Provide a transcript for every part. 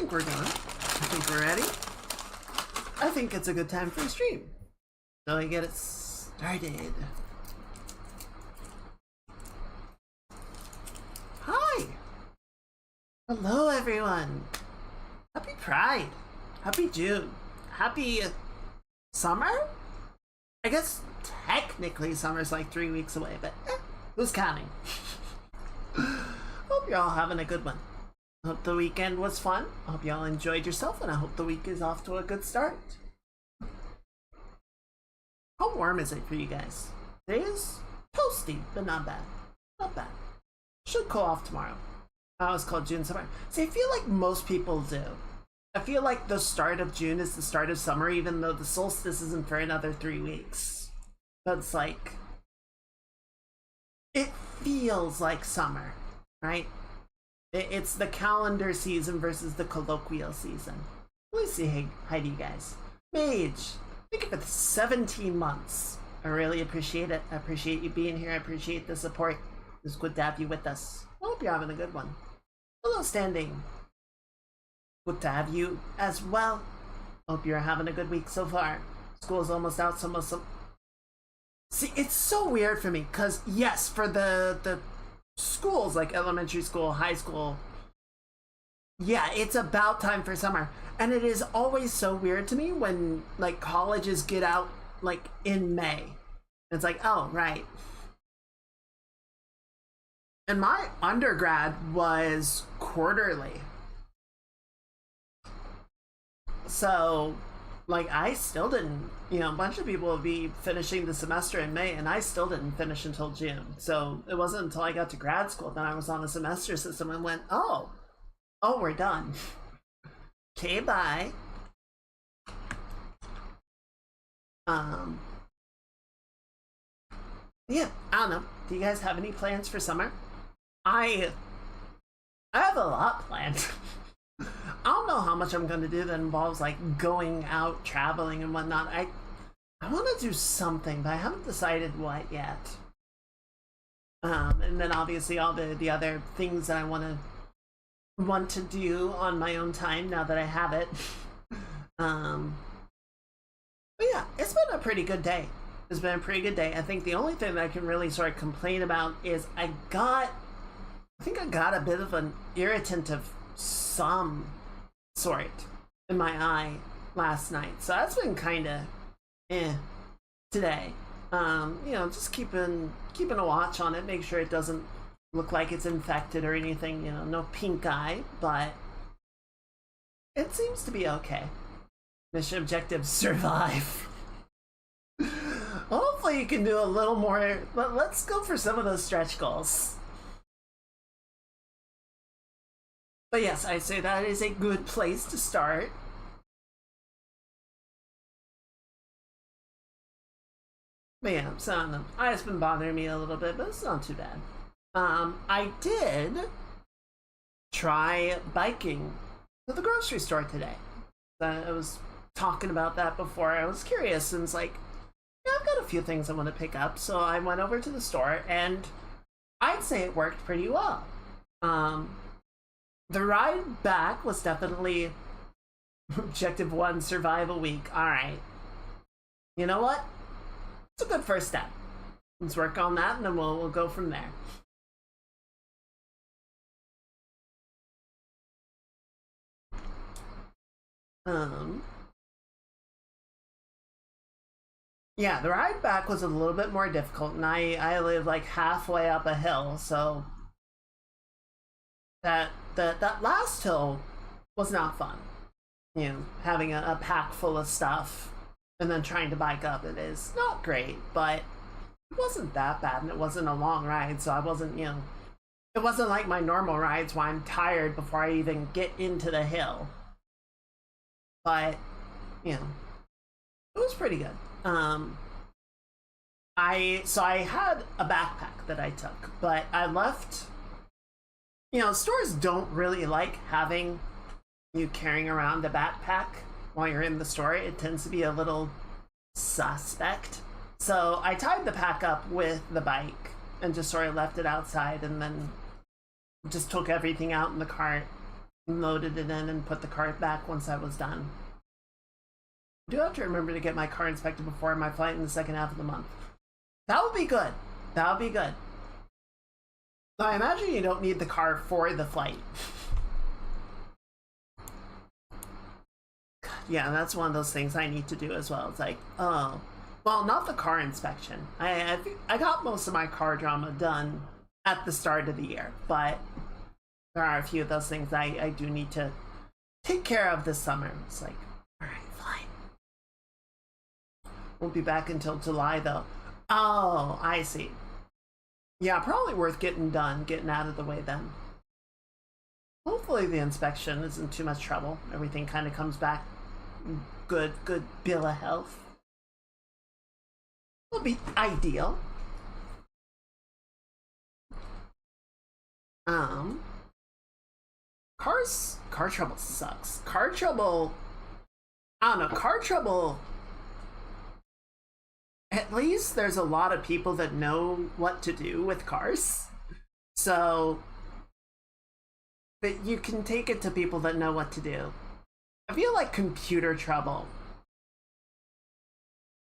think we're done. I think we're ready. I think it's a good time for a stream. So I get it started. Hi! Hello everyone! Happy Pride! Happy June! Happy summer? I guess technically summer's like 3 weeks away, but who's counting? Hope you're all having a good one. Hope the weekend was fun. Hope y'all enjoyed yourself, and I hope the week is off to a good start. How warm is it for you guys? Today is toasty, but not bad. Not bad. Should cool off tomorrow. I always call June summer. See, I feel like most people do. I feel like the start of June is the start of summer, even though the solstice isn't for another 3 weeks. But it's like, it feels like summer, right? It's the calendar season versus the colloquial season. Let me say hi to you guys. Mage, thank you for the 17 months. I really appreciate it. I appreciate you being here. I appreciate the support. It's good to have you with us. I hope you're having a good one. Hello, Standing. Good to have you as well. Hope you're having a good week so far. School's almost out, so see, it's so weird for me, because yes, for the schools like elementary school, high school, yeah, it's about time for summer. And it is always so weird to me when like colleges get out like in May. It's like, oh, right. And my undergrad was quarterly. So like I still didn't, you know, a bunch of people would be finishing the semester in May and I still didn't finish until June. So it wasn't until I got to grad school that I was on a semester system and went, oh, we're done. Okay, bye. Yeah, I don't know. Do you guys have any plans for summer? I have a lot planned. I don't know how much I'm going to do that involves like going out, traveling and whatnot. I want to do something, but I haven't decided what yet. And then obviously all the other things that I want to do on my own time now that I have it. But yeah, it's been a pretty good day. It's been a pretty good day. I think the only thing that I can really sort of complain about is I think I got a bit of an irritant of some sort in my eye last night, so that's been kind of today. You know, just keeping a watch on it, make sure it doesn't look like it's infected or anything, you know, no pink eye, but it seems to be okay. Mission objective: survive. Hopefully you can do a little more, but let's go for some of those stretch goals. But yes, I say that is a good place to start. But yeah, so it's been bothering me a little bit, but it's not too bad. I did try biking to the grocery store today. I was talking about that before. I was curious and it's like, yeah, I've got a few things I want to pick up. So I went over to the store and I'd say it worked pretty well. The ride back was definitely Objective 1, survive a week. Alright. You know what? It's a good first step. Let's work on that and then we'll go from there. Yeah, the ride back was a little bit more difficult and I live like halfway up a hill, so that last hill was not fun. You know, having a pack full of stuff and then trying to bike up it is not great, but it wasn't that bad and it wasn't a long ride, so I wasn't, you know, it wasn't like my normal rides where I'm tired before I even get into the hill. But, you know, it was pretty good. I had a backpack that I took, but I left. You know, stores don't really like having you carrying around a backpack while you're in the store. It tends to be a little suspect. So I tied the pack up with the bike and just sort of left it outside and then just took everything out in the cart loaded it in and put the car back once I was done. I do have to remember to get my car inspected before my flight in the second half of the month. That would be good. That would be good. So I imagine you don't need the car for the flight. Yeah, that's one of those things I need to do as well. It's like, oh, well, not the car inspection. I got most of my car drama done at the start of the year, but there are a few of those things I do need to take care of this summer. It's like, all right, fine. Won't be back until July though. Oh, I see. Yeah, probably worth getting done, getting out of the way then. Hopefully the inspection isn't too much trouble. Everything kind of comes back good bill of health. Will be ideal. Car trouble sucks. Car trouble, I don't know, car trouble, at least there's a lot of people that know what to do with cars. So, but you can take it to people that know what to do. I feel like computer trouble,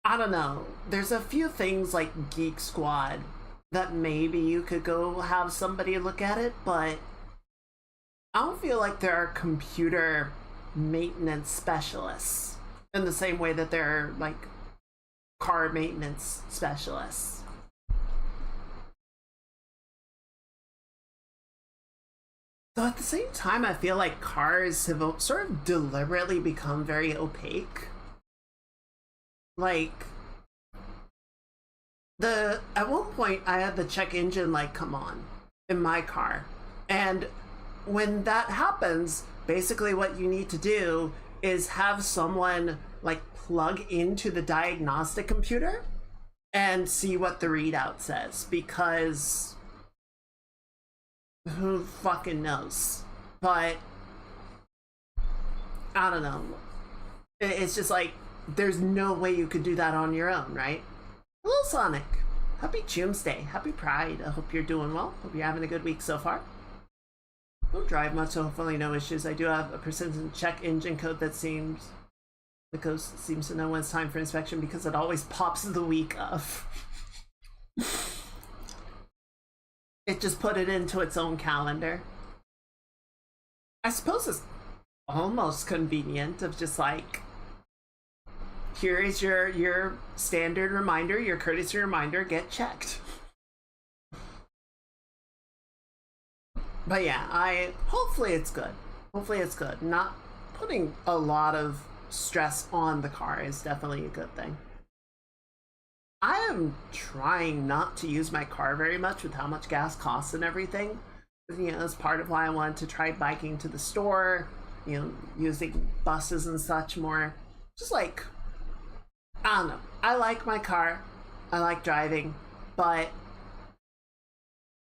I don't know, there's a few things like Geek Squad that maybe you could go have somebody look at it, but I don't feel like there are computer maintenance specialists in the same way that there are like car maintenance specialists. So at the same time, I feel like cars have sort of deliberately become very opaque. Like, at one point I had the check engine light come on in my car, and when that happens, basically what you need to do is have someone like plug into the diagnostic computer and see what the readout says, because who fucking knows? But I don't know. It's just like, there's no way you could do that on your own, right? Hello, Sonic. Happy CHOOMSDAY. Happy Pride. I hope you're doing well. Hope you're having a good week so far. Don't drive much, so hopefully no issues. I do have a persistent check engine code that seems to know when it's time for inspection because it always pops the week of. It just put it into its own calendar. I suppose it's almost convenient of just like, here is your standard reminder, your courtesy reminder, get checked. But yeah, hopefully it's good. Hopefully it's good. Not putting a lot of stress on the car is definitely a good thing. I am trying not to use my car very much with how much gas costs and everything. You know, that's part of why I wanted to try biking to the store, you know, using buses and such more. Just like, I don't know. I like my car. I like driving, but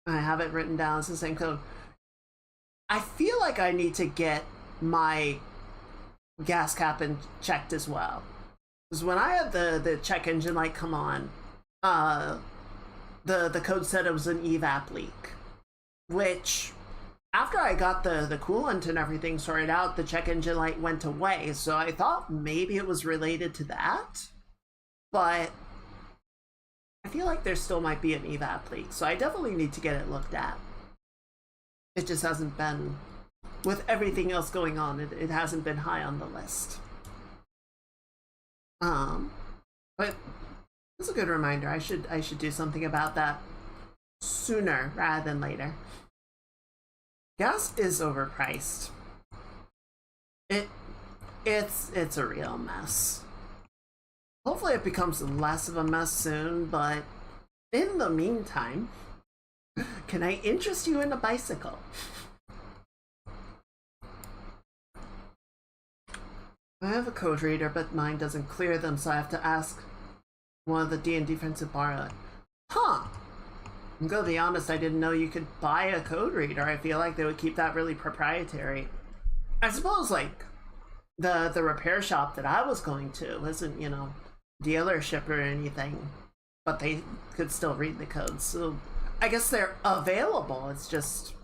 I have it written down. It's the same code. I feel like I need to get my gas cap checked as well. Because when I had the check engine light come on, the code said it was an evap leak. Which, after I got the coolant and everything sorted out, the check engine light went away. So I thought maybe it was related to that. But I feel like there still might be an evap leak. So I definitely need to get it looked at. It just hasn't been, with everything else going on, it hasn't been high on the list. But it's a good reminder. I should do something about that sooner rather than later. Gas is overpriced. It's a real mess. Hopefully it becomes less of a mess soon, but in the meantime, can I interest you in a bicycle? I have a code reader, but mine doesn't clear them, so I have to ask one of the D&D friends to borrow it. Huh. I'm gonna be honest, I didn't know you could buy a code reader. I feel like they would keep that really proprietary. I suppose, like, the repair shop that I was going to wasn't, you know, dealership or anything, but they could still read the codes, so I guess they're available. It's just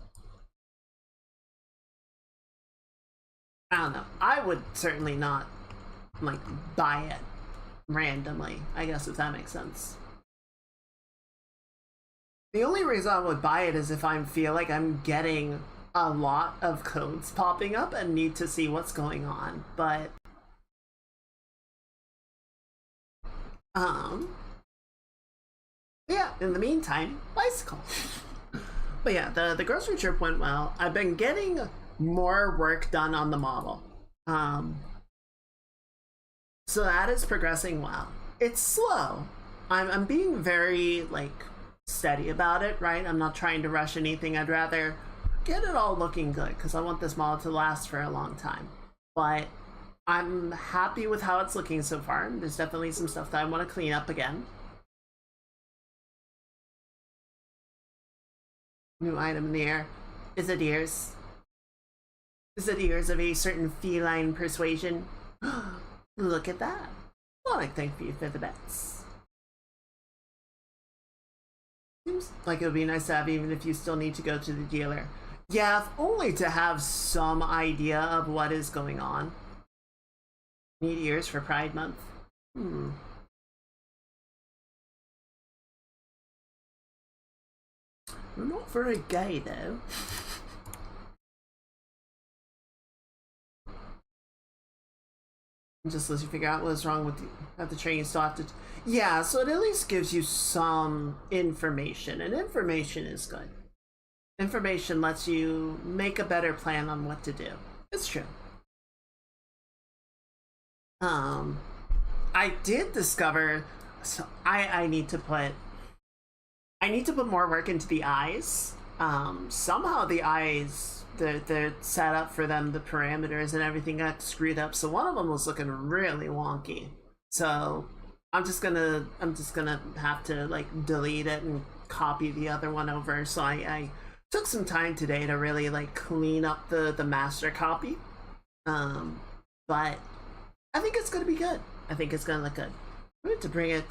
I don't know. I would certainly not like buy it randomly, I guess, if that makes sense. The only reason I would buy it is if I feel like I'm getting a lot of codes popping up and need to see what's going on. But yeah, in the meantime, bicycle. But yeah, the grocery trip went well. I've been getting more work done on the model. So that is progressing well. It's slow. I'm being very like steady about it, right? I'm not trying to rush anything. I'd rather get it all looking good because I want this model to last for a long time. But I'm happy with how it's looking so far. There's definitely some stuff that I want to clean up again. New item in the air. Is it ears? Is it ears of a certain feline persuasion? Look at that. Sonic, thank you for the bets. Seems like it would be nice to have even if you still need to go to the dealer. Yeah, if only to have some idea of what is going on. Need ears for Pride Month. We're not very gay though. Just lets you figure out what's wrong with you at the train. You still have to. Yeah, so it at least gives you some information, and information is good. Information lets you make a better plan on what to do. It's true. I did discover. So I need to put. I need to put more work into the eyes. Somehow the eyes, they're set up for them, the parameters and everything got screwed up. So one of them was looking really wonky. So I'm just gonna have to like delete it and copy the other one over. So I took some time today to really like clean up the master copy. But I think it's gonna be good. I think it's gonna look good. I'm going to bring it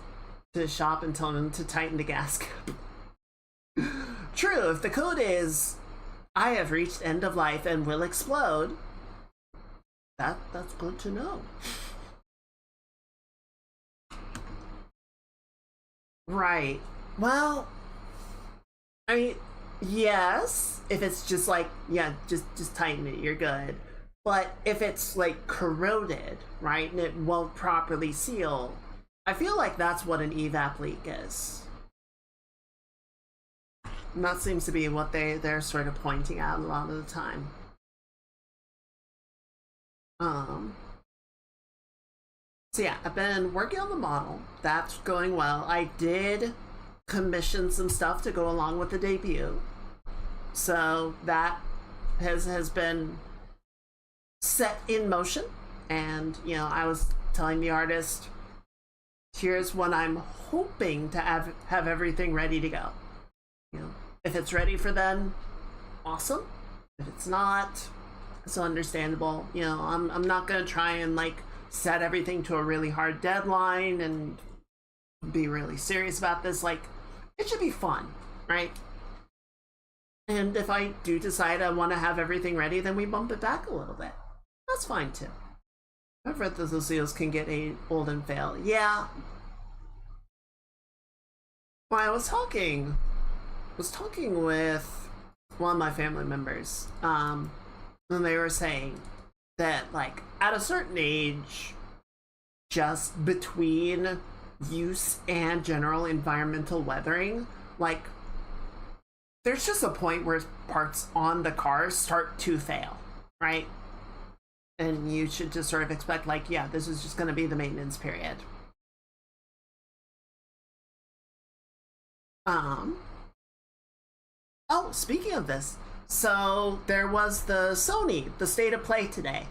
to the shop and tell them to tighten the gas cap. True, if the code is I have reached end of life and will explode, that's good to know. Right. Well, I mean, yes, if it's just like, yeah, just tighten it, you're good. But if it's like corroded, right, and it won't properly seal, I feel like that's what an evap leak is. And that seems to be what they're sort of pointing out a lot of the time. So yeah, I've been working on the model. That's going well. I did commission some stuff to go along with the debut. So that has been set in motion. And, you know, I was telling the artist, here's when I'm hoping to have everything ready to go. You know, if it's ready for then, awesome. If it's not, it's understandable. You know, I'm not gonna try and like set everything to a really hard deadline and be really serious about this. Like, it should be fun, right? And if I do decide I want to have everything ready, then we bump it back a little bit. That's fine too. I've read that those seals can get old and fail. Yeah. Well, I was talking with one of my family members, and they were saying that, like, at a certain age, just between use and general environmental weathering, like, there's just a point where parts on the car start to fail, right? And you should just sort of expect, like, yeah, this is just going to be the maintenance period. Oh, speaking of this, so there was the State of Play today.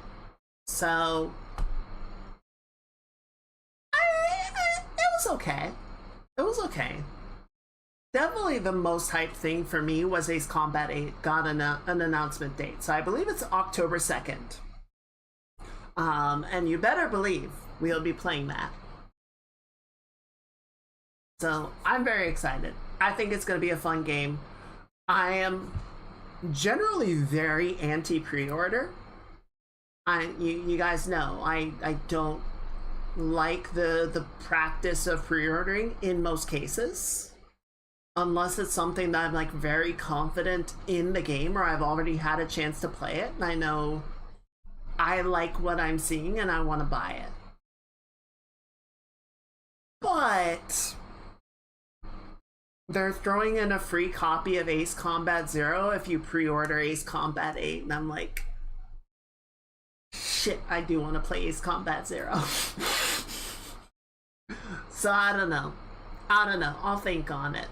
So it was okay. It was okay. Definitely the most hyped thing for me was Ace Combat 8 got an announcement date. So I believe it's October 2nd. And you better believe we'll be playing that. So I'm very excited. I think it's going to be a fun game. I am generally very anti-pre-order. You guys know I don't like the practice of pre-ordering in most cases, unless it's something that I'm like very confident in the game or I've already had a chance to play it and I know I like what I'm seeing and I want to buy it. But they're throwing in a free copy of Ace Combat Zero if you pre-order Ace Combat 8, and I'm like, shit, I do want to play Ace Combat Zero. So I don't know. I'll think on it.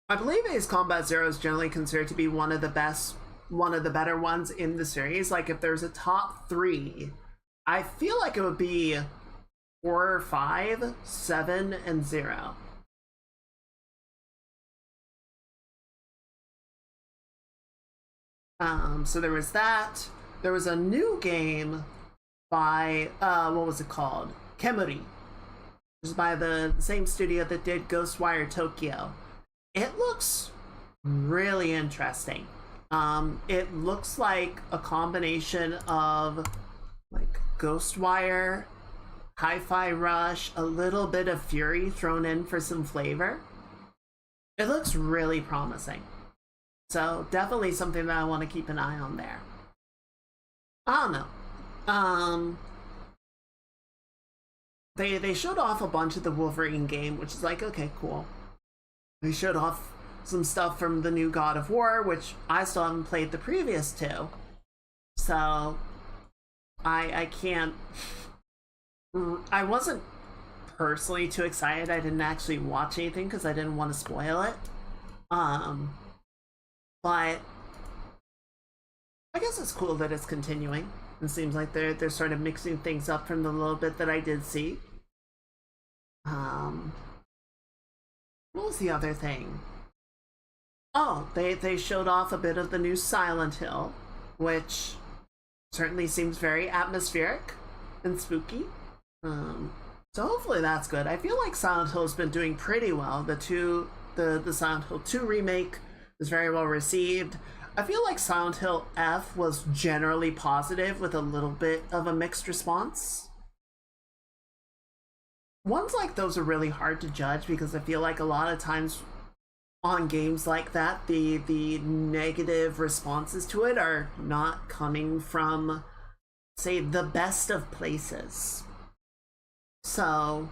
I believe Ace Combat Zero is generally considered to be one of the better ones in the series. Like, if there's a top 3, I feel like it would be 4, 5, 7, and 0. So there was that. There was a new game by, what was it called? Kemuri. Which is by the same studio that did Ghostwire Tokyo. It looks really interesting. It looks like a combination of like Ghostwire, Hi-Fi Rush, a little bit of Fury thrown in for some flavor. It looks really promising. So definitely something that I want to keep an eye on there. I don't know. They showed off a bunch of the Wolverine game, which is like, okay, cool. They showed off some stuff from the new God of War, which I still haven't played the previous 2. So I can't. I wasn't personally too excited. I didn't actually watch anything because I didn't want to spoil it. But I guess it's cool that it's continuing. It seems like they're sort of mixing things up from the little bit that I did see. What was the other thing? Oh, they showed off a bit of the new Silent Hill, which certainly seems very atmospheric and spooky. So hopefully that's good. I feel like Silent Hill has been doing pretty well. The Silent Hill 2 remake was very well received. I feel like Silent Hill F was generally positive with a little bit of a mixed response. Ones like those are really hard to judge because I feel like a lot of times on games like that, the negative responses to it are not coming from, say, the best of places. So,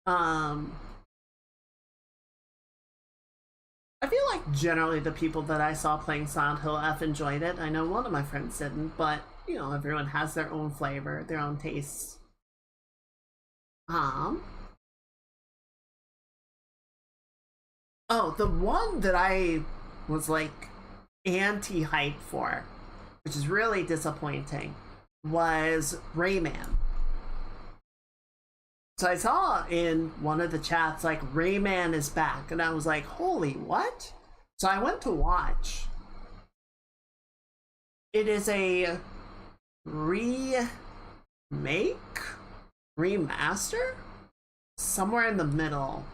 I feel like generally the people that I saw playing Silent Hill F enjoyed it. I know one of my friends didn't, but, you know, everyone has their own flavor, their own tastes. Oh, the one that I was like anti-hype for, which is really disappointing, was Rayman. So I saw in one of the chats like Rayman is back, and I was like, holy what? So I went to watch. It is a remake, remaster, somewhere in the middle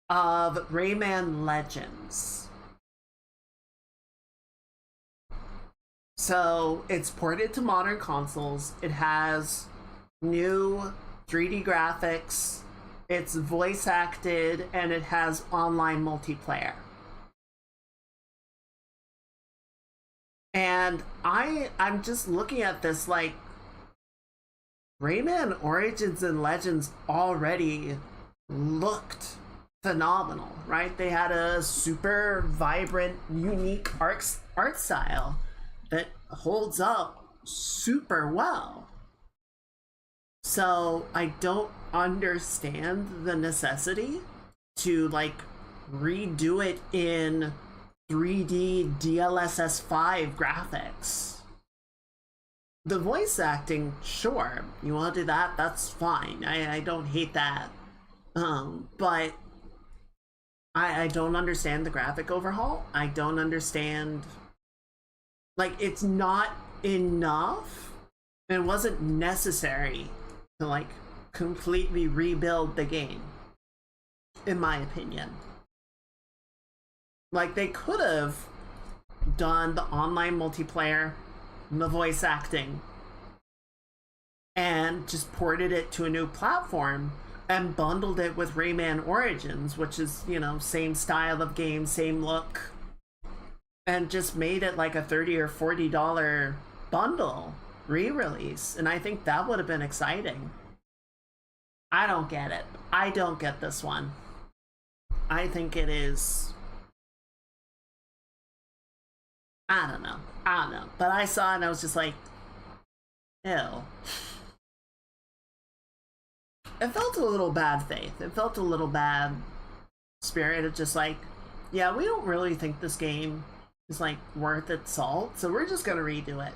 of Rayman Legends. So it's ported to modern consoles. It has new 3D graphics, it's voice acted, and it has online multiplayer. And I'm just looking at this like Rayman Origins and Legends already looked phenomenal, right? They had a super vibrant, unique art style that holds up super well. So I don't understand the necessity to like redo it in 3D DLSS 5 graphics. The voice acting, sure, you want to do that, that's fine. I don't hate that. But I don't understand the graphic overhaul. I don't understand, like, it's not enough. It wasn't necessary to like completely rebuild the game, in my opinion. Like, they could have done the online multiplayer, the voice acting, and just ported it to a new platform and bundled it with Rayman Origins, which is, you know, same style of game, same look, and just made it like a $30 or $40 bundle re-release. And I think that would have been exciting. I don't get it. I don't get this one. I think it is... I don't know. But I saw it and I was just like, ew. It felt a little bad faith. It felt a little bad spirit of just like, yeah, we don't really think this game is like worth its salt, so we're just gonna redo it.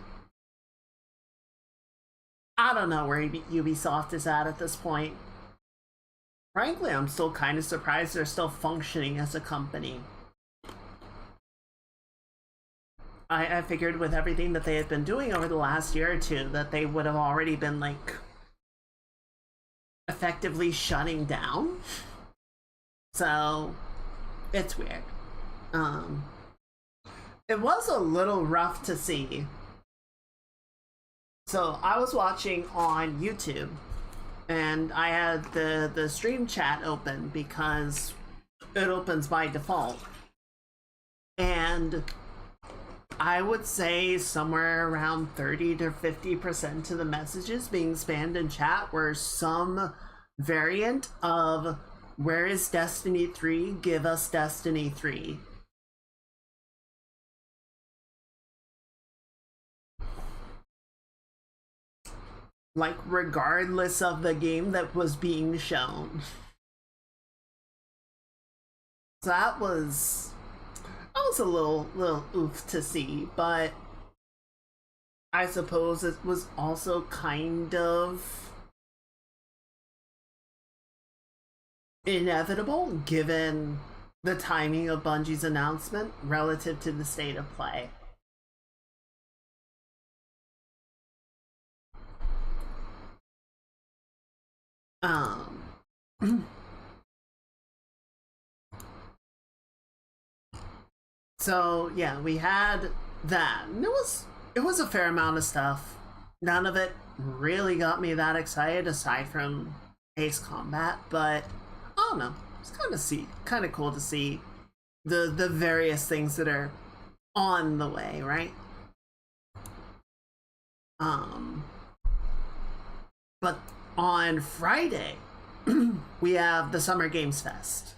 I don't know where Ubisoft is at this point. Frankly, I'm still kind of surprised they're still functioning as a company. I figured with everything that they had been doing over the last year or two that they would have already been like effectively shutting down. So it's weird. It was a little rough to see. So I was watching on YouTube and I had the stream chat open because it opens by default. And I would say somewhere around 30 to 50% of the messages being spammed in chat were some variant of, where is Destiny 3? Give us Destiny 3. Like, regardless of the game that was being shown. So that was a little oof to see, but I suppose it was also kind of inevitable given the timing of Bungie's announcement relative to the state of play. So yeah, we had that, and it was a fair amount of stuff. None of it really got me that excited aside from Ace Combat, but I don't know, it's kind of cool to see the various things that are on the way, right? But on Friday we have the Summer Games Fest,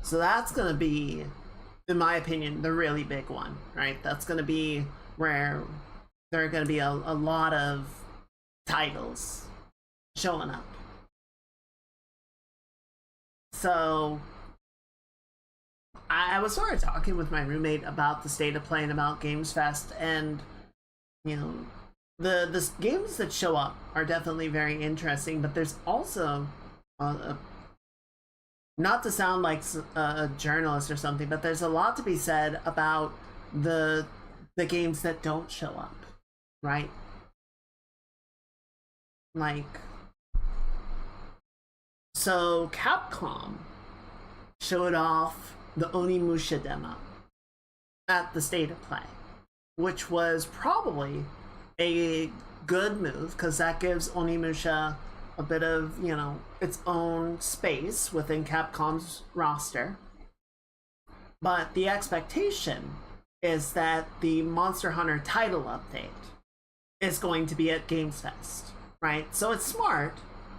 so that's gonna be, in my opinion, the really big one, right? That's gonna be where there are gonna be a lot of titles showing up. So I was sort of talking with my roommate about the state of play and about Games Fest, and you know, the games that show up are definitely very interesting, but there's also not to sound like a journalist or something, but there's a lot to be said about the games that don't show up, right? Like, so Capcom showed off the Onimusha demo at the State of Play, which was probably a good move because that gives Onimusha a bit of, you know, its own space within Capcom's roster. But the expectation is that the Monster Hunter title update is going to be at Games Fest, right? So it's smart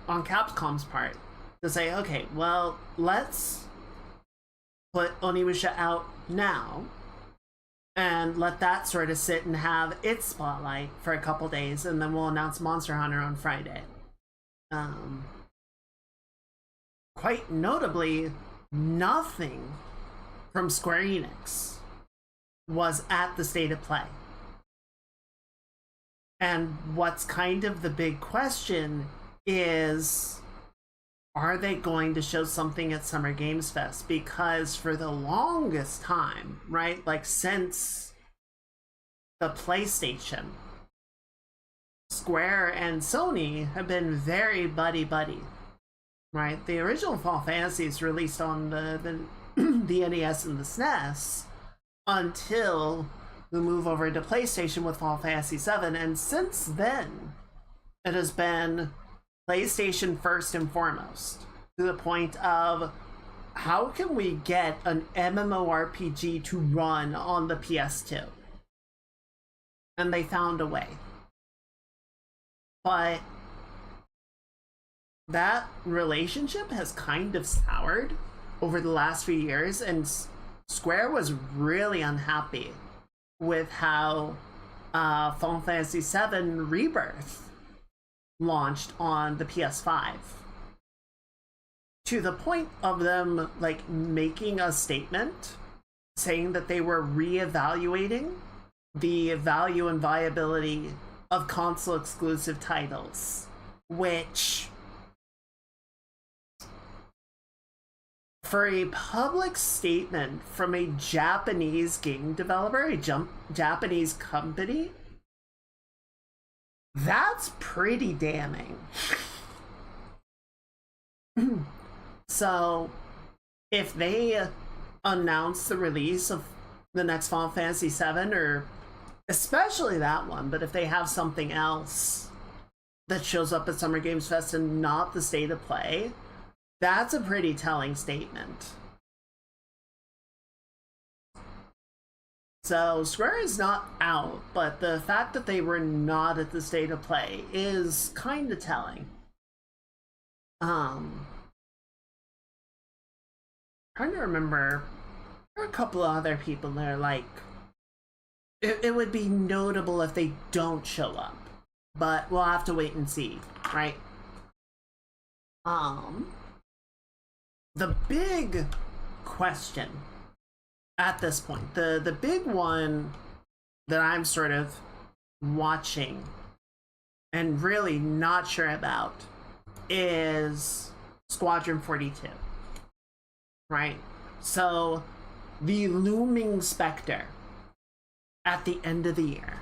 on Capcom's part to say, okay, well, let's put Onimusha out now and let that sort of sit and have its spotlight for a couple days, and then we'll announce Monster Hunter on Friday. Quite notably, nothing from Square Enix was at the State of Play. And what's kind of the big question is, are they going to show something at Summer Games Fest? Because for the longest time, right, like since the PlayStation, Square and Sony have been very buddy-buddy, right? The original Final Fantasies released on the NES and the SNES until the move over to PlayStation with Final Fantasy VII, and since then, it has been PlayStation first and foremost, to the point of how can we get an MMORPG to run on the PS2? And they found a way. But that relationship has kind of soured over the last few years, and Square was really unhappy with how Final Fantasy VII Rebirth launched on the PS5, to the point of them like making a statement saying that they were reevaluating the value and viability of console exclusive titles, which for a public statement from a Japanese game developer, a Japanese company, that's pretty damning. So, if they announce the release of the next Final Fantasy VII, or especially that one, but if they have something else that shows up at Summer Games Fest and not the state of play, that's a pretty telling statement. So Square is not out, but the fact that they were not at the state of play is kind of telling. Trying to remember, there are a couple of other people that are like, it would be notable if they don't show up, but we'll have to wait and see, right? The big question at this point, the big one that I'm sort of watching and really not sure about is Squadron 42, right? So the looming specter at the end of the year,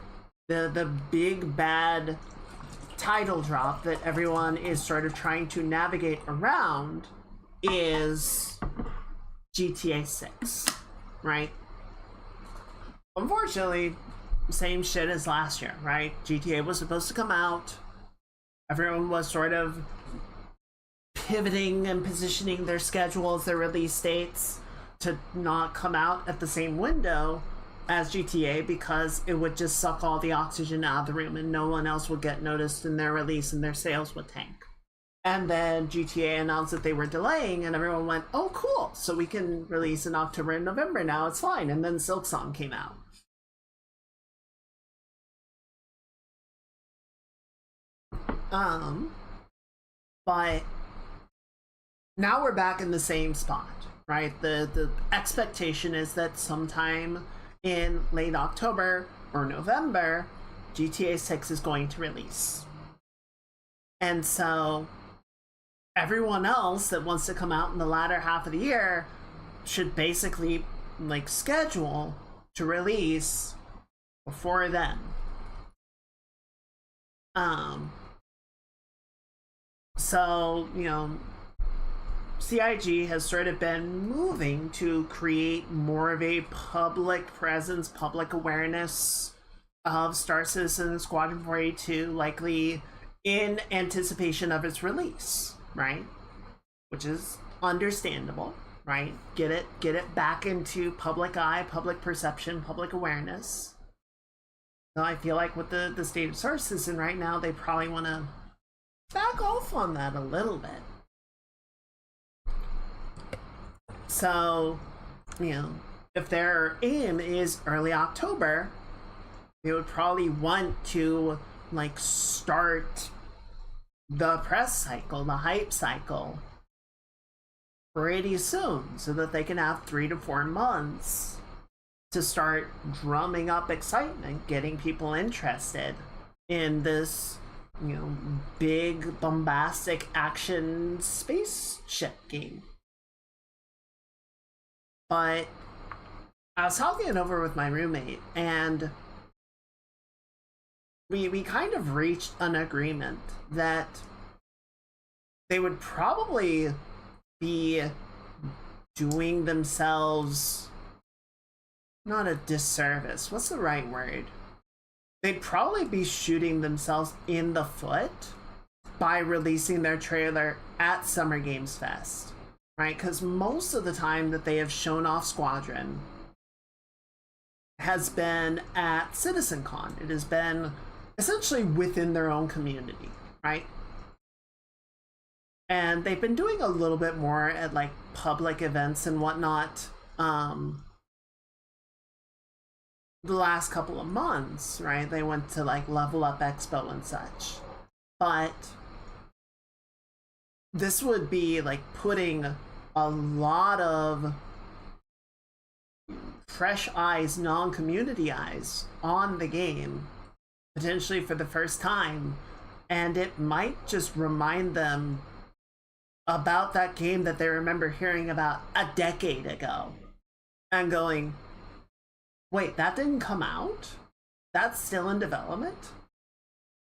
the big bad title drop that everyone is sort of trying to navigate around is GTA 6, right? Unfortunately, same shit as last year, right? GTA was supposed to come out. Everyone was sort of pivoting and positioning their schedules, their release dates, to not come out at the same window as GTA, because it would just suck all the oxygen out of the room and no one else would get noticed in their release and their sales would tank. And then GTA announced that they were delaying, and everyone went, oh cool, so we can release in October and November now, it's fine. And then Silksong came out. But now we're back in the same spot, right? The expectation is that sometime in late October or November, GTA 6 is going to release. And so everyone else that wants to come out in the latter half of the year should basically like schedule to release before then. So, you know, CIG has sort of been moving to create more of a public presence, public awareness of Star Citizen Squadron 42, likely in anticipation of its release, right? Which is understandable, right? Get it back into public eye, public perception, public awareness. So I feel like with the state of Star Citizen right now, they probably want to back off on that a little bit. So, you know, if their aim is early October, they would probably want to like start the press cycle, the hype cycle, pretty soon, so that they can have 3 to 4 months to start drumming up excitement, getting people interested in this, you know, big bombastic action spaceship game. But I was talking it over with my roommate, and we kind of reached an agreement that they would probably be doing themselves not a disservice. What's the right word? They'd probably be shooting themselves in the foot by releasing their trailer at Summer Games Fest, right? Because most of the time that they have shown off Squadron has been at CitizenCon. It has been essentially within their own community, right? And they've been doing a little bit more at like public events and whatnot the last couple of months, right? They went to like Level Up Expo and such. But this would be like putting a lot of fresh eyes, non-community eyes on the game, potentially for the first time. And it might just remind them about that game that they remember hearing about a decade ago and going, wait, that didn't come out? That's still in development?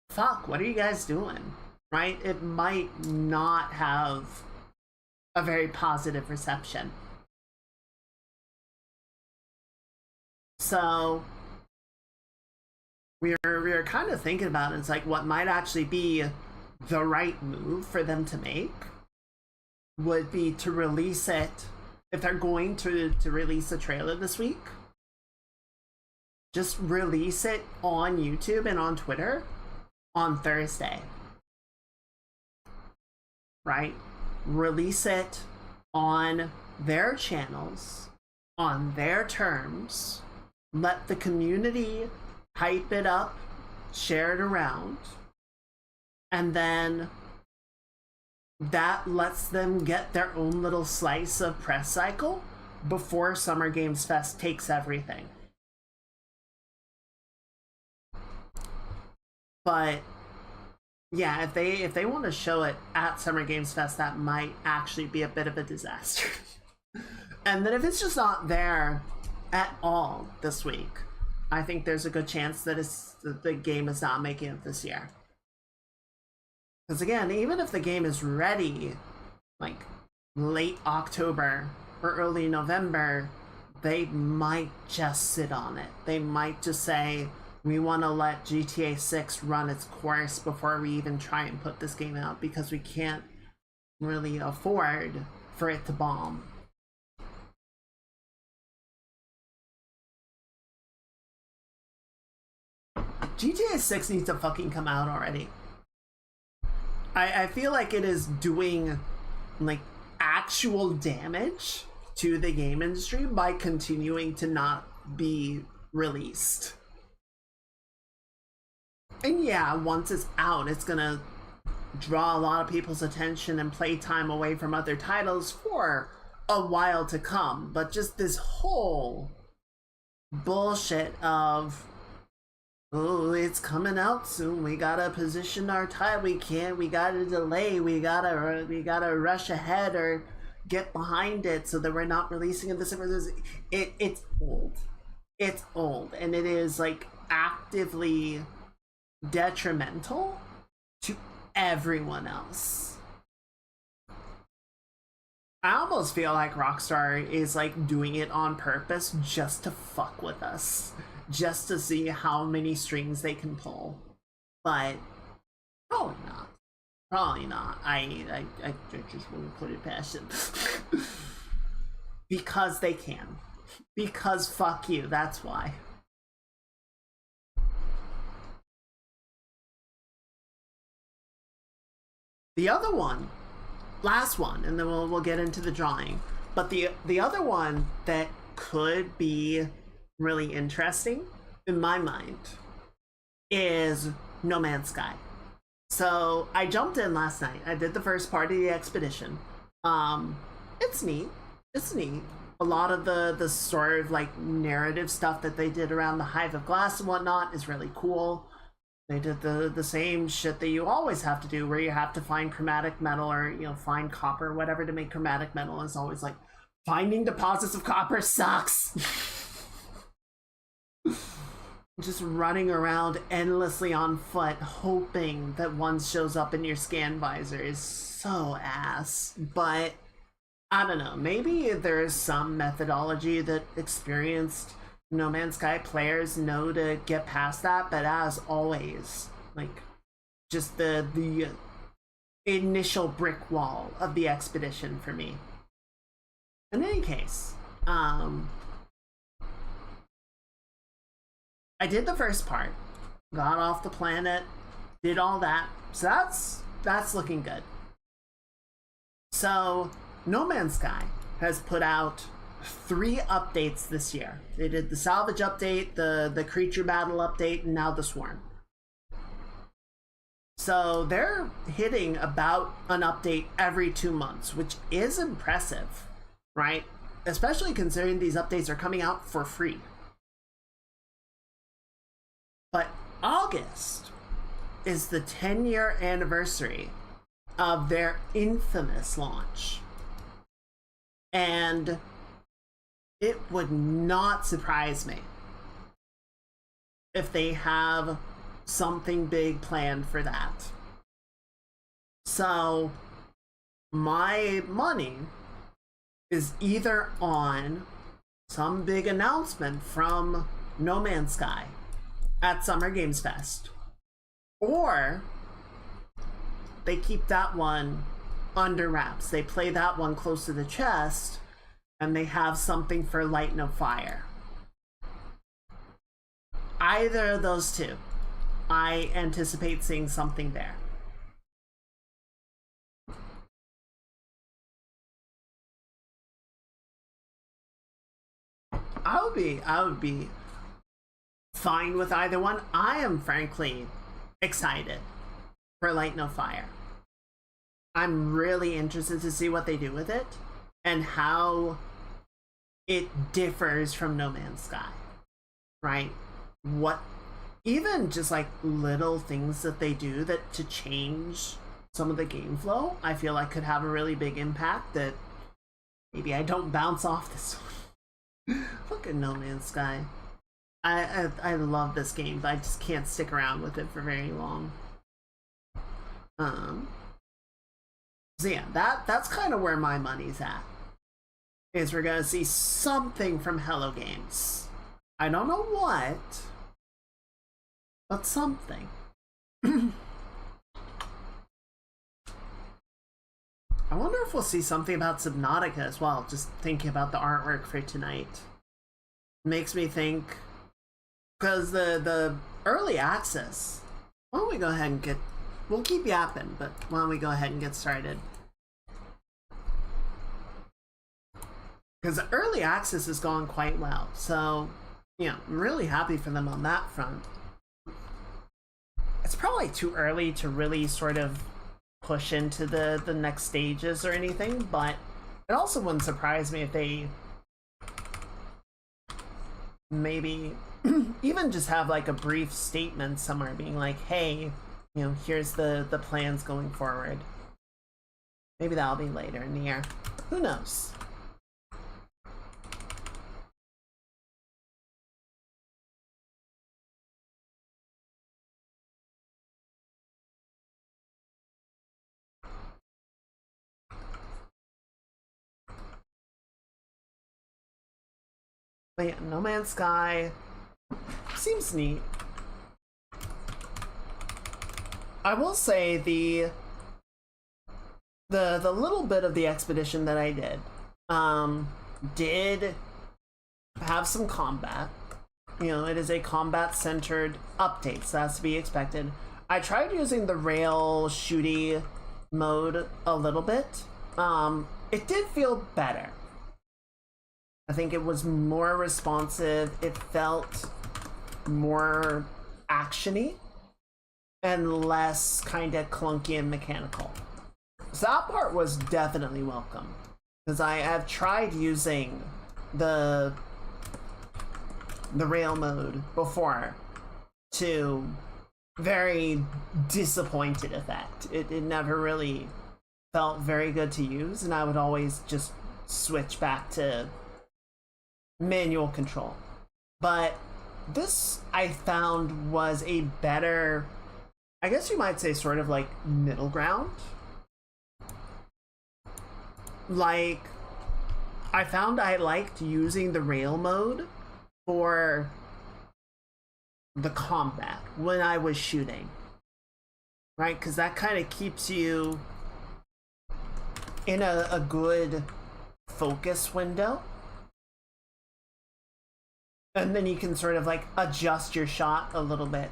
Fuck, what are you guys doing? Right? It might not have a very positive reception. So we're kind of thinking about it. It's like what might actually be the right move for them to make would be to release it, if they're going to release a trailer this week, just release it on YouTube and on Twitter on Thursday, right? Release it on their channels, on their terms, let the community hype it up, share it around, and then that lets them get their own little slice of press cycle before Summer Games Fest takes everything. But yeah, if they want to show it at Summer Games Fest, that might actually be a bit of a disaster. And then if it's just not there at all this week, I think there's a good chance that the game is not making it this year. Because again, even if the game is ready, like late October or early November, they might just sit on it. They might just say, we want to let GTA 6 run its course before we even try and put this game out, because we can't really afford for it to bomb. GTA 6 needs to fucking come out already. I feel like it is doing like actual damage to the game industry by continuing to not be released. And yeah, once it's out, it's gonna draw a lot of people's attention and playtime away from other titles for a while to come. But just this whole bullshit of, oh, it's coming out soon, we gotta position our title, we gotta delay, we gotta rush ahead or get behind it so that we're not releasing it this. It's old. It's old, and it is like actively detrimental to everyone else. I almost feel like Rockstar is like doing it on purpose just to fuck with us, just to see how many strings they can pull. But probably not. Probably not. I just wouldn't put it past them. Because they can. Because fuck you, that's why. The other one, last one, and then we'll get into the drawing. But the other one that could be really interesting, in my mind, is No Man's Sky. So I jumped in last night. I did the first part of the expedition. It's neat. It's neat. A lot of the sort of like narrative stuff that they did around the Hive of Glass and whatnot is really cool. They did the same shit that you always have to do, where you have to find chromatic metal or, you know, find copper or whatever to make chromatic metal. Is always like, finding deposits of copper sucks. Just running around endlessly on foot, hoping that one shows up in your scan visor is so ass. But I don't know, maybe there is some methodology that experienced No Man's Sky players know to get past that, but as always, like, just the initial brick wall of the expedition for me. In any case, I did the first part, got off the planet, did all that, so that's looking good. So No Man's Sky has put out 3 updates this year. They did the salvage update, the creature battle update, and now the swarm. So they're hitting about an update every 2 months, which is impressive, right? Especially considering these updates are coming out for free. But August is the 10-year anniversary of their infamous launch. And it would not surprise me if they have something big planned for that. So my money is either on some big announcement from No Man's Sky at Summer Games Fest, or they keep that one under wraps. They play that one close to the chest, and they have something for Light No Fire. Either of those two, I anticipate seeing something there. I would be fine with either one. I am frankly excited for Light No Fire. I'm really interested to see what they do with it and how it differs from No Man's Sky, right? What, even just like little things that they do that to change some of the game flow, I feel like could have a really big impact that maybe I don't bounce off this one. Look at No Man's Sky. I love this game, but I just can't stick around with it for very long. So yeah, that's kind of where my money's at. Is we're gonna see something from Hello Games. I don't know what, but something. I wonder if we'll see something about Subnautica as well, just thinking about the artwork for tonight. Makes me think, because the early access, why don't we go ahead and we'll keep yapping, but why don't we go ahead and get started? Because the early access has gone quite well, so, I'm really happy for them on that front. It's probably too early to really sort of push into the next stages or anything, but it also wouldn't surprise me if they maybe even just have like a brief statement somewhere being like, hey, here's the plans going forward. Maybe that'll be later in the year. Who knows? But yeah, No Man's Sky seems neat. I will say the little bit of the expedition that I did have some combat. It is a combat-centered update, so that's to be expected. I tried using the rail shooty mode a little bit. It did feel better. I think it was more responsive. It felt more actiony and less kind of clunky and mechanical. So that part was definitely welcome, because I have tried using the rail mode before to very disappointed effect. It never really felt very good to use, and I would always just switch back to manual control. But this, I found, was a better, I guess you might say, sort of like middle ground. Like, I found I liked using the rail mode for the combat when I was shooting, right? Because that kind of keeps you in a good focus window, and then you can sort of like adjust your shot a little bit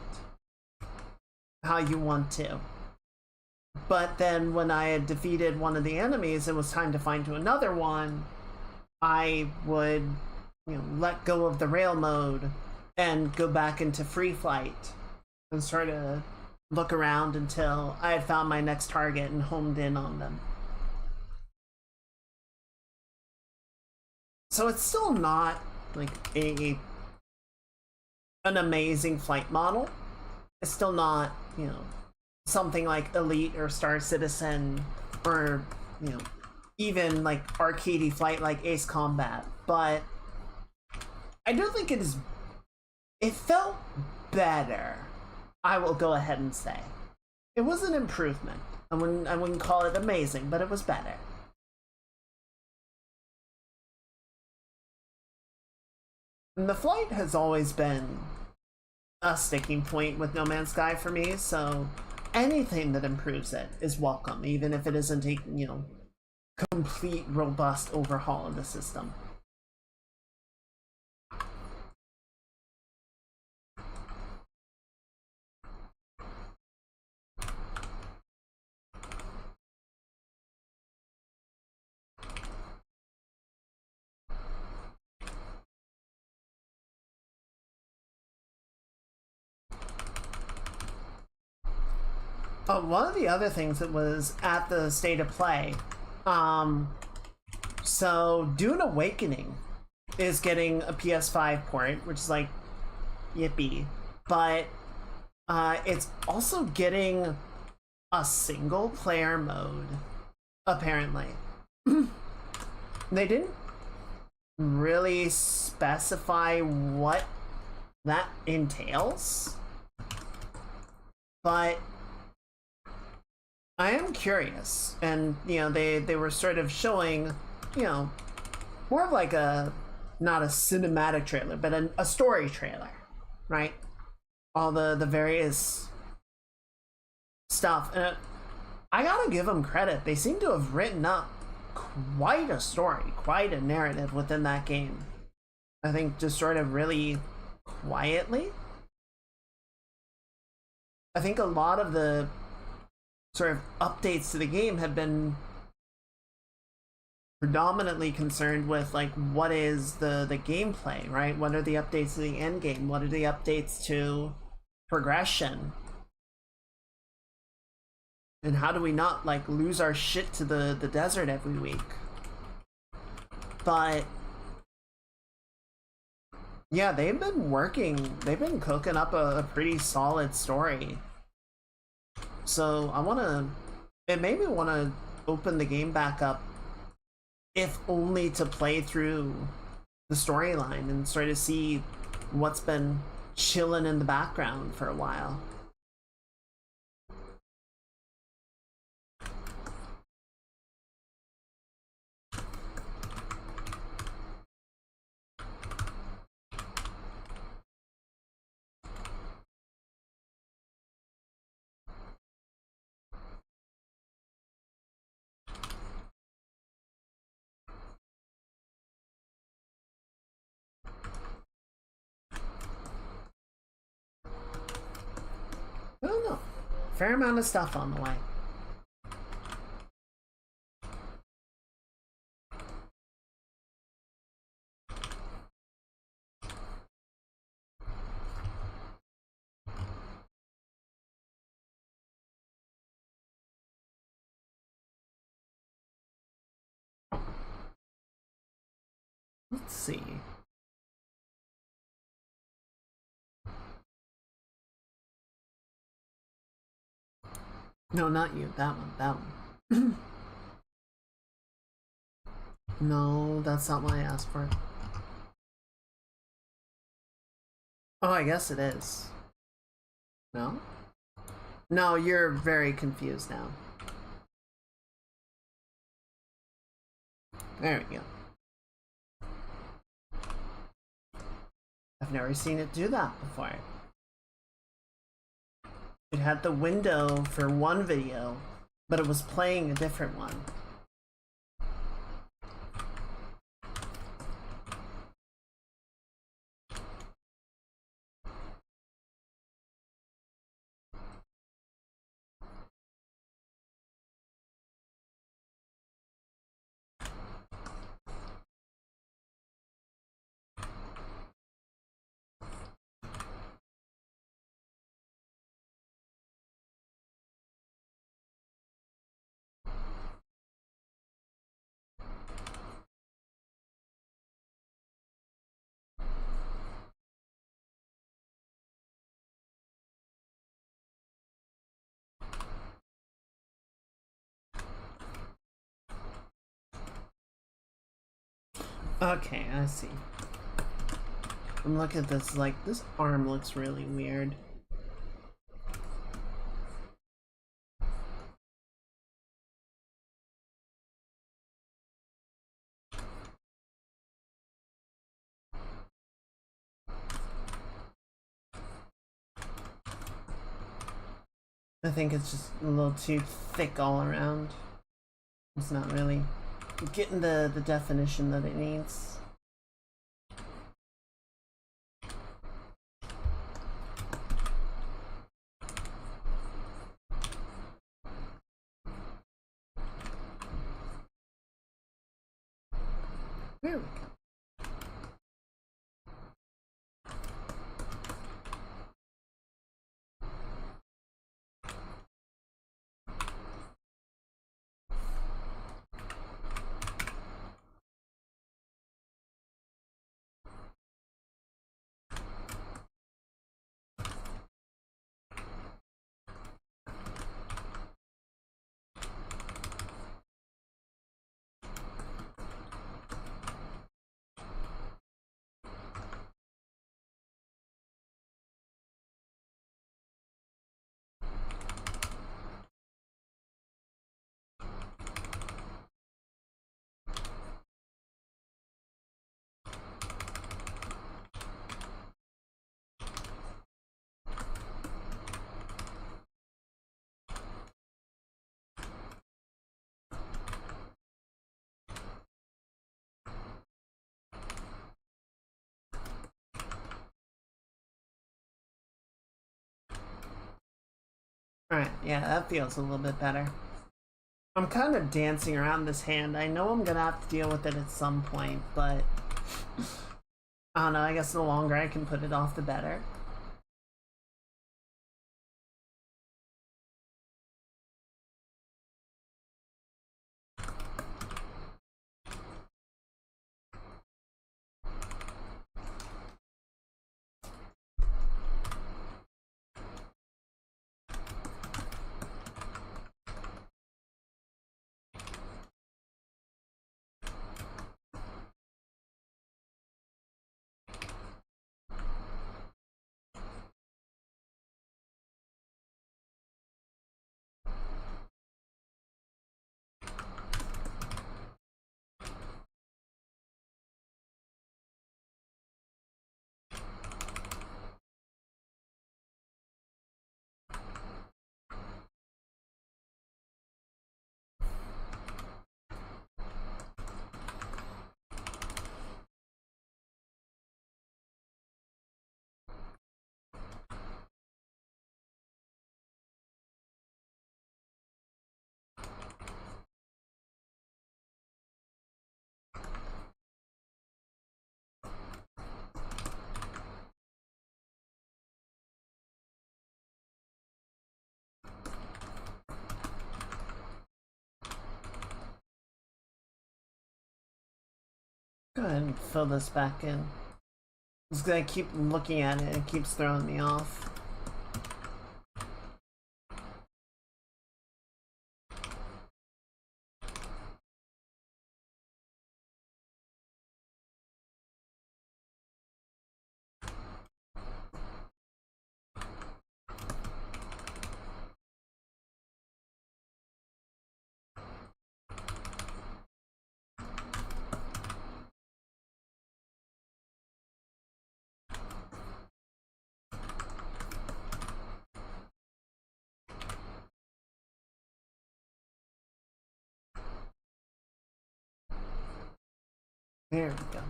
how you want to. But then when I had defeated one of the enemies, it was time to find to another one, I would, you know, let go of the rail mode and go back into free flight and sort of look around until I had found my next target and homed in on them. So it's still not like an amazing flight model. It's still not, you know, something like Elite or Star Citizen or, you know, even like arcadey flight like Ace Combat, but I do think it felt better. I will go ahead and say it was an improvement. I wouldn't call it amazing, but it was better. And the flight has always been a sticking point with No Man's Sky for me, so anything that improves it is welcome, even if it isn't a, you know, complete robust overhaul of the system. One of the other things that was at the State of Play, so Dune Awakening is getting a PS5 port, which is like, yippee, but it's also getting a single player mode, apparently. They didn't really specify what that entails, but I am curious. And, you know, they were sort of showing, you know, more of like not a cinematic trailer, but a story trailer, right? All the various stuff. And I gotta give them credit. They seem to have written up quite a story, quite a narrative within that game. I think just sort of really quietly. I think a lot of the sort of updates to the game have been predominantly concerned with like what is the gameplay, right? What are the updates to the end game? What are the updates to progression? And how do we not like lose our shit to the desert every week? But yeah, they've been cooking up a pretty solid story. So it made me want to open the game back up, if only to play through the storyline and sort of see what's been chilling in the background for a while. I don't know. Fair amount of stuff on the way. Let's see. No, not you. That one. That one. No, that's not what I asked for. Oh, I guess it is. No? No, you're very confused now. There we go. I've never seen it do that before. It had the window for one video, but it was playing a different one. Okay, I see. I'm looking at this, like, this arm looks really weird. I think it's just a little too thick all around. It's not really getting the definition that it needs. There we go. Alright, yeah, that feels a little bit better. I'm kind of dancing around this hand. I know I'm gonna have to deal with it at some point, but I don't know, I guess the longer I can put it off, the better. Go ahead and fill this back in. I'm just gonna keep looking at it, it keeps throwing me off. There we go.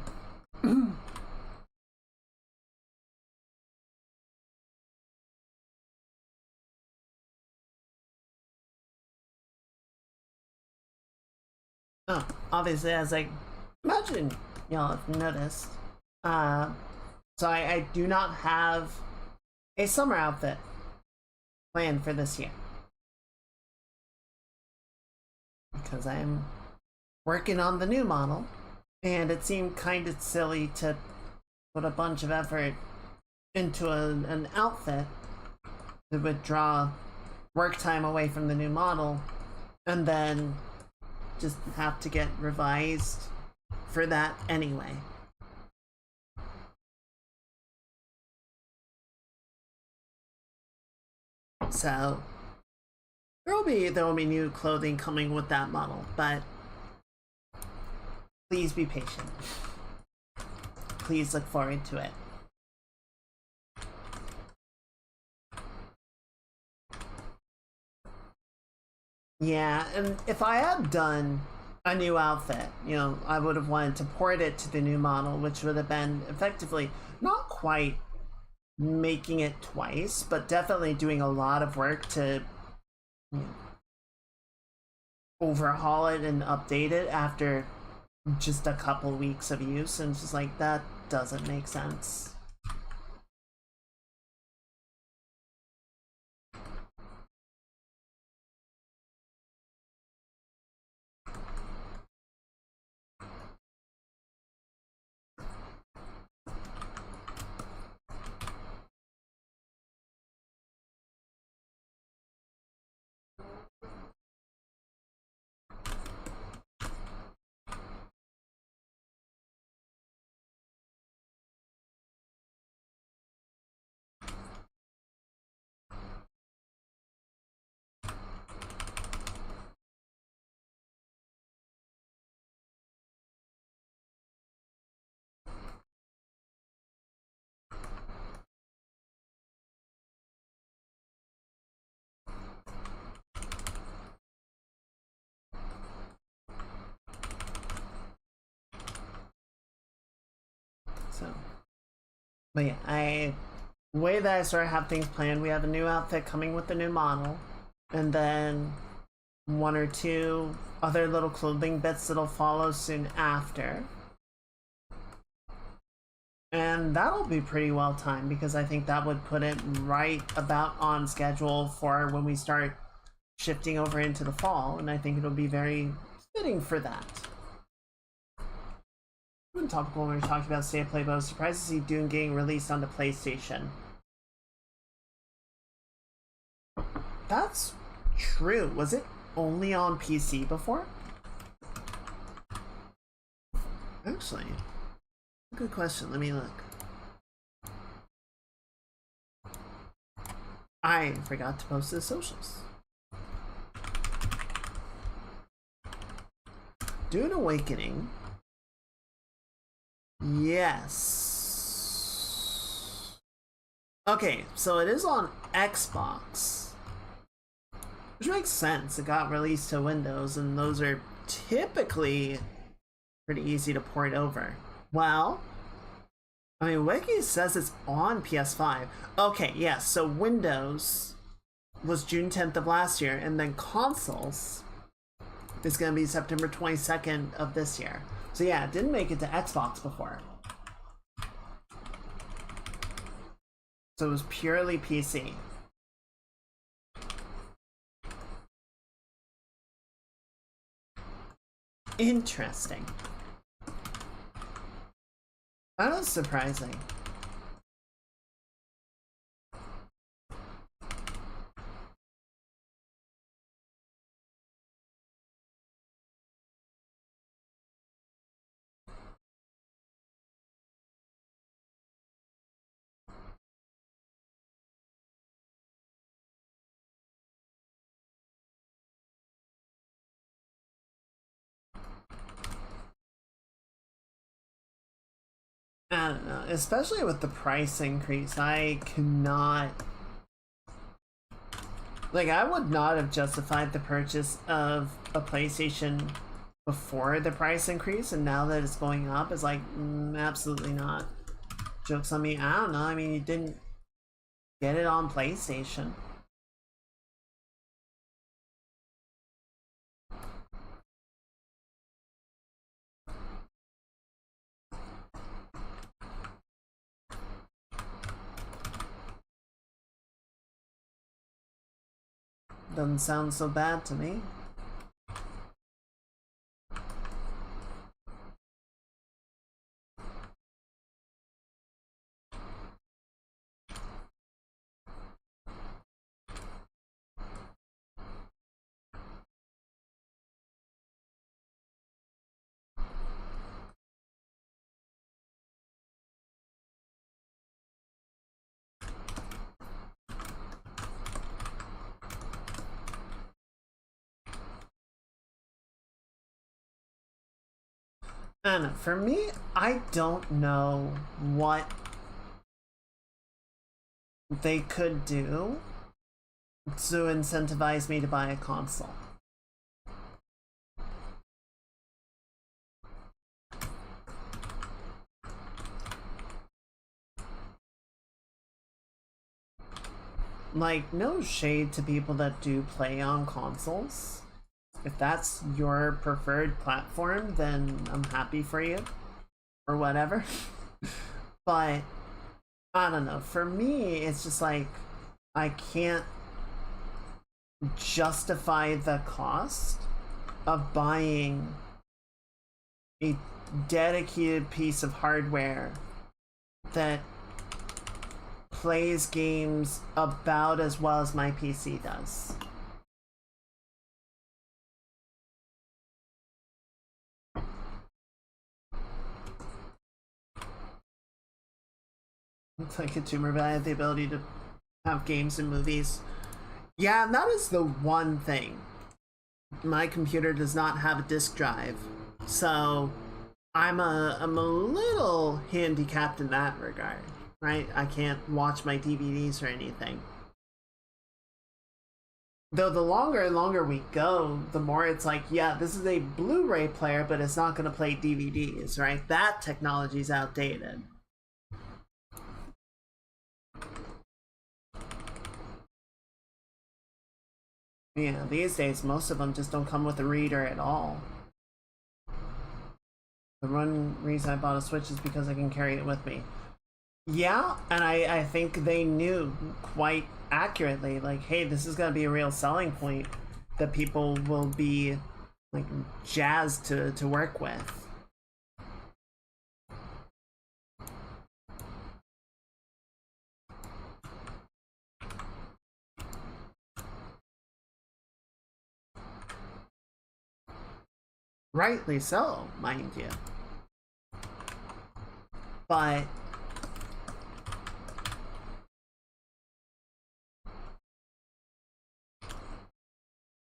Oh, obviously, as I imagine y'all have noticed, so I do not have a summer outfit planned for this year. Because I'm working on the new model, and it seemed kind of silly to put a bunch of effort into an outfit that would draw work time away from the new model, and then just have to get revised for that anyway. So there will be new clothing coming with that model, but please be patient. Please look forward to it. Yeah, and if I had done a new outfit, you know, I would have wanted to port it to the new model, which would have been effectively not quite making it twice, but definitely doing a lot of work to, you know, overhaul it and update it after just a couple weeks of use, and just like, that doesn't make sense. So, but yeah, the way that I sort of have things planned, we have a new outfit coming with the new model, and then one or two other little clothing bits that'll follow soon after. And that'll be pretty well timed, because I think that would put it right about on schedule for when we start shifting over into the fall, and I think it'll be very fitting for that. Topical when we were talking about State of Play, but I was surprised to see Dune getting released on the PlayStation. That's true. Was it only on PC before? Actually, good question. Let me look. I forgot to post the socials. Dune Awakening. Yes. Okay, so it is on Xbox, which makes sense. It got released to Windows, and those are typically pretty easy to port over. Well, I mean, Wiki says it's on PS5. Okay, yes, so Windows was June 10th of last year, and then consoles is going to be September 22nd of this year. So yeah, it didn't make it to Xbox before. So it was purely PC. Interesting. That was surprising. I don't know, especially with the price increase, I cannot... Like, I would not have justified the purchase of a PlayStation before the price increase, and now that it's going up, it's like, absolutely not. Joke's on me. I don't know. I mean, you didn't get it on PlayStation. Doesn't sound so bad to me. I don't know. For me, I don't know what they could do to incentivize me to buy a console. Like, no shade to people that do play on consoles. If that's your preferred platform, then I'm happy for you. Or whatever. But, I don't know. For me, it's just like, I can't justify the cost of buying a dedicated piece of hardware that plays games about as well as my PC does. It's like a tumor, but I have the ability to have games and movies. Yeah, and that is the one thing. My computer does not have a disk drive, so I'm a little handicapped in that regard, right? I can't watch my DVDs or anything. Though the longer and longer we go, the more it's like, yeah, this is a Blu-ray player, but it's not going to play DVDs, right? That technology's outdated. Yeah, these days, most of them just don't come with a reader at all. The one reason I bought a Switch is because I can carry it with me. Yeah, and I think they knew quite accurately, like, hey, this is going to be a real selling point that people will be, like, jazzed to work with. Rightly so, mind you. But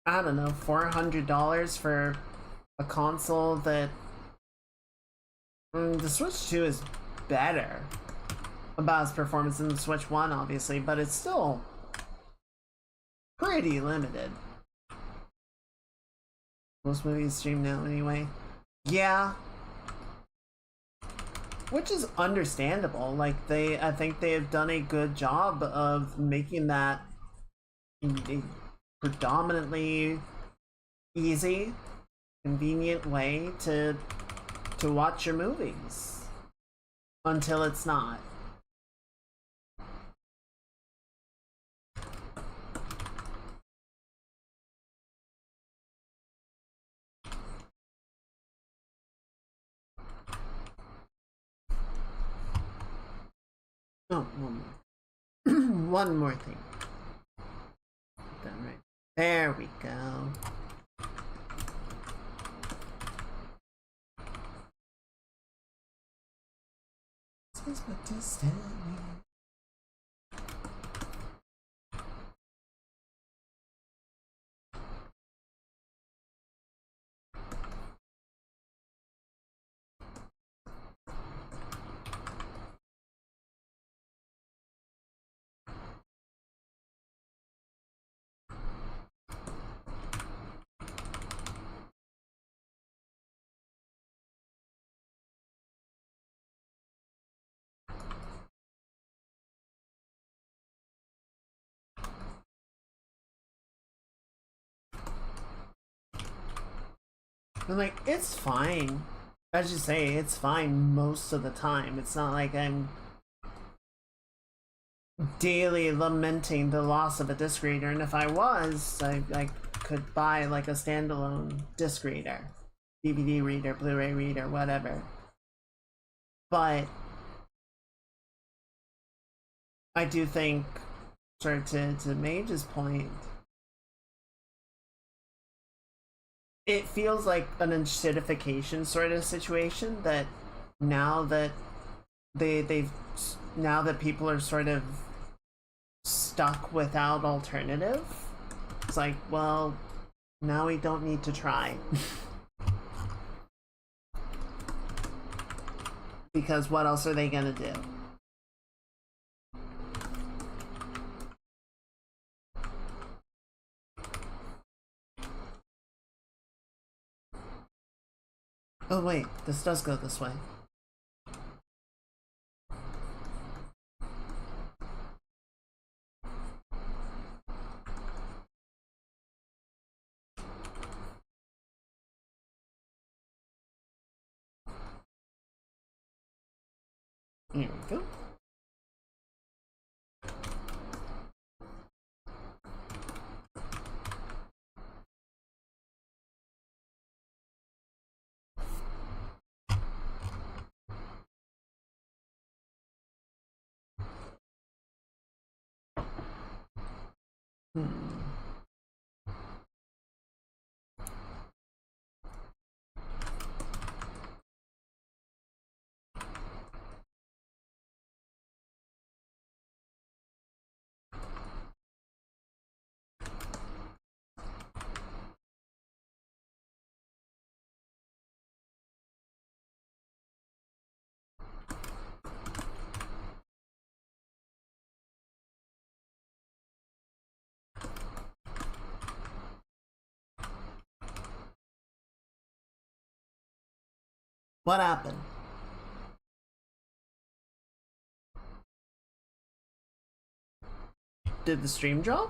I don't know, $400 for a console that the Switch 2 is better about its performance than the Switch 1, obviously, but it's still pretty limited. Most movies stream now anyway. Yeah. Which is understandable. Like, I think they have done a good job of making that a predominantly easy, convenient way to watch your movies. Until it's not. Oh, one more. One more thing. Done right. There we go. This is my destiny. I'm like, it's fine. As you say, it's fine most of the time. It's not like I'm daily lamenting the loss of a disc reader, and if I was, I could buy like a standalone disc reader, DVD reader, Blu-ray reader, whatever. But I do think, sort of to Mage's point, it feels like an acidification sort of situation that now that now that people are sort of stuck without alternative, it's like, well, now we don't need to try. Because what else are they gonna do? Oh wait, this does go this way. Here we go. What happened? Did the stream drop?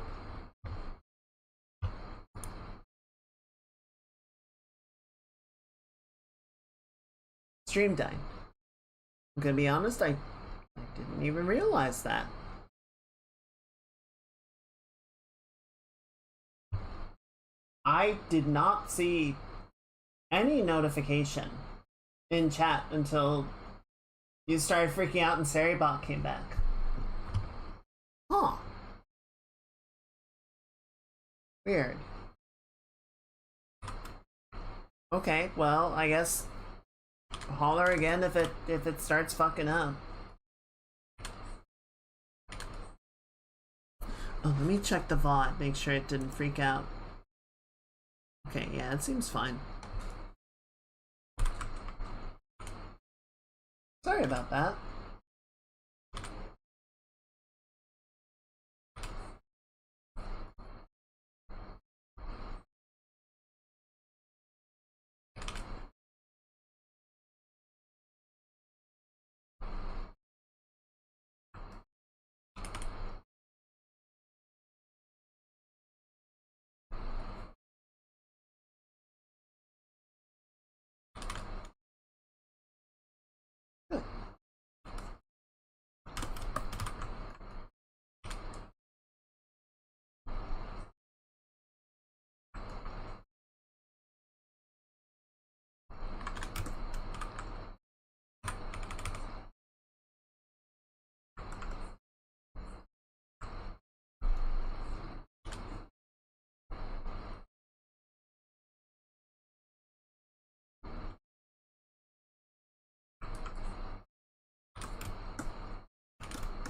Stream died. I'm gonna be honest, I didn't even realize that. I did not see any notification in chat until you started freaking out and Saribot came back. Huh. Weird. Okay, well, I guess holler again if it starts fucking up. Oh, let me check the VOD, make sure it didn't freak out. Okay, yeah, it seems fine. Sorry about that.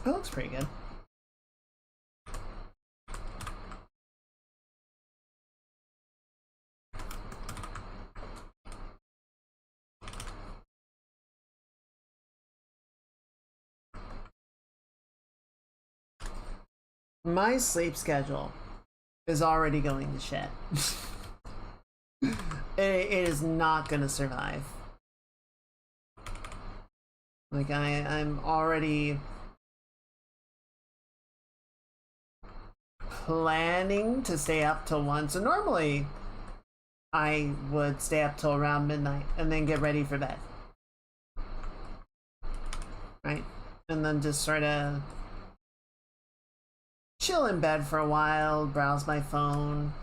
That looks pretty good. My sleep schedule is already going to shit. It is not gonna survive. Like I'm already planning to stay up till 1. So normally I would stay up till around midnight and then get ready for bed. Right? And then just sort of chill in bed for a while, browse my phone,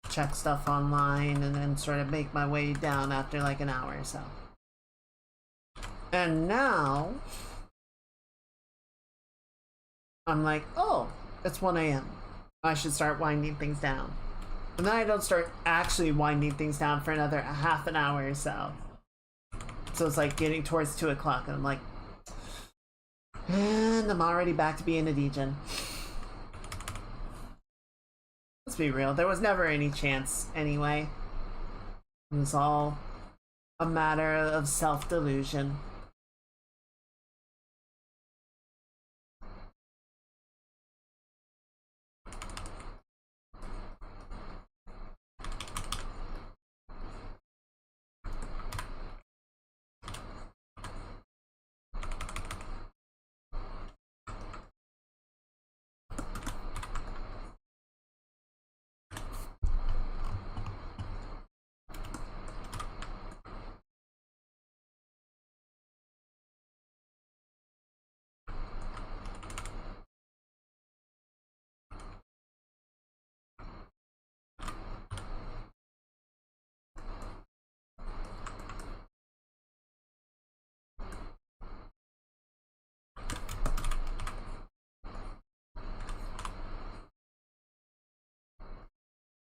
check stuff online, and then sort of make my way down after like an hour or so. And now I'm like, oh, it's 1 a.m. I should start winding things down. And then I don't start actually winding things down for another half an hour or so. So it's like getting towards 2 o'clock, and I'm like, and I'm already back to being a degen. Let's be real, there was never any chance anyway. It was all a matter of self-delusion.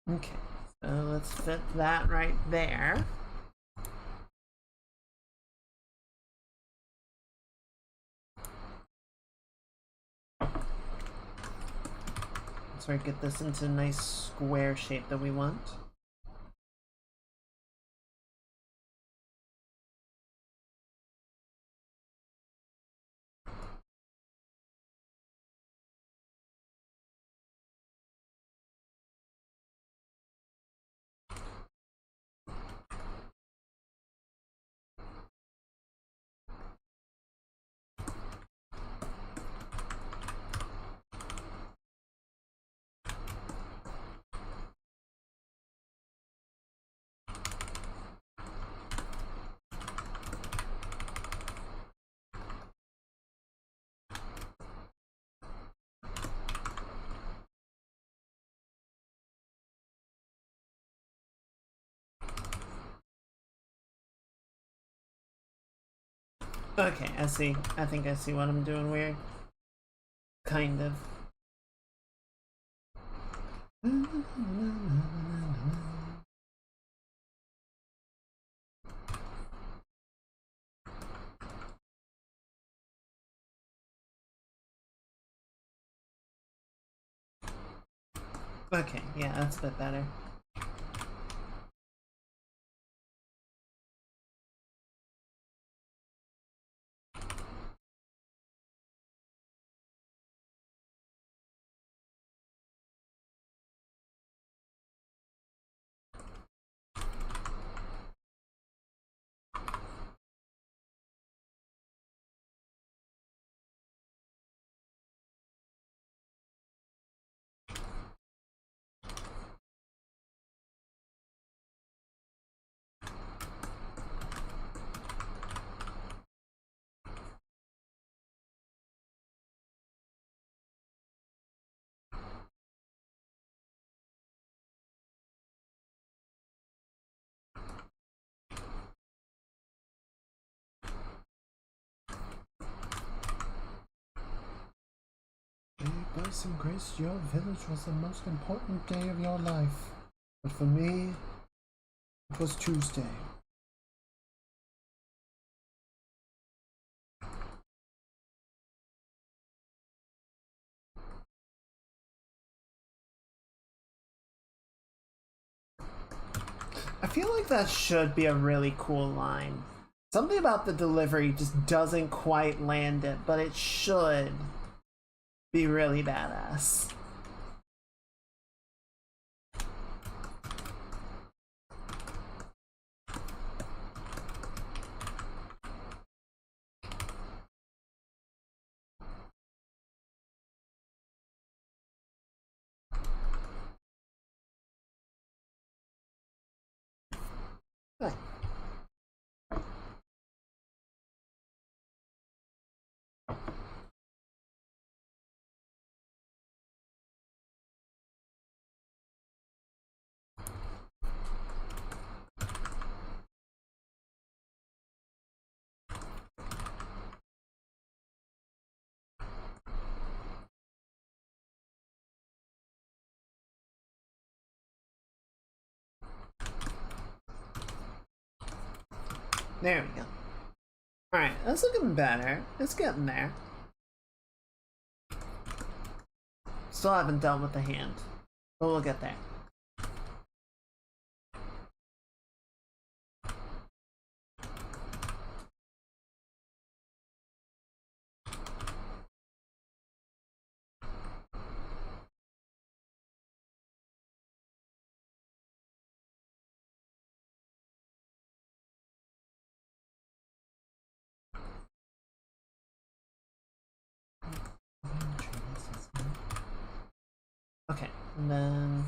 Okay, so let's fit that right there. Let's get this into a nice square shape that we want. Okay, I see. I think I see what I'm doing weird. Kind of. Okay, yeah, that's a bit better. By some grace, your village was the most important day of your life. But for me, it was Tuesday. I feel like that should be a really cool line. Something about the delivery just doesn't quite land it, but it should be really badass. There we go. Alright, that's looking better. It's getting there. Still haven't dealt with the hand, but we'll get there. Okay, and then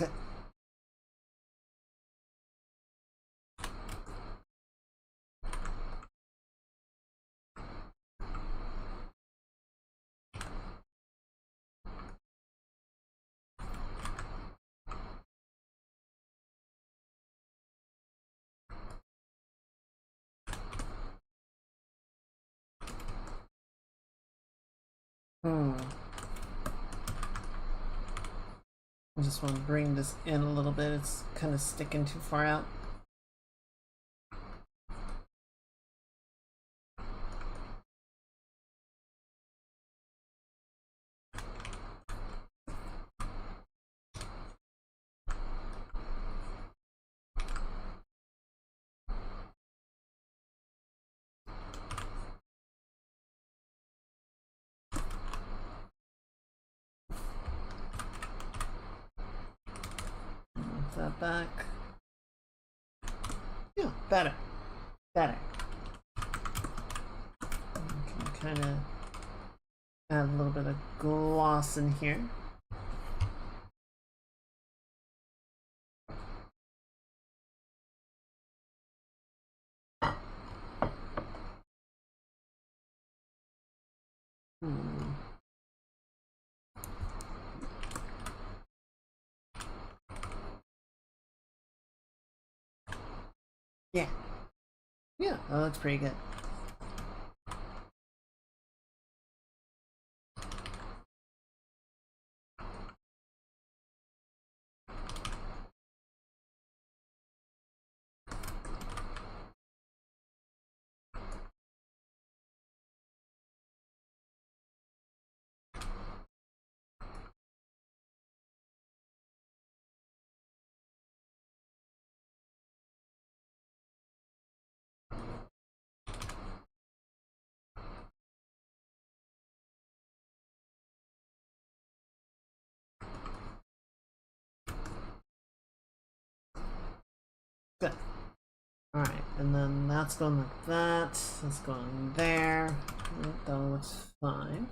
okay. I just want to bring this in a little bit. It's kind of sticking too far out. That back. Yeah, better. Better. Can kind of add a little bit of gloss in here. Yeah. Yeah, that looks pretty good. Good. Alright, and then that's going like that. That's going there. That looks fine.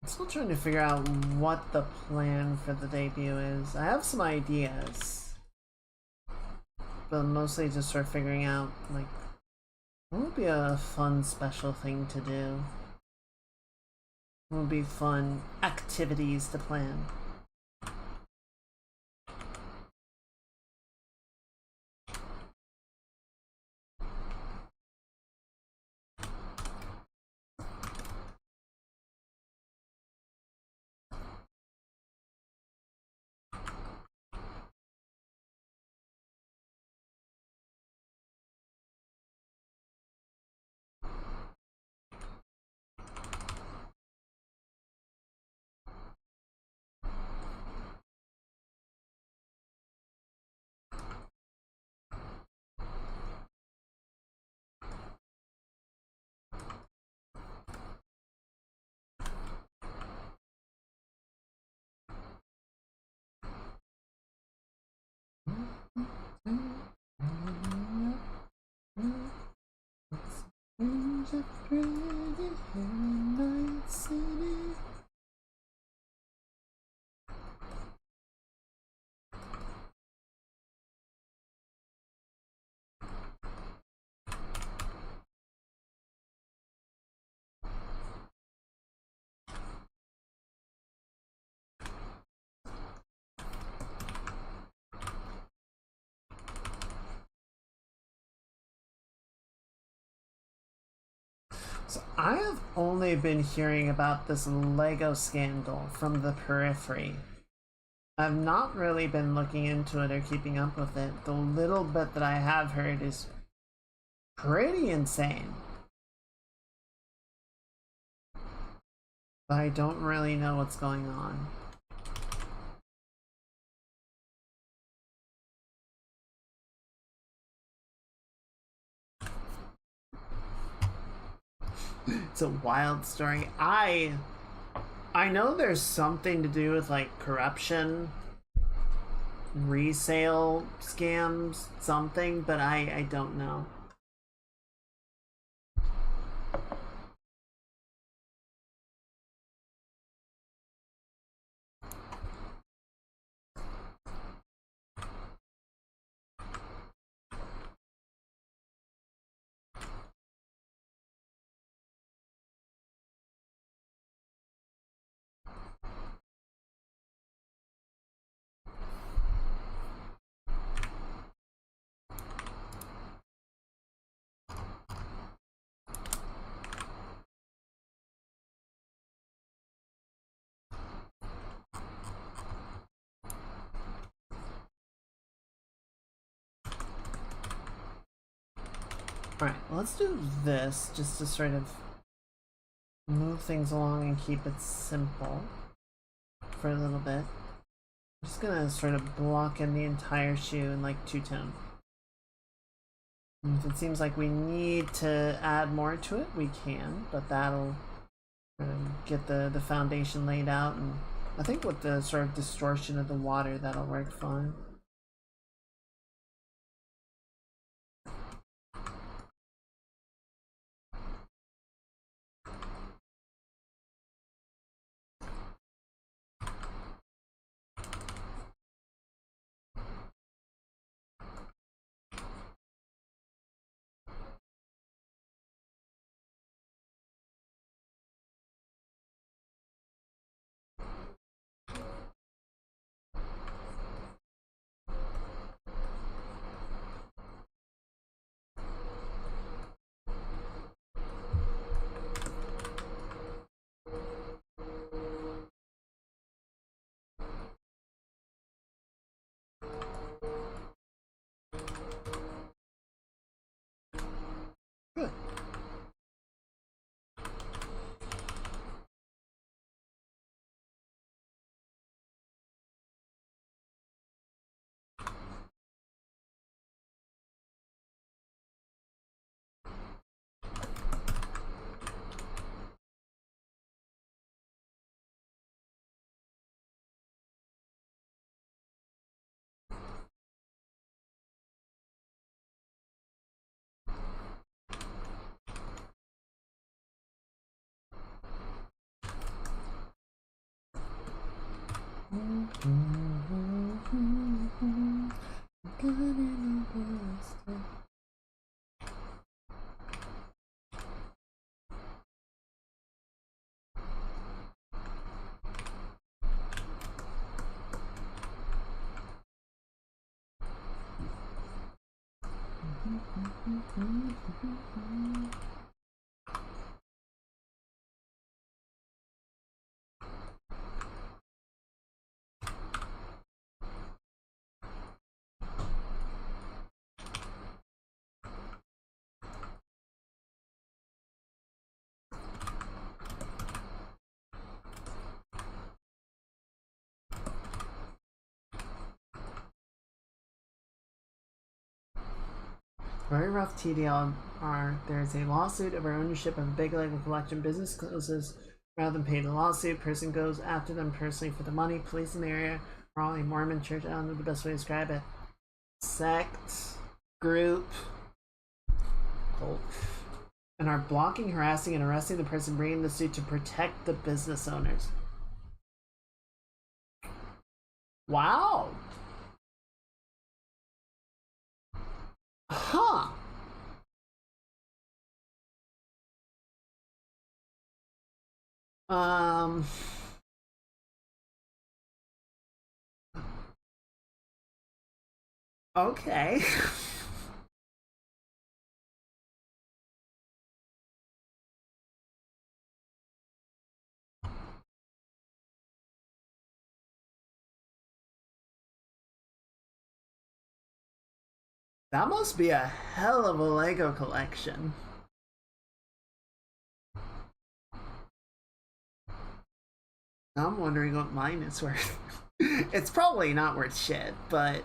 Still trying to figure out what the plan for the debut is. I have some ideas, but mostly just sort of figuring out, like, what would be a fun special thing to do? What would be fun activities to plan? So I have only been hearing about this Lego scandal from the periphery. I've not really been looking into it or keeping up with it. The little bit that I have heard is pretty insane. But I don't really know what's going on. It's a wild story. I know there's something to do with like corruption, resale scams, something, but I don't know. Alright, let's do this just to sort of move things along and keep it simple for a little bit. I'm just gonna sort of block in the entire shoe in like two-tone. If it seems like we need to add more to it, we can, but that'll get the foundation laid out, and I think with the sort of distortion of the water, that'll work fine. Very rough TDR. There's a lawsuit over ownership of a big Lego collection. Business closes rather than pay the lawsuit. Person goes after them personally for the money. Police in the area are all a Mormon church. I don't know the best way to describe it. Sect, group, cult, and are blocking, harassing, and arresting the person bringing the suit to protect the business owners. Wow. Huh. Okay. That must be a hell of a Lego collection. I'm wondering what mine is worth. It's probably not worth shit, but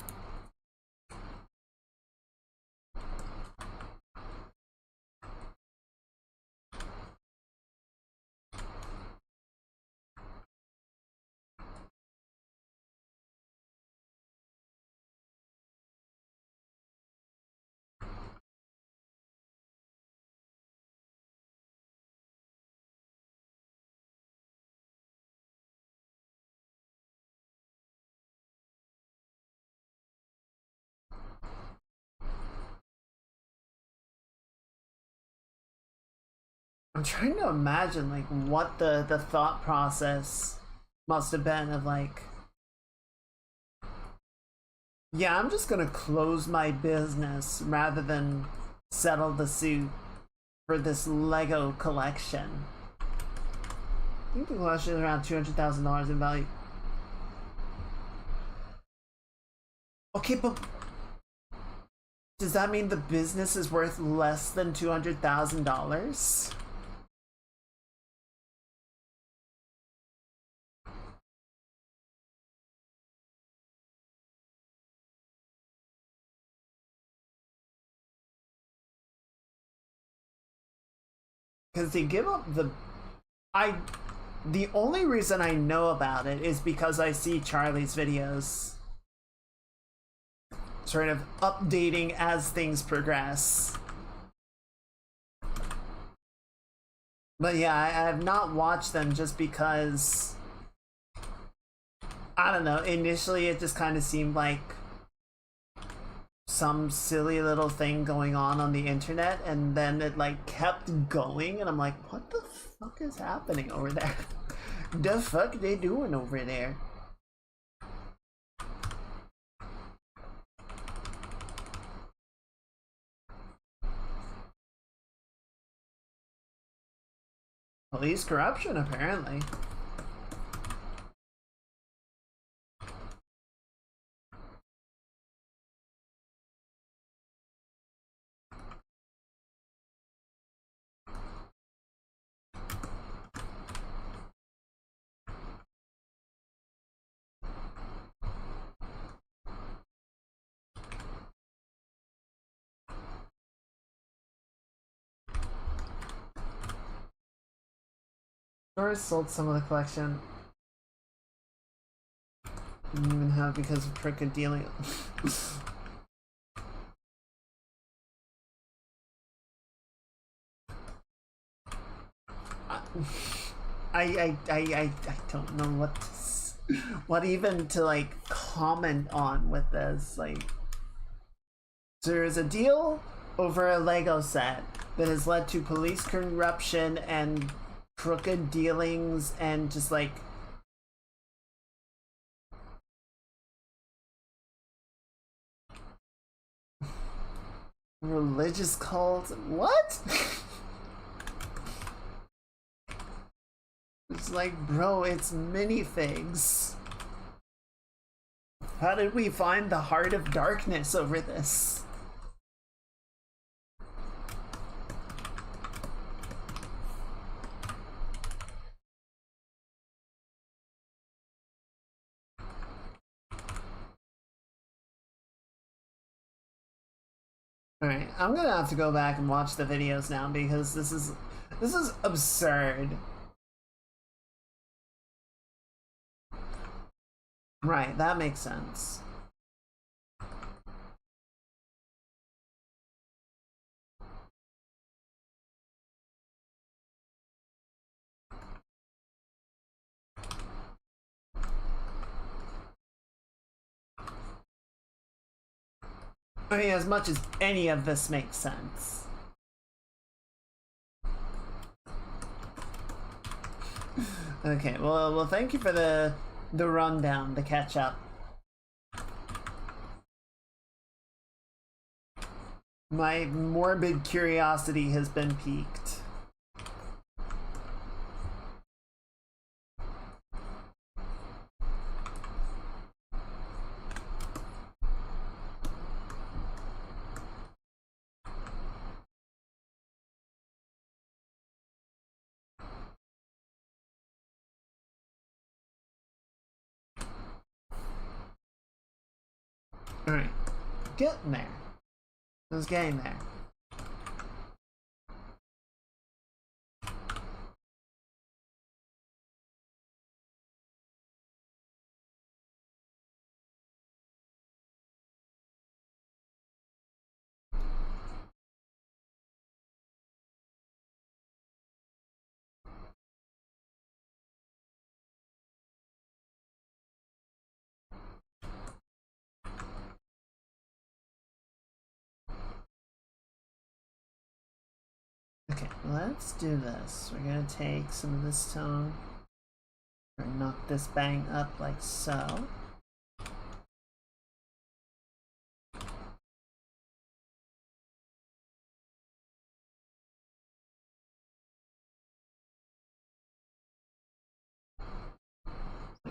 I'm trying to imagine like what the thought process must have been of like, yeah, I'm just gonna close my business rather than settle the suit for this Lego collection. I think the collection is around $200,000 in value. Okay, but does that mean the business is worth less than $200,000? Because they give up the only reason I know about it is because I see Charlie's videos sort of updating as things progress. But yeah, I have not watched them just because, I don't know, initially it just kind of seemed like some silly little thing going on the internet, and then it like kept going and I'm like, what the fuck is happening over there? The fuck they doing over there? Police corruption, apparently. Stores sold some of the collection. Didn't even have because of crooked dealing. I don't know what to say. what even to like comment on with this. Like, so there's a deal over a Lego set that has led to police corruption and crooked dealings and just like religious cult. What? It's like, bro, it's minifigs. How did we find the heart of darkness over this? Alright, I'm gonna have to go back and watch the videos now because this is absurd. Right, that makes sense. I mean, as much as any of this makes sense. Okay, well, thank you for the rundown, the catch up. My morbid curiosity has been piqued. Alright, getting there. I was getting there. Okay, let's do this. We're gonna take some of this tone. We're gonna knock this bang up like so.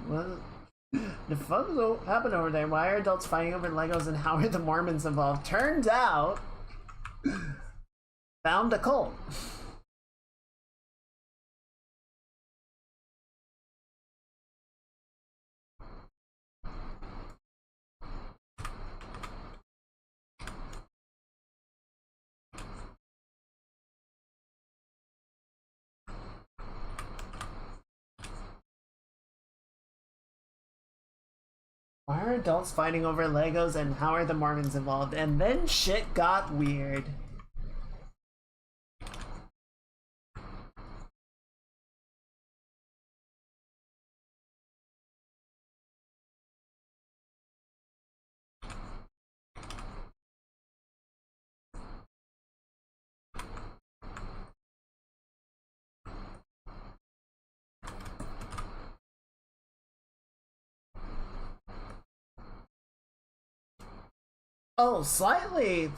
What the fuck happened over there? Why are adults fighting over Legos and how are the Mormons involved? Turns out, found a cult. Why are adults fighting over Legos and how are the Mormons involved? And then shit got weird. Oh, slightly.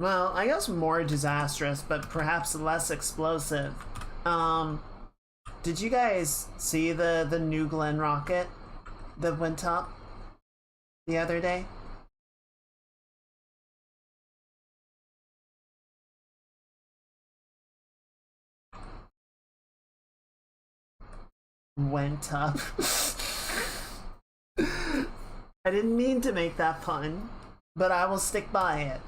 Well, I guess more disastrous, but perhaps less explosive. Did you guys see the New Glenn rocket that went up the other day? Went up. I didn't mean to make that pun, but I will stick by it.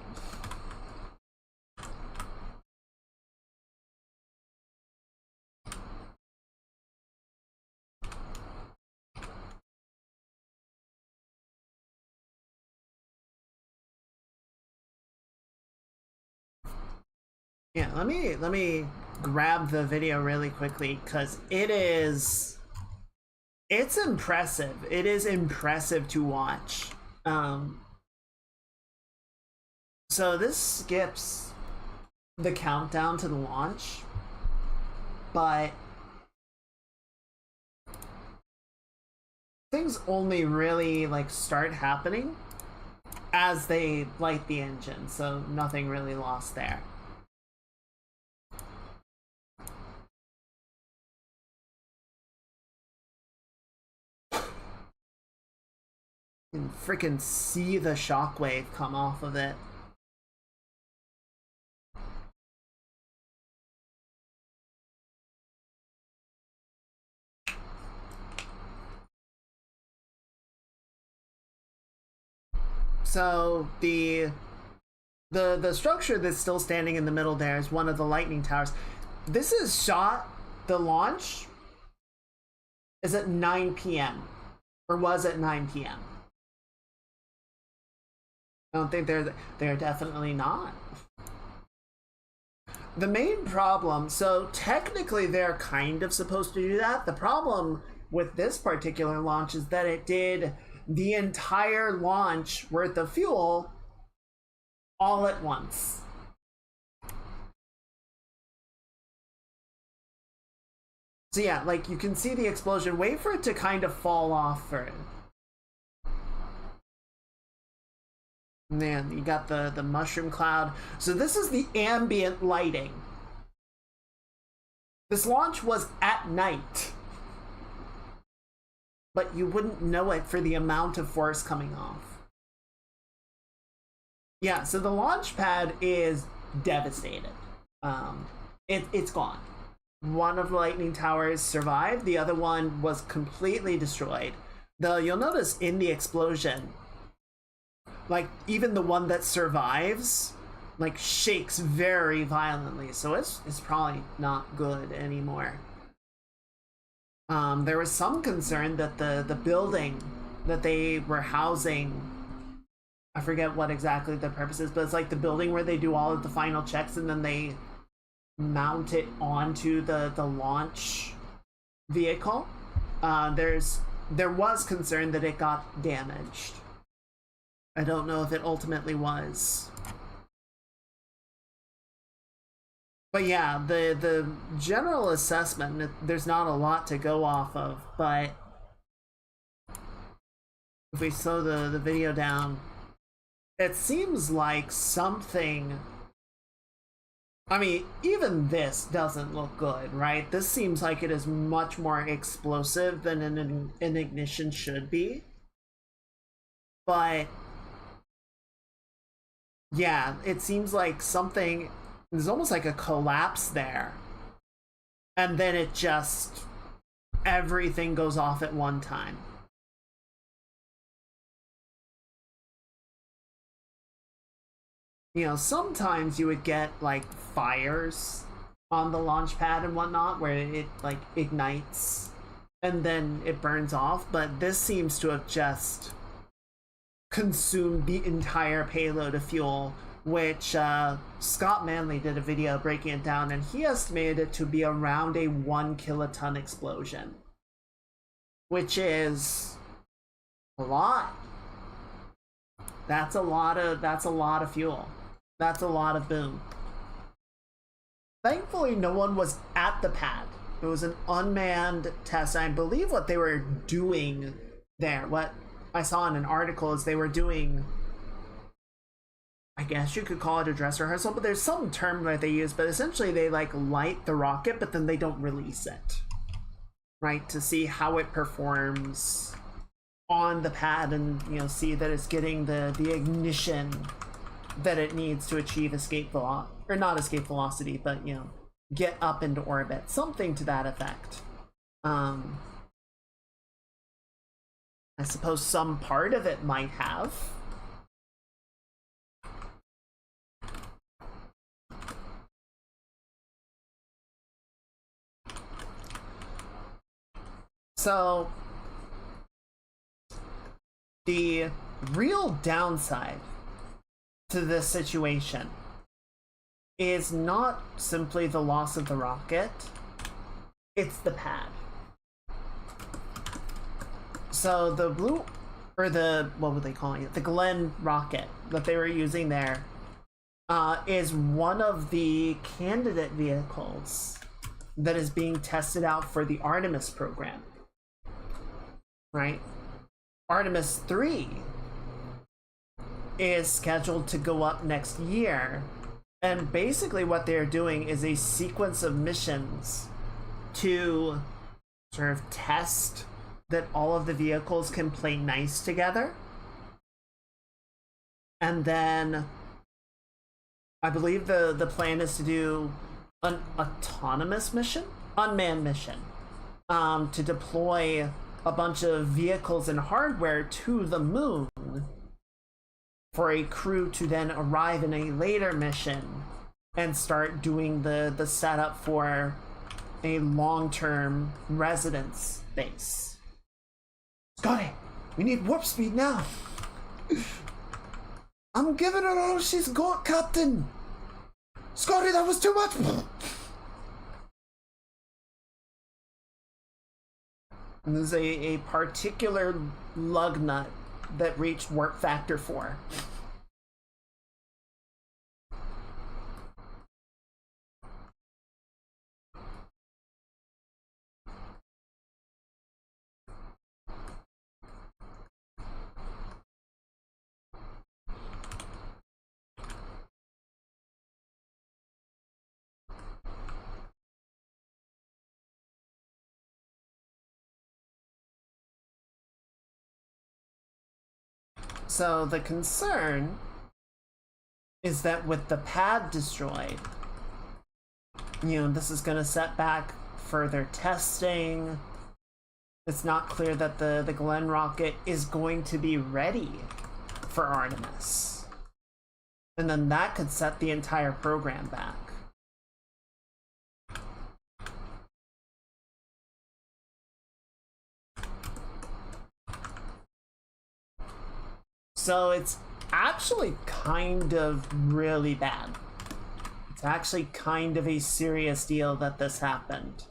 Yeah, let me grab the video really quickly because it is It's impressive. It is impressive to watch. So this skips the countdown to the launch, but things only really like start happening as they light the engine, so nothing really lost there. You can freaking see the shockwave come off of it. So the structure that's still standing in the middle there is one of the lightning towers. This is shot, the launch is at 9 p.m. or was at 9 p.m. I don't think they're definitely not. The main problem, so technically they're kind of supposed to do that. The problem with this particular launch is that it did the entire launch worth of fuel all at once. So yeah, like you can see the explosion. Wait for it to kind of fall off first. Man, you got the mushroom cloud. So this is the ambient lighting. This launch was at night, but you wouldn't know it for the amount of force coming off. Yeah, so the launch pad is devastated. It's gone. One of the lightning towers survived. The other one was completely destroyed. Though you'll notice in the explosion, like even the one that survives, like shakes very violently. So it's probably not good anymore. There was some concern that the building that they were housing, I forget what exactly the purpose is, but it's like the building where they do all of the final checks and then they mount it onto the launch vehicle. There was concern that it got damaged. I don't know if it ultimately was. But yeah, the general assessment, there's not a lot to go off of, but if we slow the video down, it seems like something, I mean, even this doesn't look good, right? This seems like it is much more explosive than an ignition should be. But yeah, it seems like something, there's almost like a collapse there. And then it just, everything goes off at one time. You know, sometimes you would get like fires on the launch pad and whatnot where it like ignites and then it burns off, but this seems to have just consumed the entire payload of fuel, which Scott Manley did a video breaking it down, and he estimated it to be around a 1 kiloton explosion, which is a lot. That's a lot of fuel. That's a lot of boom. Thankfully, no one was at the pad. It was an unmanned test. I believe what they were doing there, what I saw in an article, is they were doing, I guess you could call it a dress rehearsal, but there's some term that they use, but essentially they like light the rocket, but then they don't release it, right? To see how it performs on the pad and, you know, see that it's getting the ignition that it needs to achieve escape velocity, or not escape velocity, but, you know, get up into orbit, something to that effect. I suppose some part of it might have. So the real downside to this situation is not simply the loss of the rocket, it's the pad. So the blue, or the, what were they calling it? The Glenn rocket that they were using there is one of the candidate vehicles that is being tested out for the Artemis program, right? Artemis 3 is scheduled to go up next year, and basically what they're doing is a sequence of missions to sort of test that all of the vehicles can play nice together. And then I believe the plan is to do an autonomous mission, unmanned mission, to deploy a bunch of vehicles and hardware to the moon for a crew to then arrive in a later mission and start doing the setup for a long-term residence base. Scotty, we need warp speed now. I'm giving her all she's got, Captain. Scotty, that was too much. And there's a particular lug nut that reached warp factor 4. So the concern is that with the pad destroyed, you know, this is going to set back further testing. It's not clear that the Glenn rocket is going to be ready for Artemis. And then that could set the entire program back. So it's actually kind of really bad. It's actually kind of a serious deal that this happened.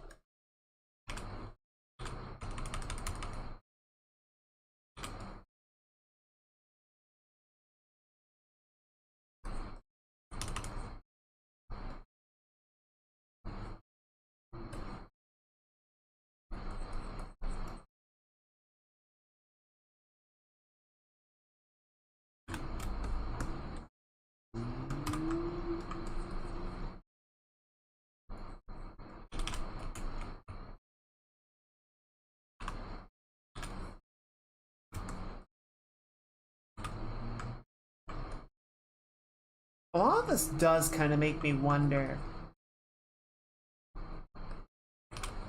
A lot of this does kind of make me wonder.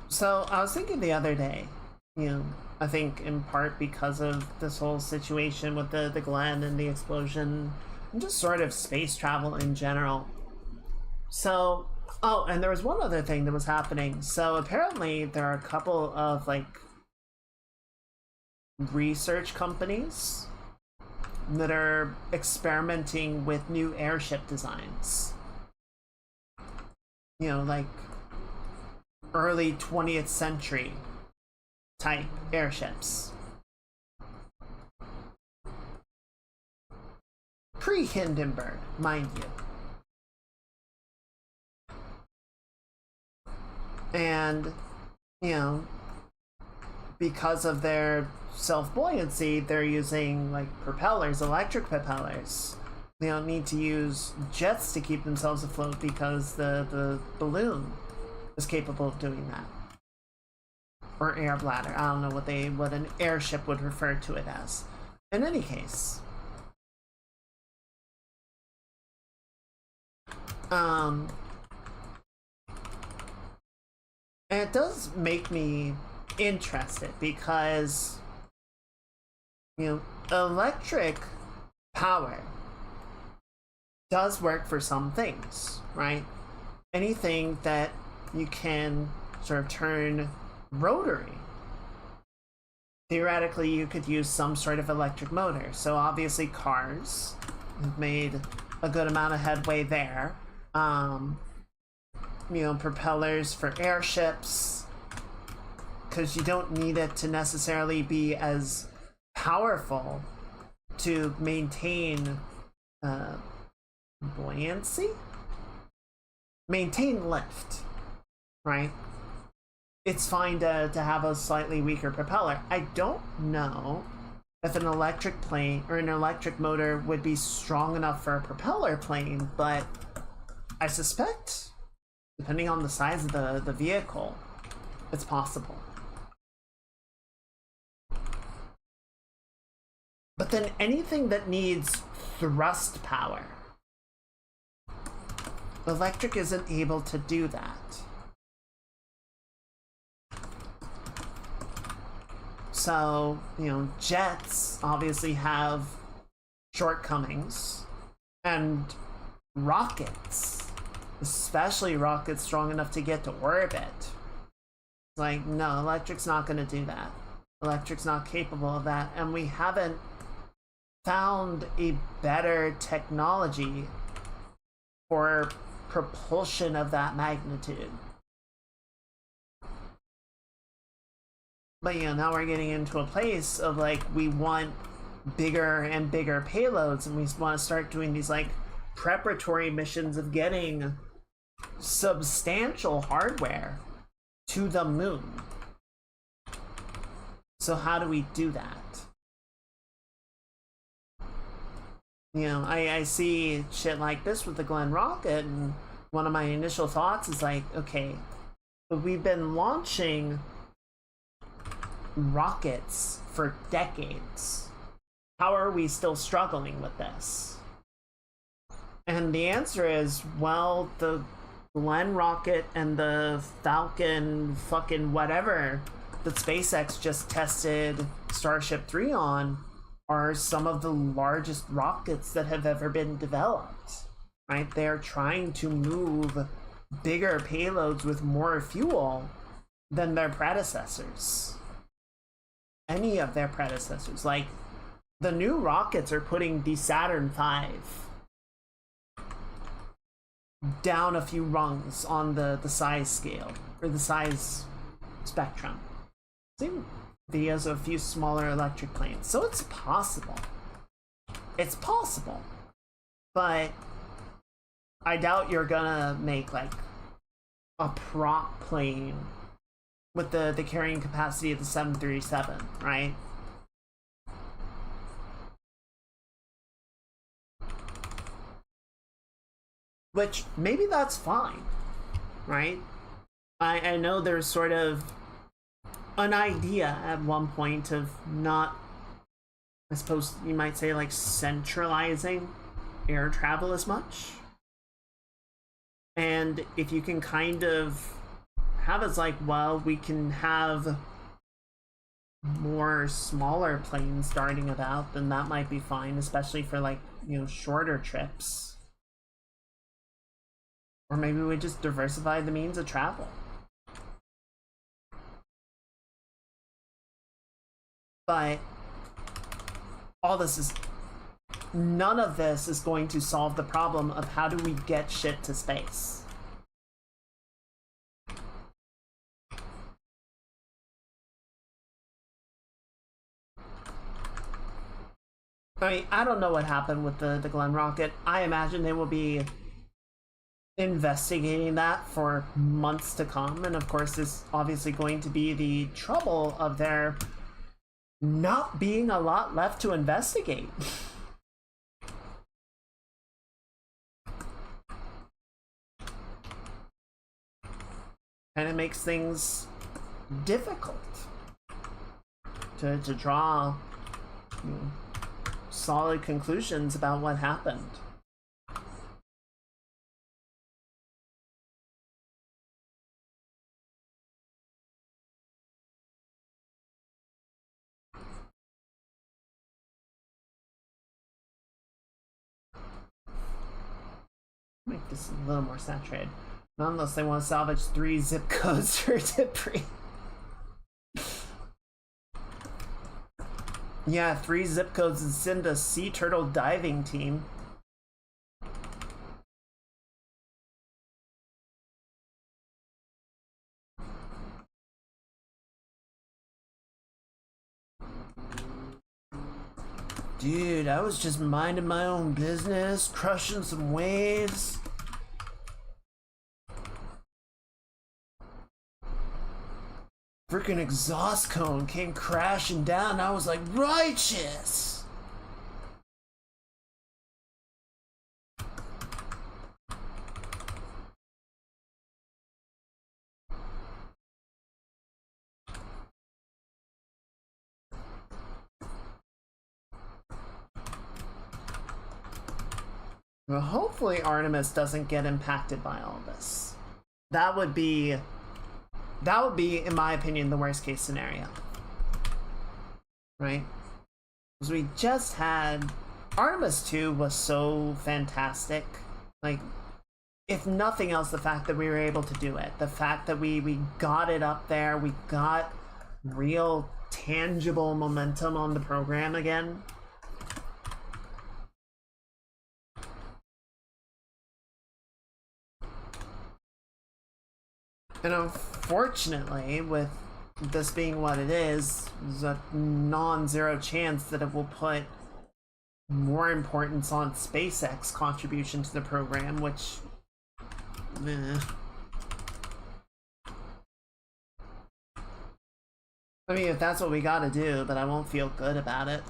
So I was thinking the other day, you know, I think in part because of this whole situation with the Glenn and the explosion, and just sort of space travel in general. So, oh, and there was one other thing that was happening. So apparently there are a couple of like research companies that are experimenting with new airship designs. You know, like early 20th century type airships. Pre-Hindenburg, mind you. And, you know, because of their self-buoyancy, they're using like propellers, electric propellers. They don't need to use jets to keep themselves afloat because the balloon is capable of doing that. Or air bladder. I don't know what an airship would refer to it as. In any case, and it does make me interested because, you know, electric power does work for some things, right? Anything that you can sort of turn rotary. Theoretically, you could use some sort of electric motor. So obviously cars have made a good amount of headway there. You know, propellers for airships. because you don't need it to necessarily be as powerful to maintain buoyancy? Maintain lift, right? It's fine to have a slightly weaker propeller. I don't know if an electric plane or an electric motor would be strong enough for a propeller plane, but I suspect, depending on the size of the vehicle, it's possible. But then anything that needs thrust power, electric isn't able to do that. So, you know, jets obviously have shortcomings, and rockets, especially rockets strong enough to get to orbit. It's like, no, electric's not going to do that. Electric's not capable of that, and we haven't found a better technology for propulsion of that magnitude. But you know, now we're getting into a place of like, we want bigger and bigger payloads, and we want to start doing these like preparatory missions of getting substantial hardware to the moon. So how do we do that? You know, I see shit like this with the Glenn rocket, and one of my initial thoughts is like, okay, but we've been launching rockets for decades. How are we still struggling with this? And the answer is, well, the Glenn rocket and the Falcon fucking whatever that SpaceX just tested Starship 3 on are some of the largest rockets that have ever been developed, right? They're trying to move bigger payloads with more fuel than their predecessors. Any of their predecessors. Like, the new rockets are putting the Saturn V down a few rungs on the size scale, or the size spectrum. Same videos of a few smaller electric planes. So it's possible. It's possible. But I doubt you're gonna make like a prop plane with the carrying capacity of the 737, right? Which, maybe that's fine, right? I know there's sort of an idea at one point of not, I suppose you might say, like centralizing air travel as much. And if you can kind of have it's like, well, we can have more smaller planes darting about, then that might be fine, especially for like, you know, shorter trips. Or maybe we just diversify the means of travel. But all this is, none of this is going to solve the problem of how do we get shit to space. I mean, I don't know what happened with the Glenn rocket. I imagine they will be investigating that for months to come, and of course there's obviously going to be the trouble of there not being a lot left to investigate. And it makes things difficult to draw, you know, solid conclusions about what happened. Make this a little more saturated. Not unless they want to salvage 3 zip codes for debris. Yeah, 3 zip codes and send a sea turtle diving team. Dude, I was just minding my own business, crushing some waves. Freaking exhaust cone came crashing down. I was like, righteous! Well, hopefully Artemis doesn't get impacted by all this. That would be, in my opinion, the worst case scenario. Right? Because we just had... Artemis 2 was so fantastic. Like, if nothing else, the fact that we were able to do it. The fact that we got it up there. We got real tangible momentum on the program again. And unfortunately, with this being what it is, there's a non-zero chance that it will put more importance on SpaceX contribution to the program, which... I mean, if that's what we gotta do, but I won't feel good about it.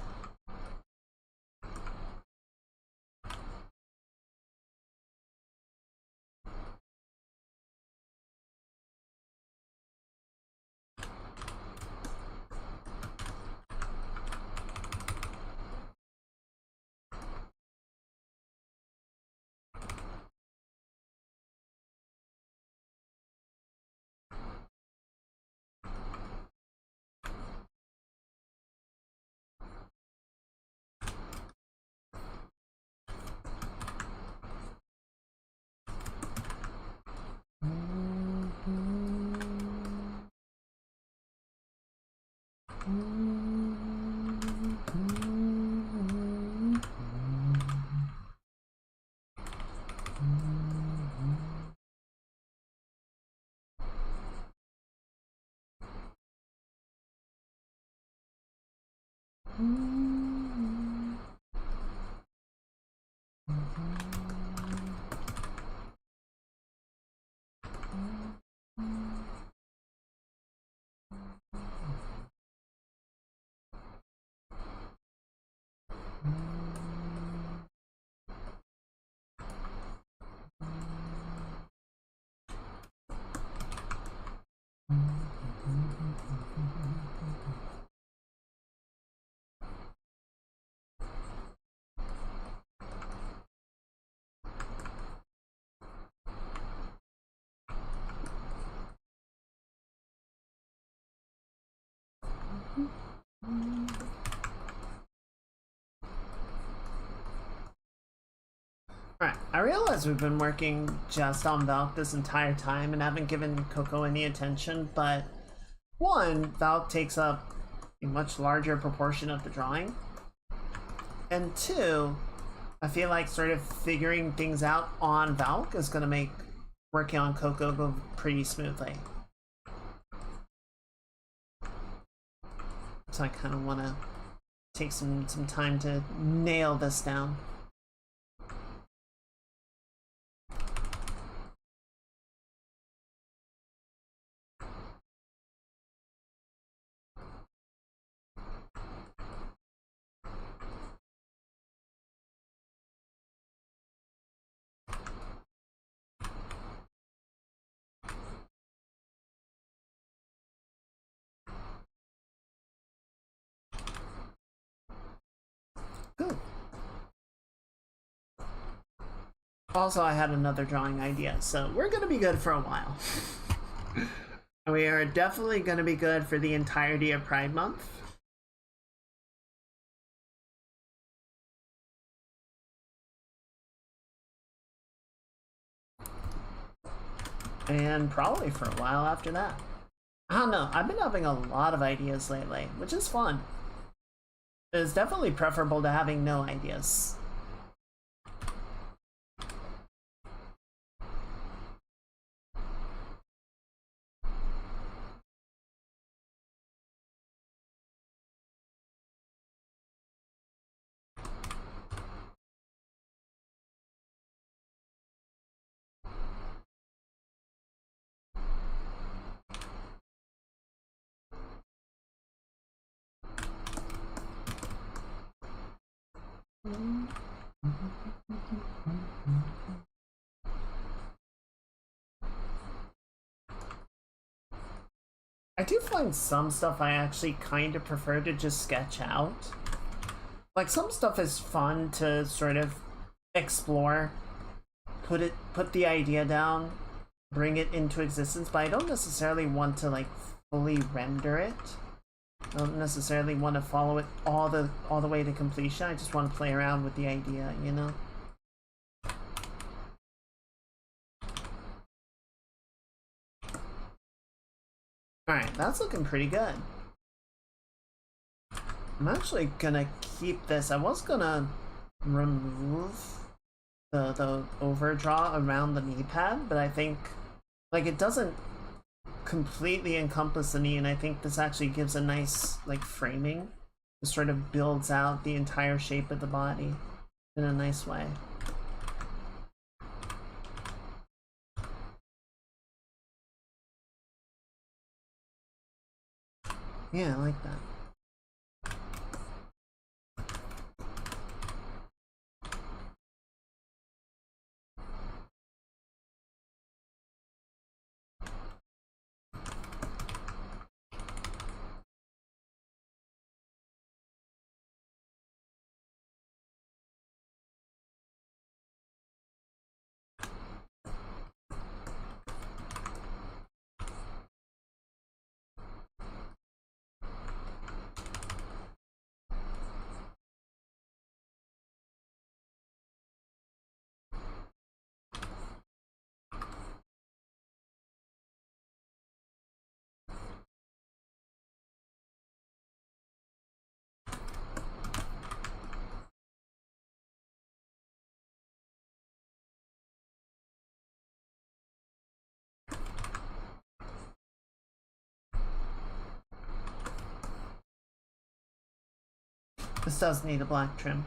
Alright, I realize we've been working just on Valk this entire time and haven't given Coco any attention, but one, Valk takes up a much larger proportion of the drawing, and two, I feel like sort of figuring things out on Valk is going to make working on Coco go pretty smoothly. So I kind of want to take some time to nail this down. Good. Also, I had another drawing idea, so we're gonna be good for a while. We are definitely gonna be good for the entirety of Pride Month. And probably for a while after that. I don't know, I've been having a lot of ideas lately, which is fun. It's definitely preferable to having no ideas. I do find some stuff I actually kind of prefer to just sketch out. Like, some stuff is fun to sort of explore, put the idea down, bring it into existence, but I don't necessarily want to like fully render it. I don't necessarily want to follow it all the way to completion. I just want to play around with the idea, you know? Alright, that's looking pretty good. I'm actually gonna keep this. I was gonna remove the overdraw around the knee pad, but I think like it doesn't completely encompass the knee, and I think this actually gives a nice like framing. It sort of builds out the entire shape of the body in a nice way. Yeah, I like that. This does need a black trim.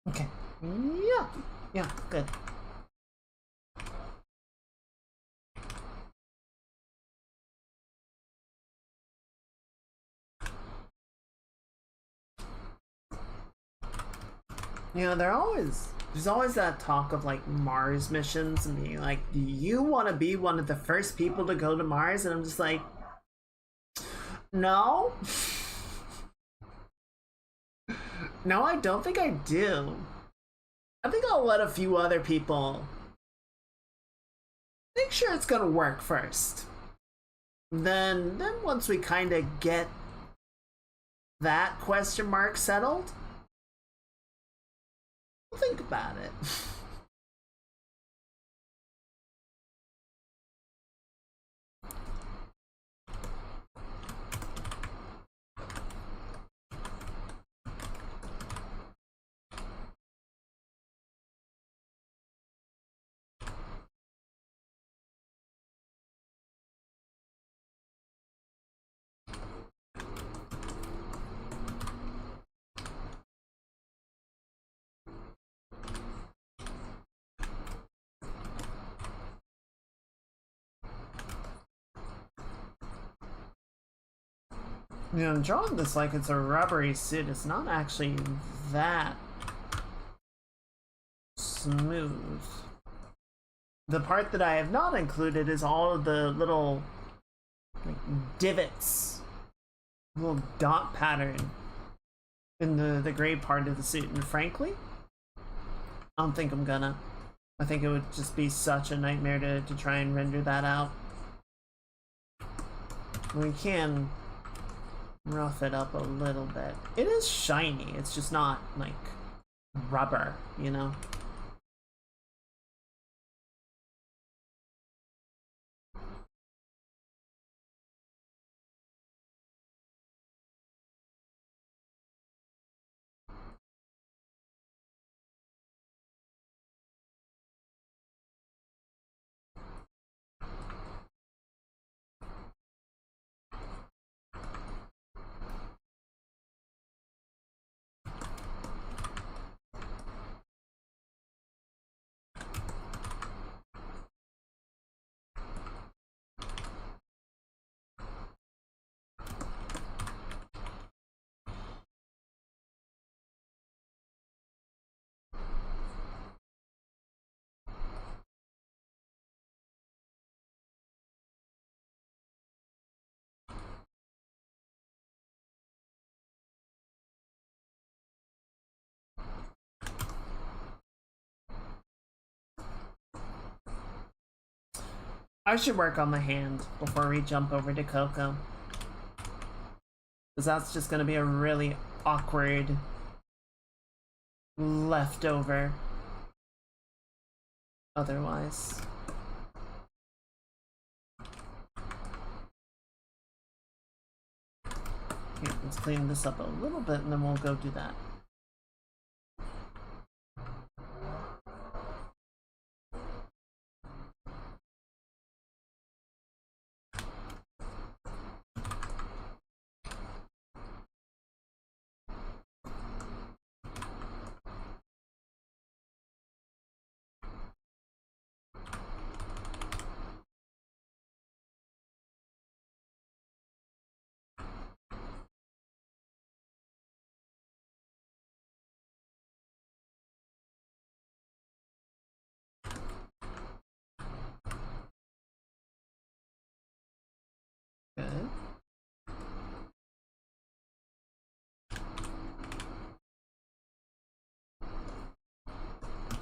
Okay. Yeah. Yeah, good. You know, there's always that talk of like Mars missions and being like, do you want to be one of the first people to go to Mars? And I'm just like, no. No, I don't think I do. I think I'll let a few other people make sure it's gonna work first. Then once we kind of get that question mark settled, we'll think about it. You know, I'm drawing this like it's a rubbery suit. It's not actually that smooth. The part that I have not included is all of the little like, divots, little dot pattern in the gray part of the suit. And frankly, I don't think I'm gonna. I think it would just be such a nightmare to try and render that out. We can rough it up a little bit. It is shiny, it's just not like rubber, you know? I should work on the hand before we jump over to Coco. Because that's just going to be a really awkward leftover otherwise. Here, let's clean this up a little bit and then we'll go do that. Good.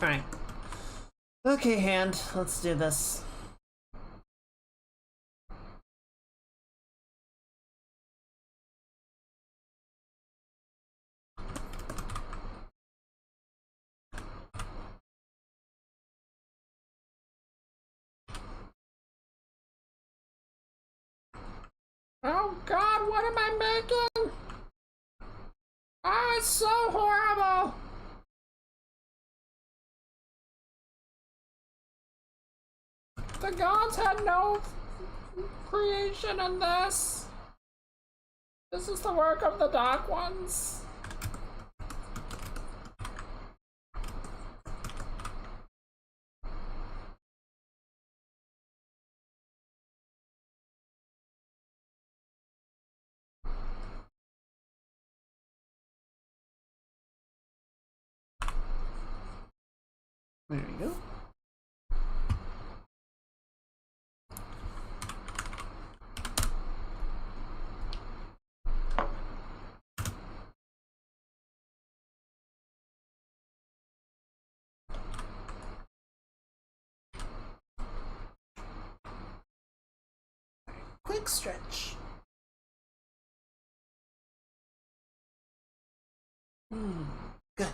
Alright. Okay, hand, let's do this. Oh God, what am I making? Oh, it's so horrible! The gods had no creation in this. This is the work of the dark ones. There we go. Quick stretch. Good.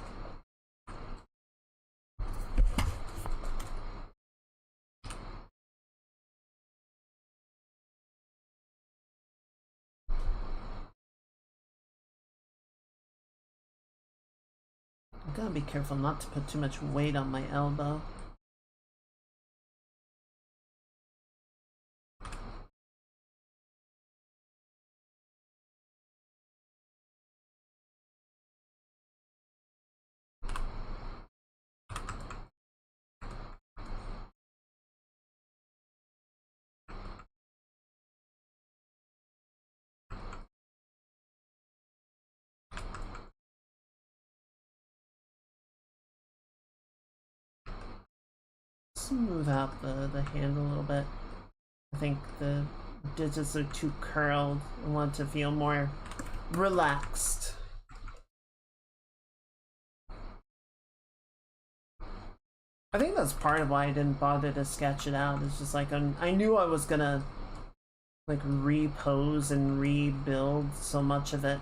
I gotta be careful not to put too much weight on my elbow. Smooth out the hand a little bit. I think the digits are too curled. I want to feel more relaxed. I think that's part of why I didn't bother to sketch it out. It's just like I knew I was gonna like repose and rebuild so much of it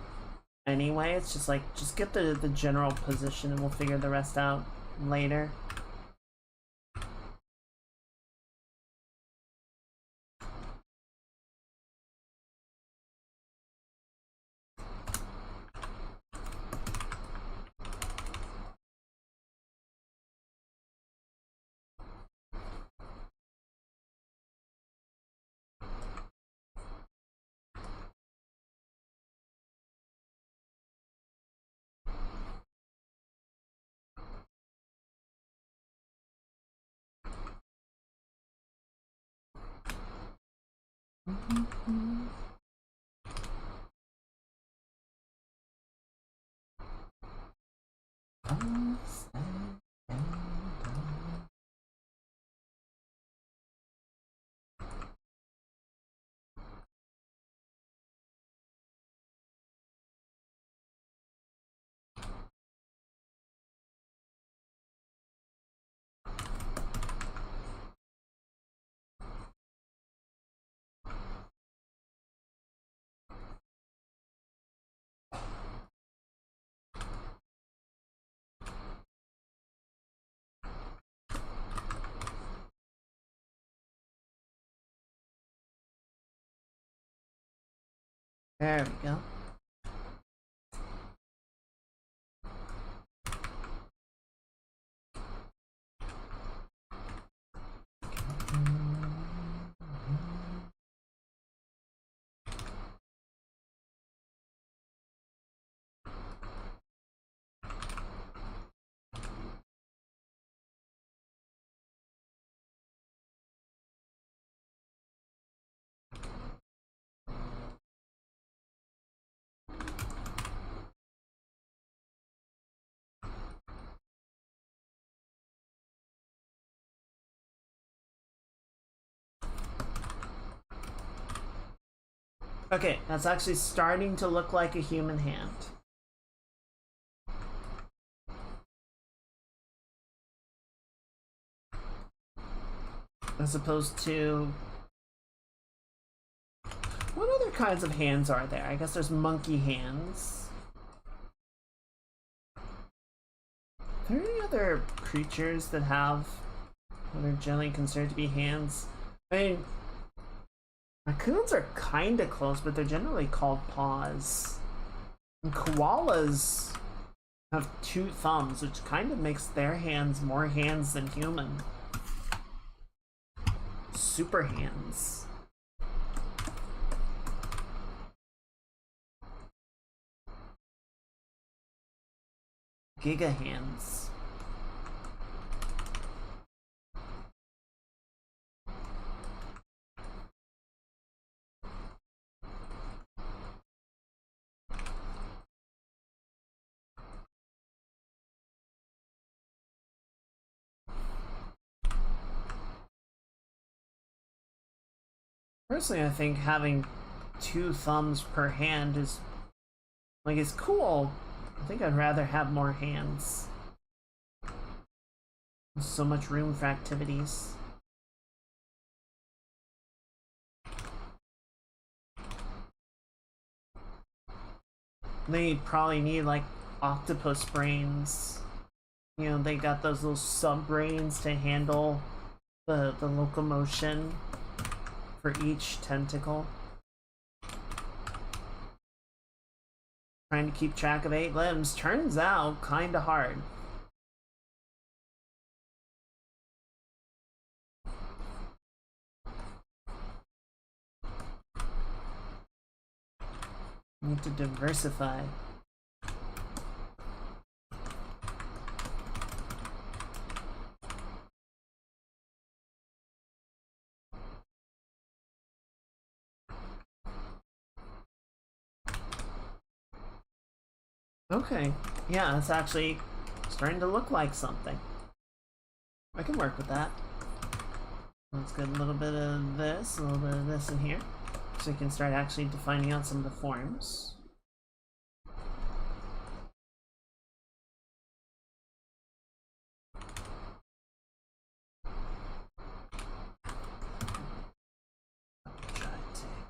anyway. It's just like, just get the general position and we'll figure the rest out later. There we go. Okay, that's actually starting to look like a human hand. As opposed to... what other kinds of hands are there? I guess there's monkey hands. Are there any other creatures that have what are generally considered to be hands? I mean, raccoons are kinda close, but they're generally called paws. And koalas have 2 thumbs, which kind of makes their hands more hands than human. Super hands. Giga hands. Personally, I think having 2 thumbs per hand is like, it's cool. I think I'd rather have more hands. There's so much room for activities. They probably need like octopus brains. You know, they got those little sub brains to handle the locomotion for each tentacle. Trying to keep track of 8 limbs turns out kinda hard. Need to diversify. Okay, yeah, it's actually starting to look like something. I can work with that. Let's get a little bit of this, a little bit of this in here, so we can start actually defining out some of the forms. Try to take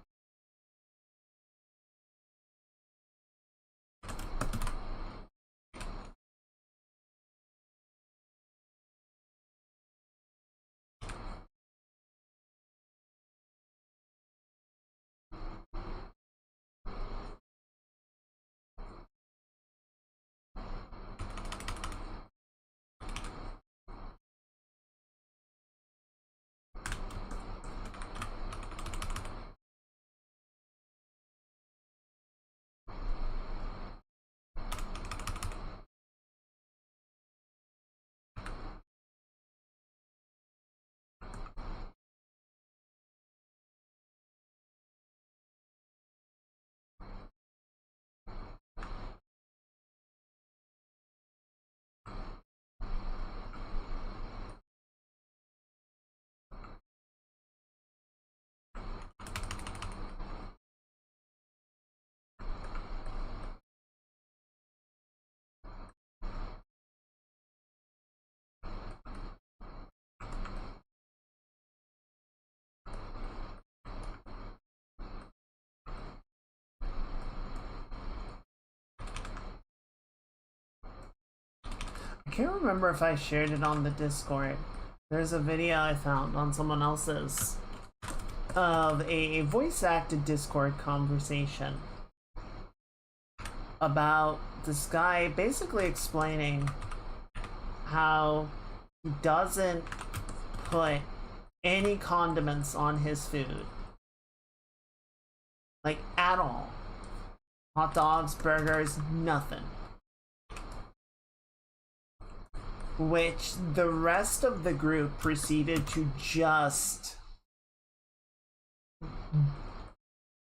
I can't remember if I shared it on the Discord. There's a video I found on someone else's of a voice-acted Discord conversation about this guy basically explaining how he doesn't put any condiments on his food. Like, at all. Hot dogs, burgers, nothing. Which the rest of the group proceeded to just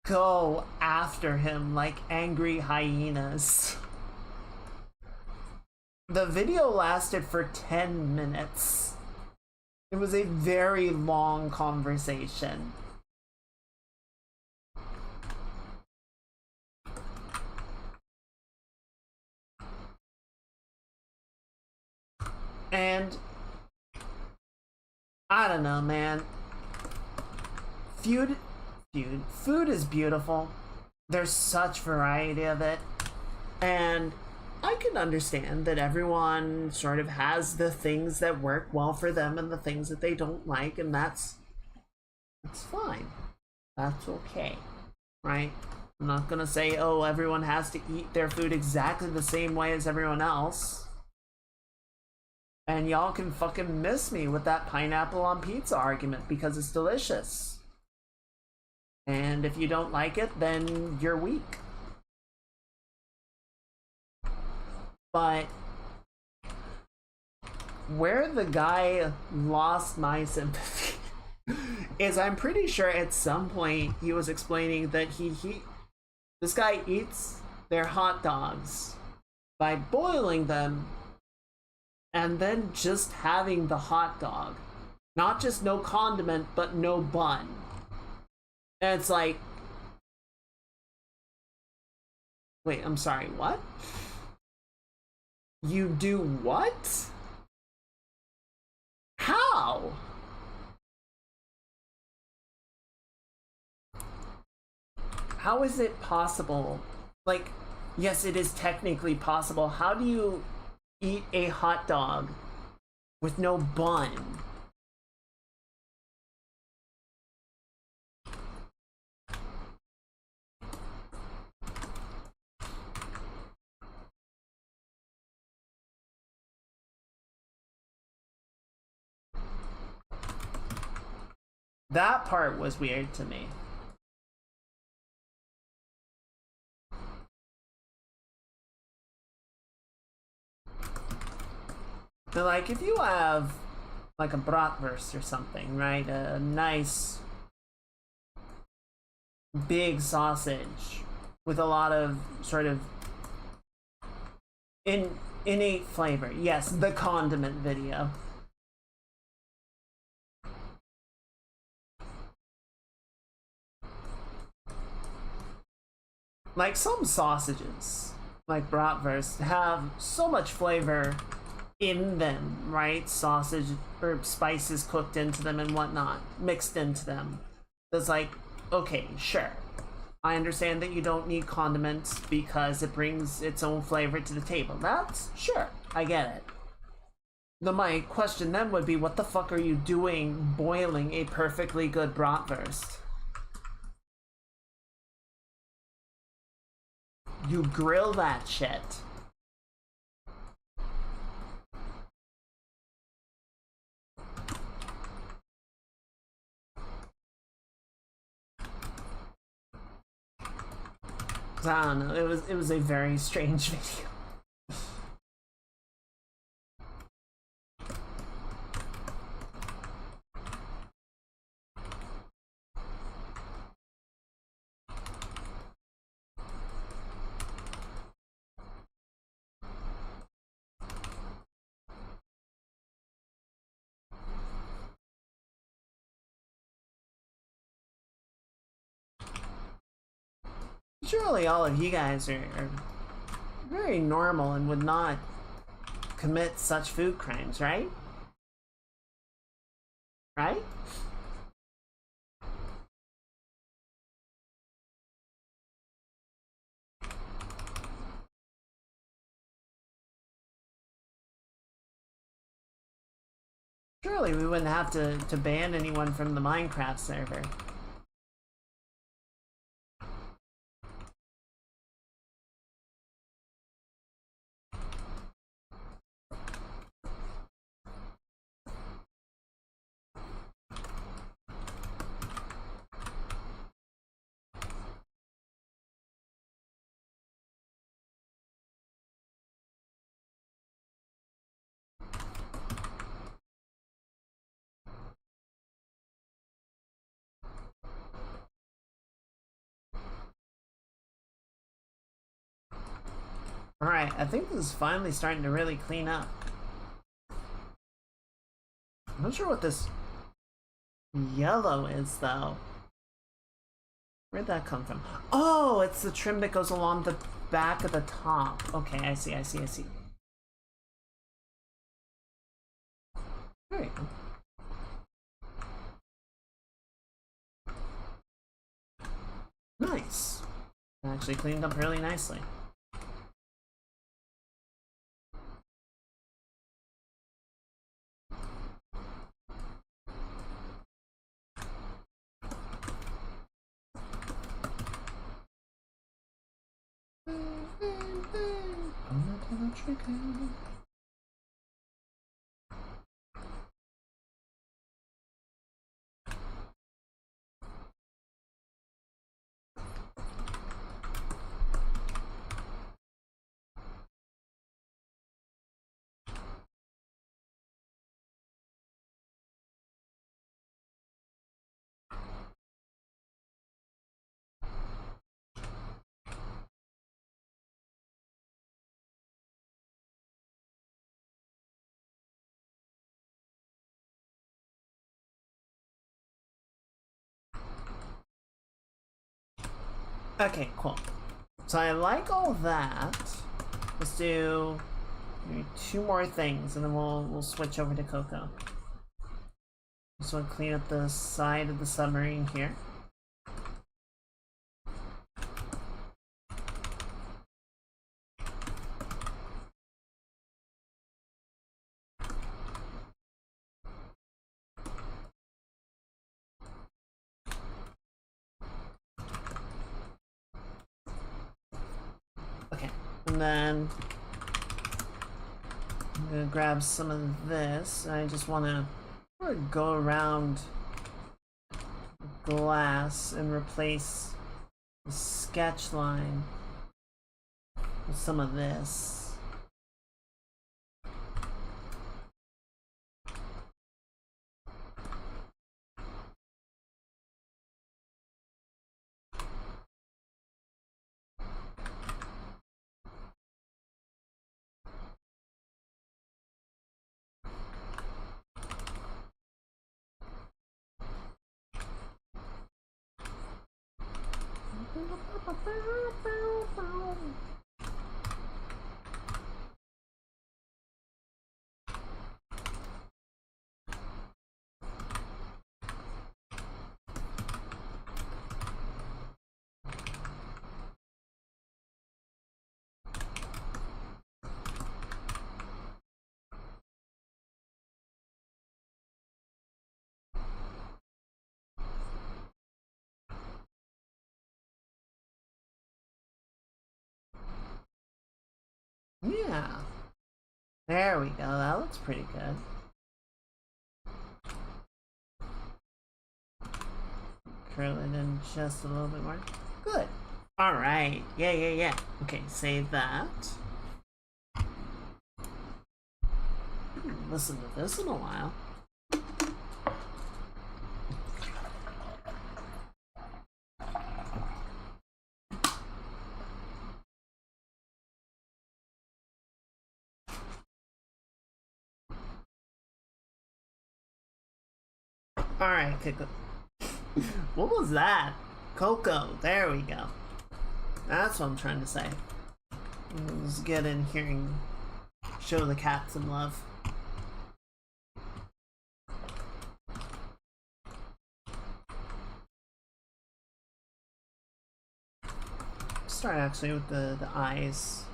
go after him like angry hyenas. The video lasted for 10 minutes. It was a very long conversation. And I don't know, man. Food is beautiful. There's such variety of it. And I can understand that everyone sort of has the things that work well for them and the things that they don't like, and that's fine. That's okay, right? I'm not gonna say, oh, everyone has to eat their food exactly the same way as everyone else. And y'all can fucking miss me with that pineapple on pizza argument because it's delicious. And if you don't like it, then you're weak. But where the guy lost my sympathy is I'm pretty sure at some point he was explaining that this guy eats their hot dogs by boiling them and then just having the hot dog. Not just no condiment, but no bun. And it's like, wait, I'm sorry, what? You do what? How? How is it possible? Like, yes, it is technically possible. How do you eat a hot dog with no bun? That part was weird to me. But like, if you have like a bratwurst or something, right? A nice big sausage with a lot of sort of innate flavor. Yes, the condiment video. Like, some sausages, like bratwurst, have so much flavor in them, right? Sausage or spices cooked into them and whatnot, mixed into them. It's like, okay, sure. I understand that you don't need condiments because it brings its own flavor to the table. That's, sure, I get it. My question then would be, what the fuck are you doing boiling a perfectly good bratwurst? You grill that shit. I don't know, it was a very strange video. Surely all of you guys are very normal and would not commit such food crimes, right? Right? Surely we wouldn't have to ban anyone from the Minecraft server. Alright, I think this is finally starting to really clean up. I'm not sure what this yellow is, though. Where'd that come from? Oh, it's the trim that goes along the back of the top. Okay, I see. There you go. Nice. Actually cleaned up really nicely. Okay, cool. So I like all that. Let's do maybe 2 more things, and then we'll switch over to Coco. Just want to clean up the side of the submarine here. And then I'm gonna grab some of this. I just want to go around glass and replace the sketch line with some of this. Yeah. There we go. That looks pretty good. Curl it in just a little bit more. Good. Alright. Yeah. Okay, save that. Listen to this in a while. Alright, Coco. What was that? Coco. There we go. That's what I'm trying to say. Let's get in here and show the cat some love. Start actually with the eyes.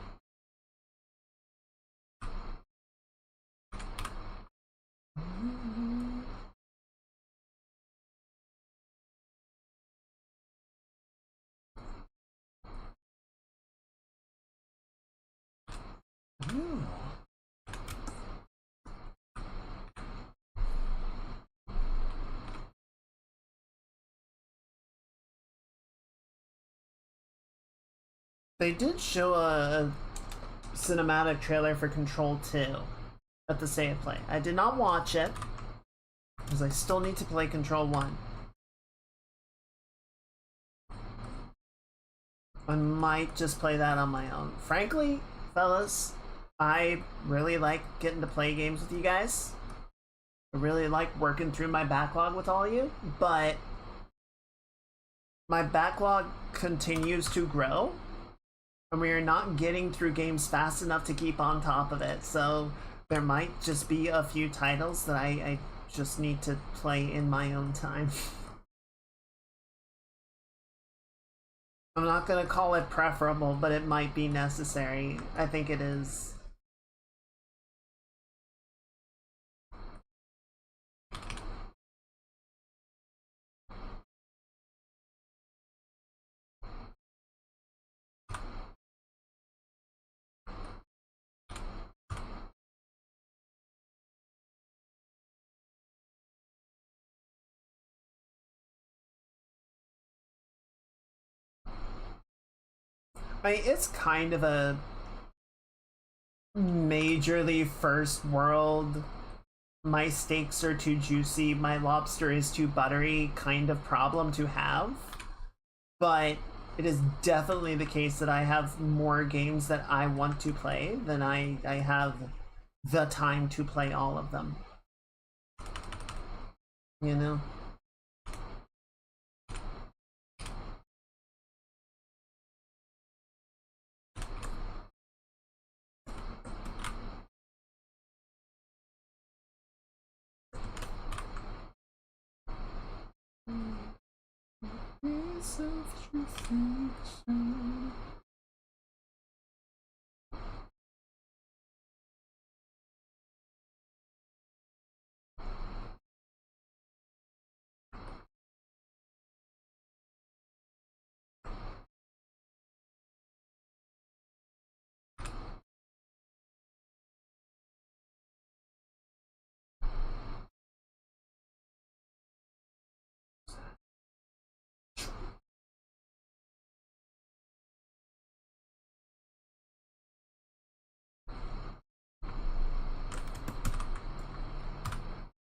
Ooh. They did show a cinematic trailer for Control 2 at the Save Play. I did not watch it because I still need to play Control 1. I might just play that on my own. Frankly, fellas, I really like getting to play games with you guys. I really like working through my backlog with all of you, but my backlog continues to grow, and we are not getting through games fast enough to keep on top of it, so there might just be a few titles that I just need to play in my own time. I'm not gonna call it preferable, but it might be necessary. I think it is. I mean, it's kind of a majorly first world, my steaks are too juicy, my lobster is too buttery kind of problem to have. But it is definitely the case that I have more games that I want to play than I have the time to play all of them. You know?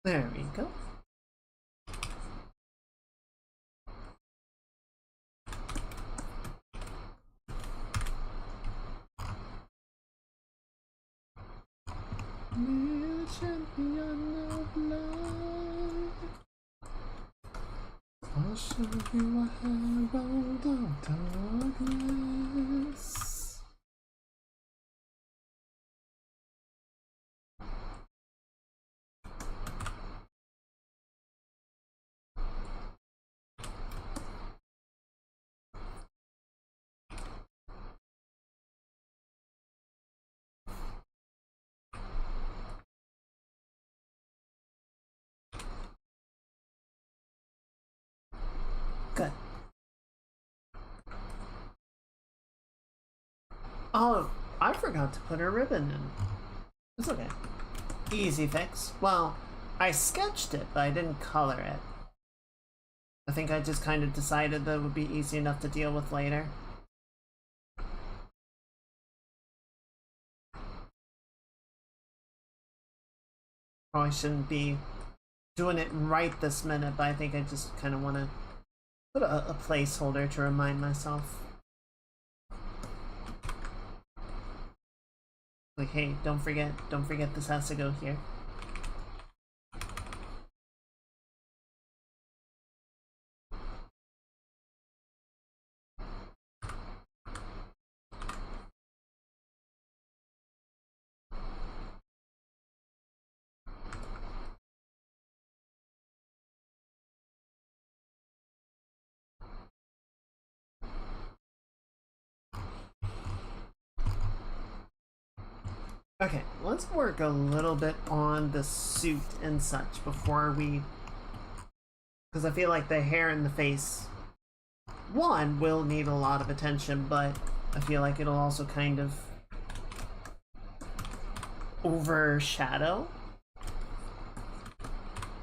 There we go. We're champion of love. I'll show you a herald of darkness. Good. Oh, I forgot to put a ribbon in. It's okay. Easy fix. Well, I sketched it, but I didn't color it. I think I just kind of decided that it would be easy enough to deal with later. Probably shouldn't be doing it right this minute, but I think I just kind of want to put a placeholder to remind myself. Like, hey, don't forget this has to go here. Okay, let's work a little bit on the suit and such before we... Because I feel like the hair and the face, one, will need a lot of attention, but I feel like it'll also kind of overshadow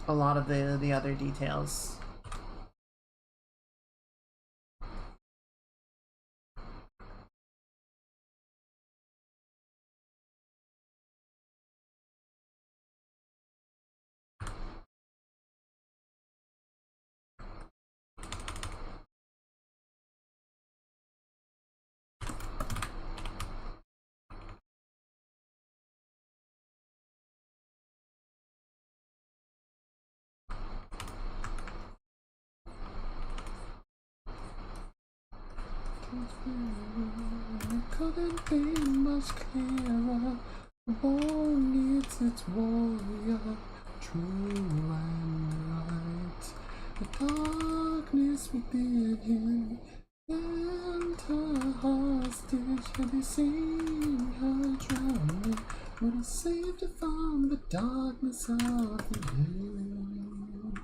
a lot of the other details. Couldn't be much clearer. Born needs its warrior, true and right. The darkness within him held her hostage. Had he seen her drowning, would have saved her from the darkness of the end.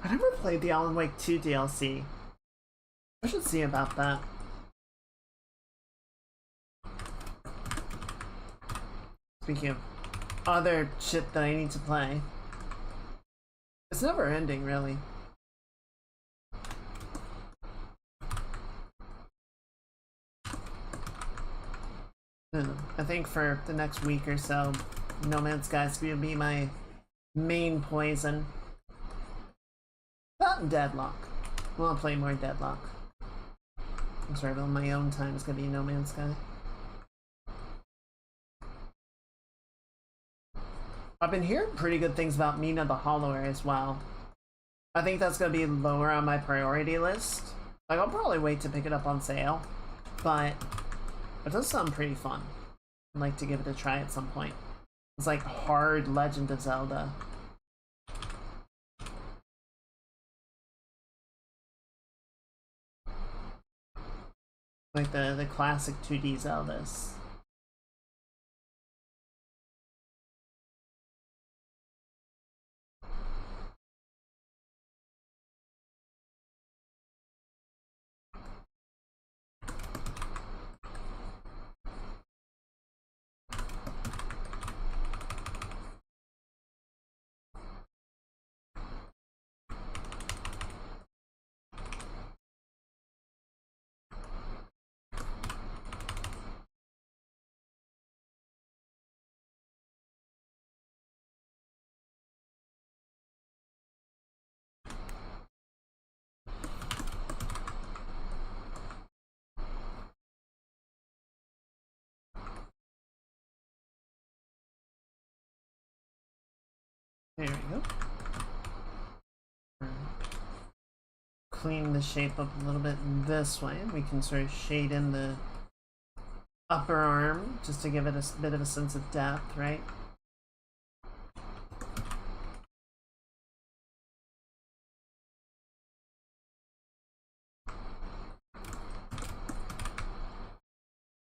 I never played the Alan Wake 2 DLC. I should see about that. Speaking of other shit that I need to play. It's never ending, really. I think for the next week or so, No Man's Sky's gonna be my main poison. That and Deadlock. Well, I'll play more Deadlock. I'm sorry, but on my own time it's gonna be No Man's Sky. I've been hearing pretty good things about Mina the Hollower as well. I think that's gonna be lower on my priority list. Like, I'll probably wait to pick it up on sale, but it does sound pretty fun. I'd like to give it a try at some point. It's like hard Legend of Zelda. Like the classic 2D Zeldas. There we go. Clean the shape up a little bit this way. We can sort of shade in the upper arm just to give it a bit of a sense of depth, right?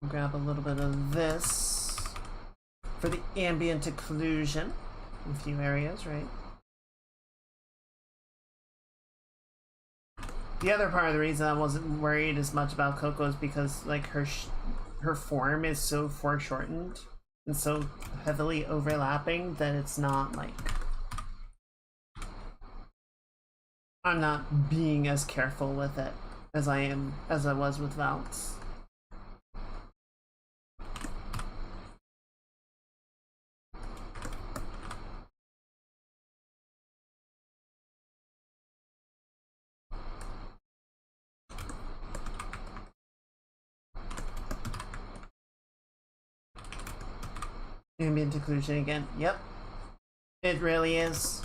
Grab a little bit of this for the ambient occlusion in a few areas, right? The other part of the reason I wasn't worried as much about Coco is because, like, her form is so foreshortened and so heavily overlapping that it's not like I'm not being as careful with it as I was with Valks. Ambient occlusion again. Yep. It really is.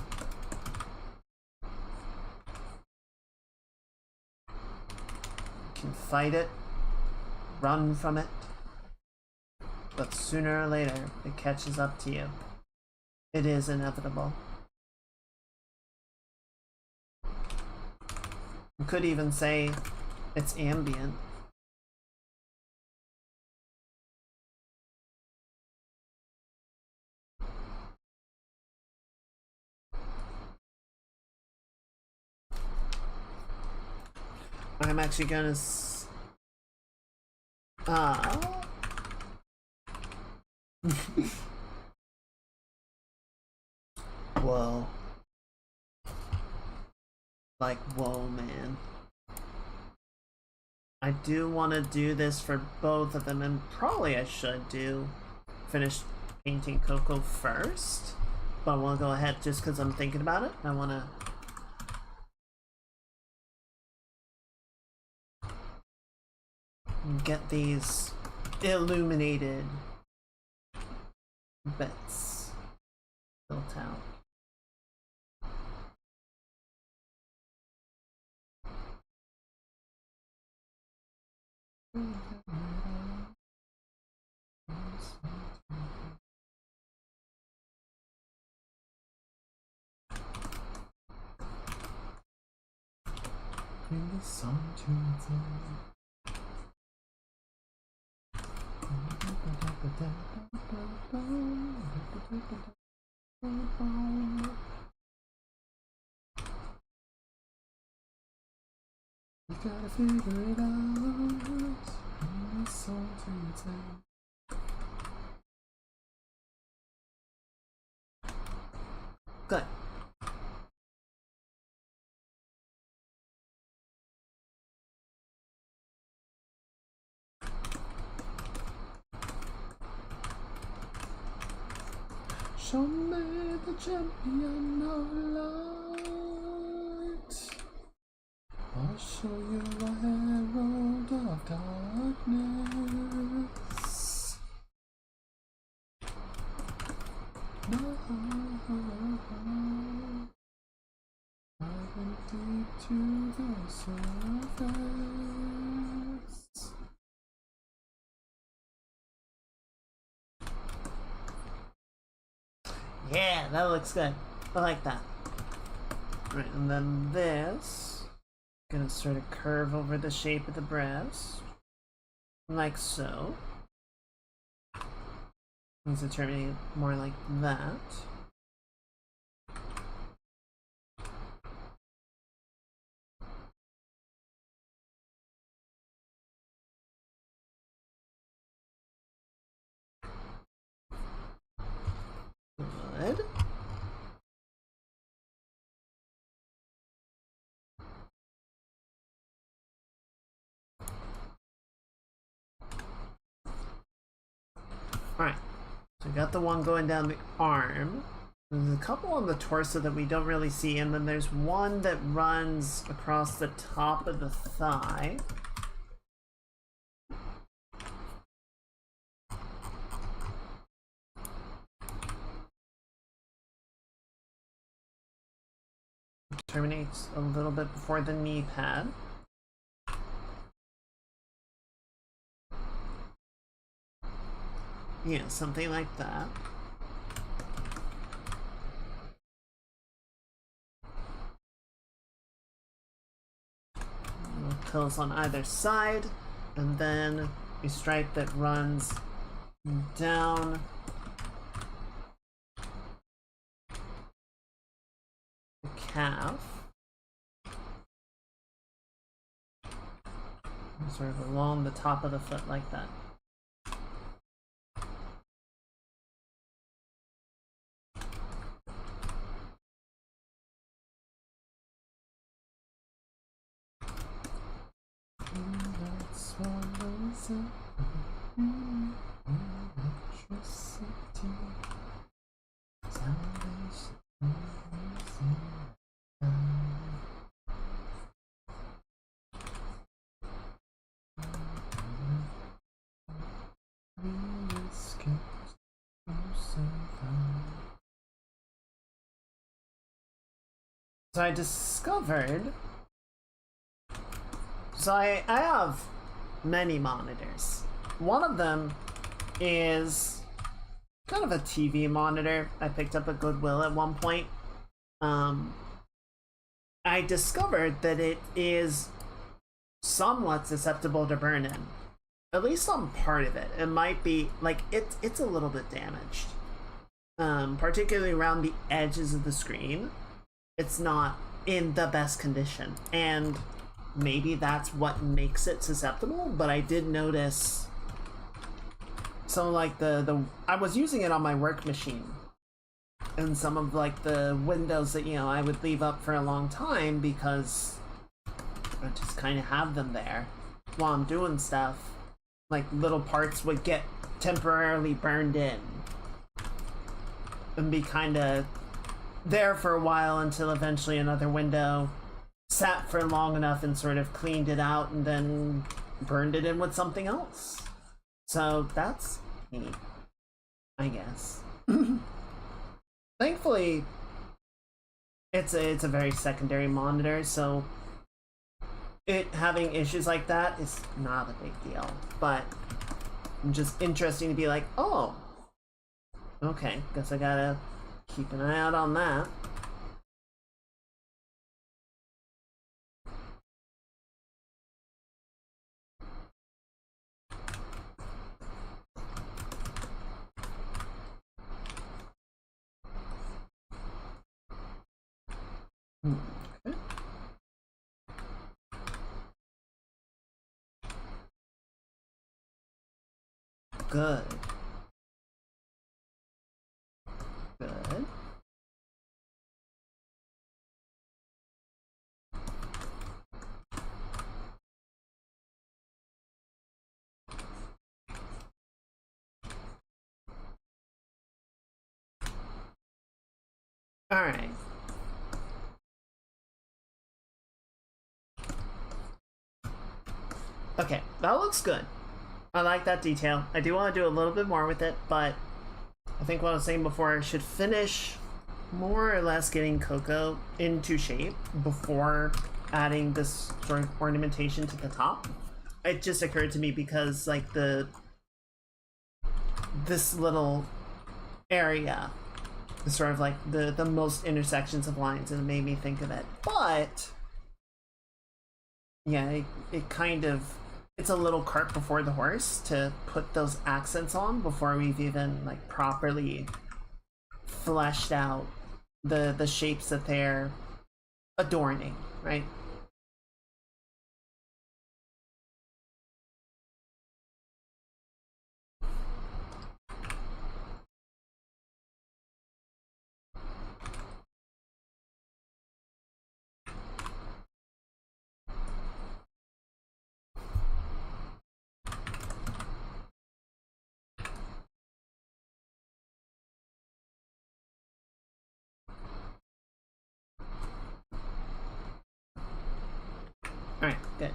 You can fight it, run from it, but sooner or later it catches up to you. It is inevitable. You could even say it's ambient. I'm actually gonna whoa. Like, whoa, man. I do want to do this for both of them, and probably I should finish painting Coco first, but I want to go ahead just because I'm thinking about it. I want to get these illuminated bits built out. Bring the sun to its end. You gotta figure it out. Bring the sun to its end. Good. Show me the champion of light. I'll show you a herald of darkness. No, I went deep to the surface. Yeah, that looks good. I like that. Right, and then this, gonna sort of curve over the shape of the breast, like so. Needs to terminate more like that. Good. Alright, so we got the one going down the arm. There's a couple on the torso that we don't really see, and then there's one that runs across the top of the thigh. Terminates a little bit before the knee pad. Yeah, something like that. Pills on either side, and then a stripe that runs down the calf, sort of along the top of the foot like that. So I discovered, I have many monitors. One of them is kind of a TV monitor I picked up at Goodwill at one point. I discovered that it is somewhat susceptible to burn-in. At least on part of it. It might be, like, it's a little bit damaged. Particularly around the edges of the screen. It's not in the best condition. And maybe that's what makes it susceptible, but I did notice. So like I was using it on my work machine, and some of like the windows that, you know, I would leave up for a long time because I just kind of have them there while I'm doing stuff. Like little parts would get temporarily burned in and be kind of there for a while until eventually another window sat for long enough and sort of cleaned it out and then burned it in with something else. So that's neat, I guess. Thankfully, it's a very secondary monitor, so it having issues like that is not a big deal. But just interesting to be like, oh, okay, guess I gotta keep an eye out on that. Okay. Good. Good. All right. Okay, that looks good. I like that detail. I do want to do a little bit more with it, but I think what I was saying before, I should finish more or less getting Coco into shape before adding this sort of ornamentation to the top. It just occurred to me because like this little area is sort of like the most intersections of lines, and it made me think of it. But yeah, it kind of, it's a little cart before the horse to put those accents on before we've even like properly fleshed out the shapes that they're adorning, right? All right, good.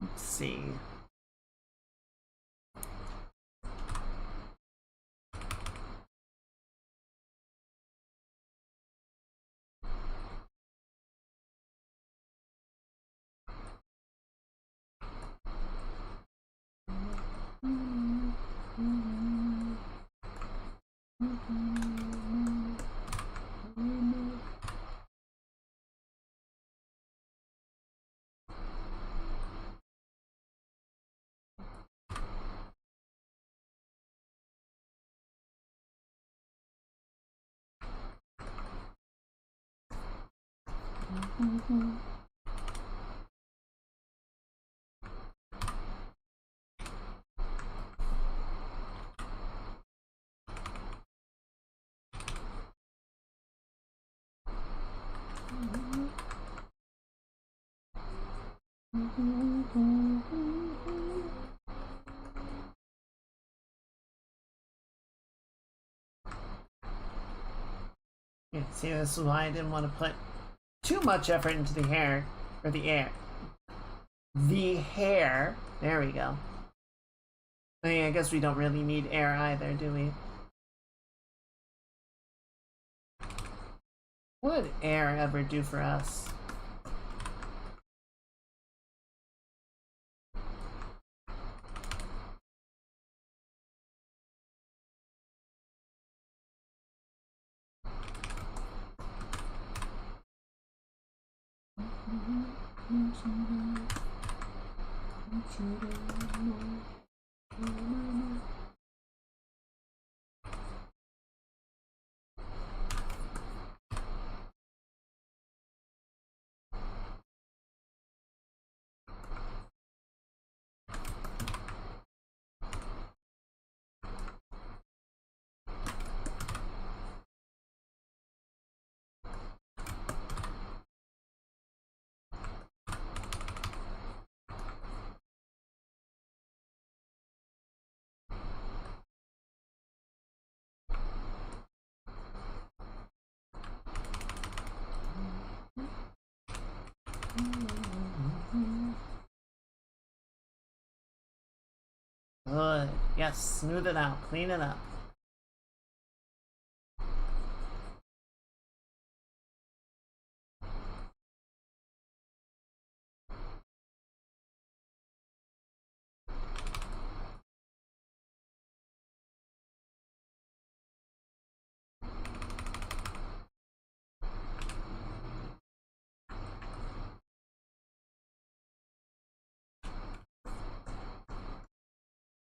Let's see. see, this is why I didn't want to put too much effort into the hair, or the air. The hair. There we go. I mean, I guess we don't really need air either, do we? What would air ever do for us? Good. Yes, smooth it out, clean it up.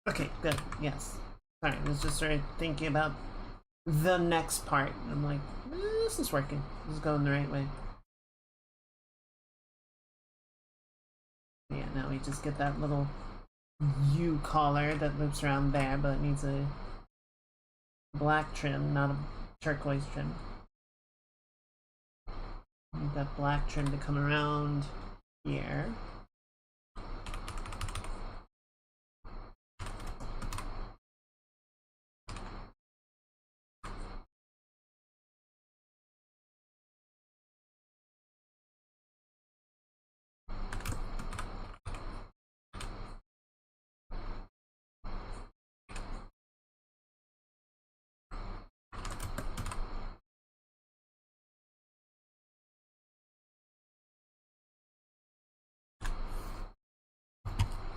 Okay, good. Yes. Sorry, I was just sort of thinking about the next part. I'm like, this is working. This is going the right way. Yeah, now we just get that little U collar that loops around there, but it needs a black trim, not a turquoise trim. Need that black trim to come around here.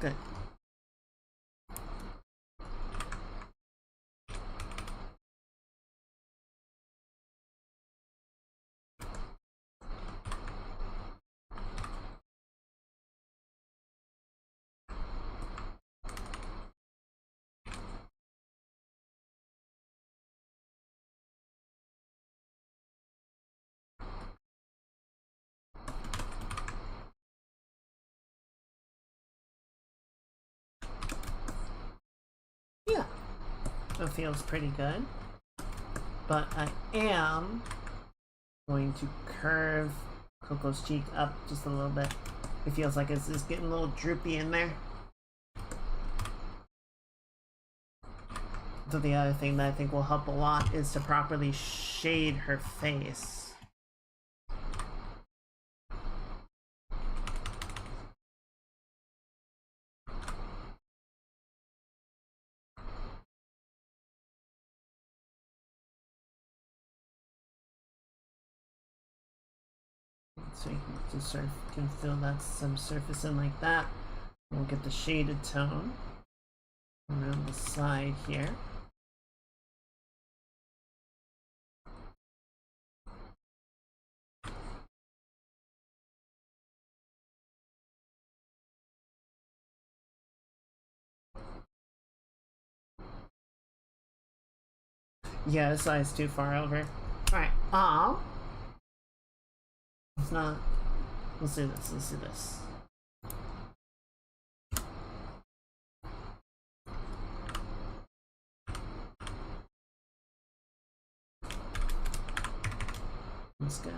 Good. Yeah, that feels pretty good. But I am going to curve Coco's cheek up just a little bit. It feels like it's just getting a little droopy in there. So the other thing that I think will help a lot is to properly shade her face. So you can just sort of can fill that some surface in like that. We'll get the shaded tone around the side here. Yeah, this side's too far over. Alright, it's not. Let's do this, let's do this. That's good.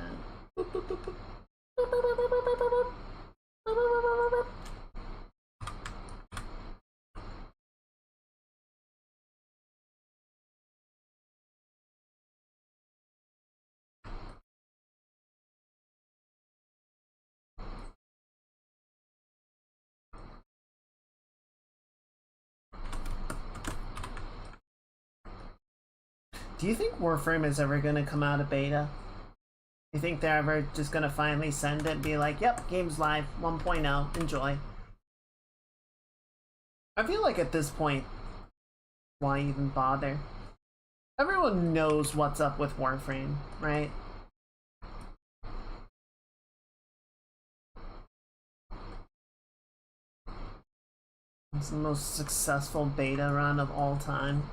Do you think Warframe is ever gonna come out of beta? You think they're ever just gonna finally send it and be like, yep, game's live, 1.0, enjoy? I feel like at this point, why even bother? Everyone knows what's up with Warframe, right? It's the most successful beta run of all time.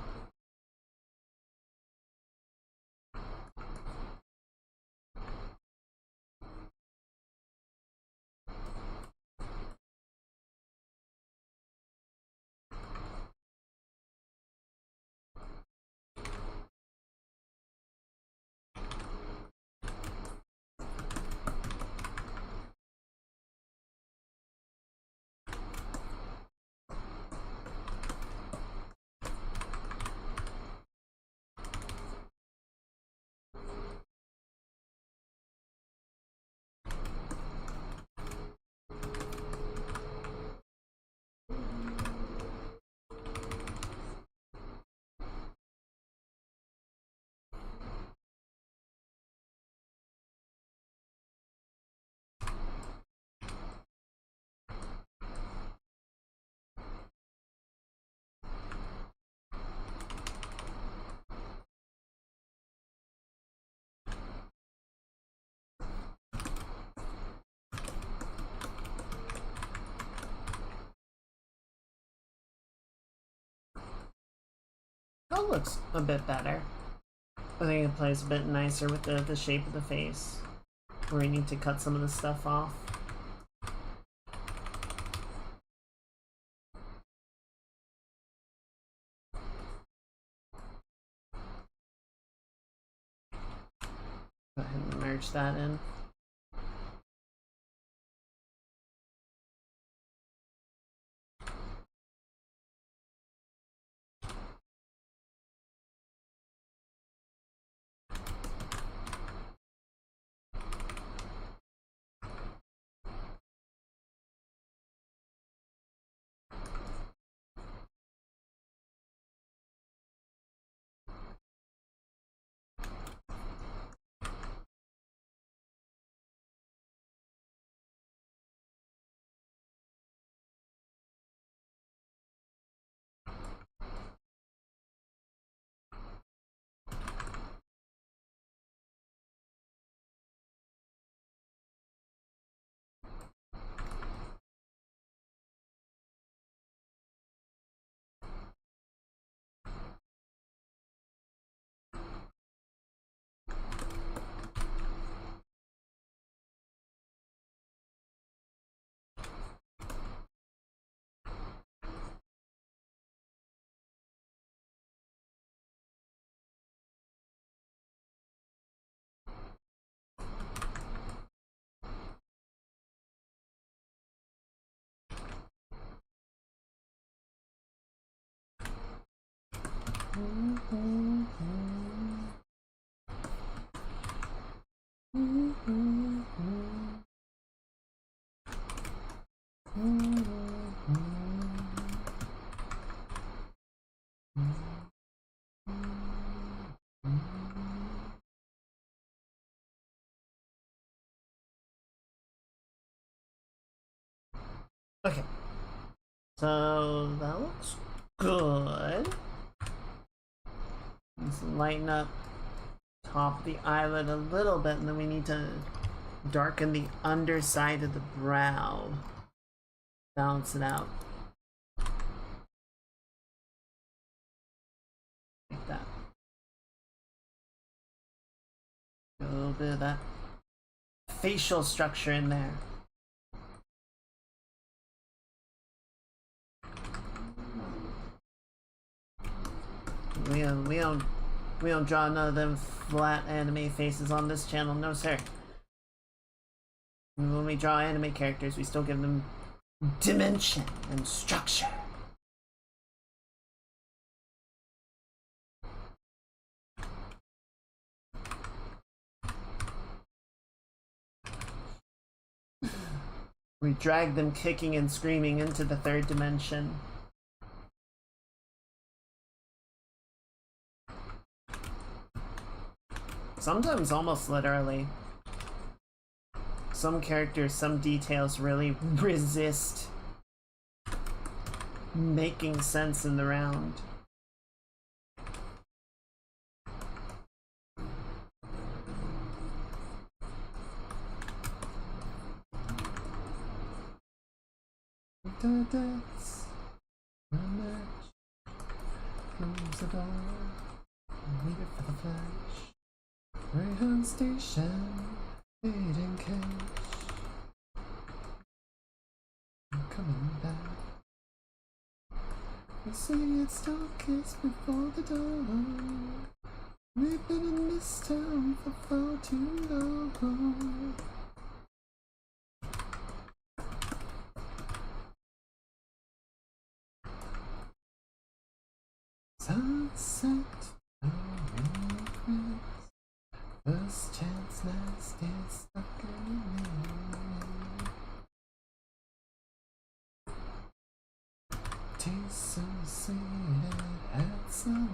That looks a bit better. I think it plays a bit nicer with the shape of the face, where you need to cut some of the stuff off. Go ahead and merge that in. Okay, so that looks good. Let's lighten up top of the eyelid a little bit, and then we need to darken the underside of the brow. Balance it out. Like that. A little bit of that facial structure in there. We don't draw none of them flat anime faces on this channel, no sir. And when we draw anime characters, we still give them dimension and structure. We drag them kicking and screaming into the third dimension. Sometimes almost literally. Some characters, some details really resist making sense in the round. That's a match. Close the door. Waited for the flash. Greyhound station. Waiting cash. I'm coming back. You see it's darkest before the dawn. We've been in this town for far too long. Sunset, no regrets. First chance, last dance, stuck in the middle. Tastes so sweet, it hurts a little.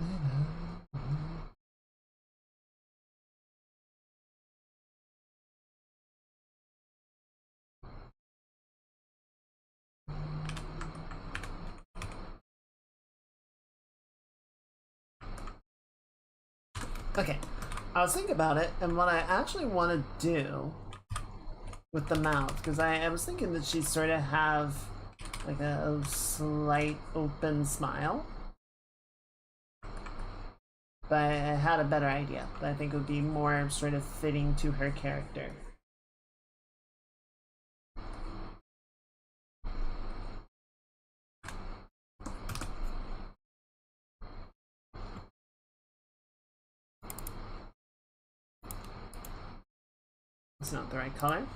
Okay, I was thinking about it, and what I actually want to do with the mouth, because I was thinking that she sort of have like a slight open smile, but I had a better idea that I think would be more sort of fitting to her character. It's not the right color.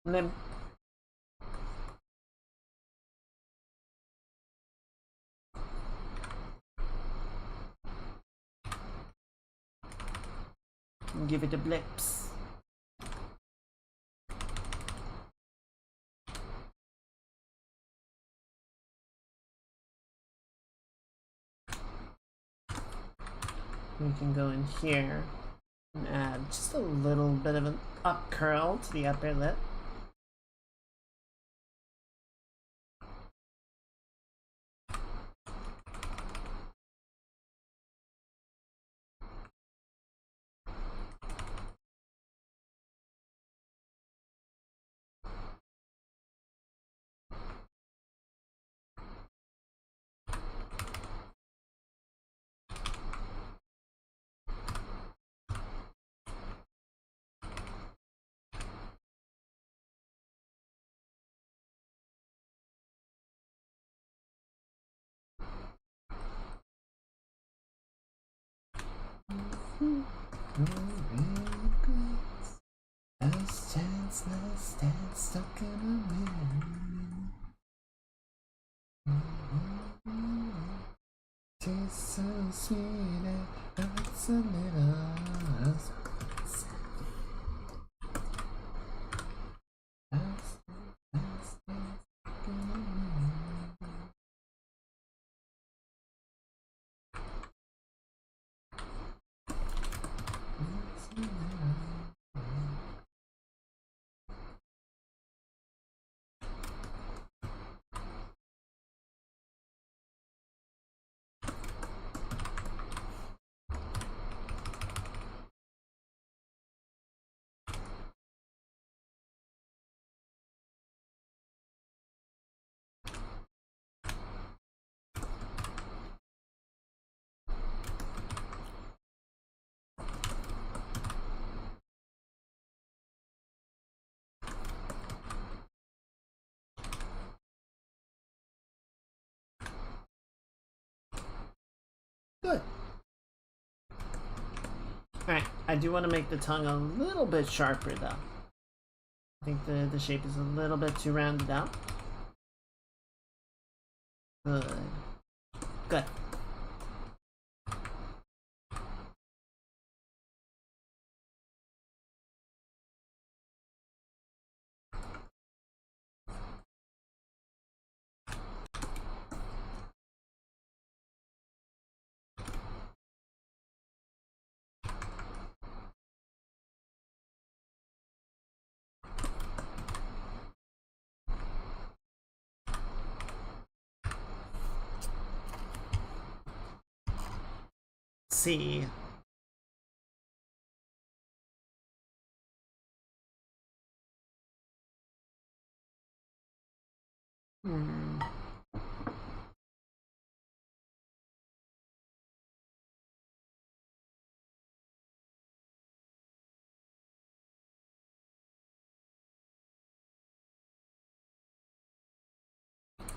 And then give it a blips. We can go in here and add just a little bit of an up curl to the upper lip. Last chance, last dance, stuck in a middle. Tastes so sweet, it hurts a little. Good. Alright, I do want to make the tongue a little bit sharper though. I think the shape is a little bit too rounded out. Good. Good. see.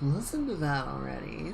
Listen to that already.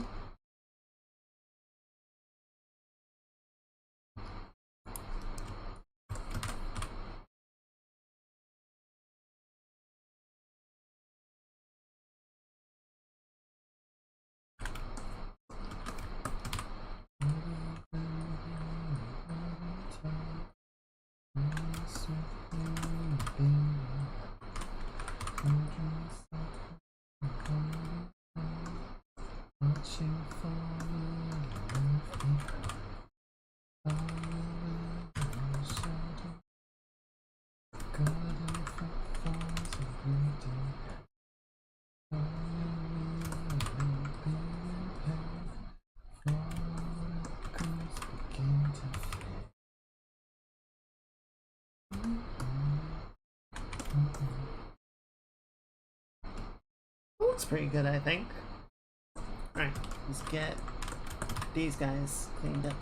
Looks pretty good, I think. Alright, let's get these guys cleaned up.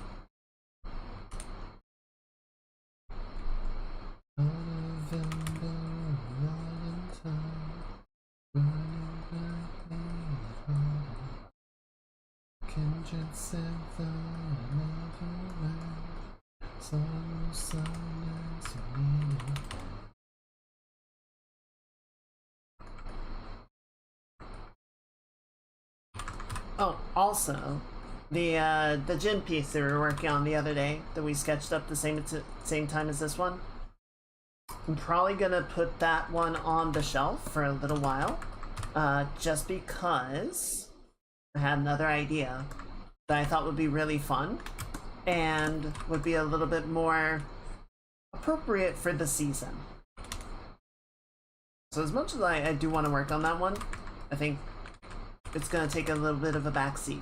Oh, also, the gym piece that we were working on the other day that we sketched up the same time as this one. I'm probably gonna put that one on the shelf for a little while, just because I had another idea that I thought would be really fun and would be a little bit more appropriate for the season. So as much as I do want to work on that one, I think it's gonna take a little bit of a backseat.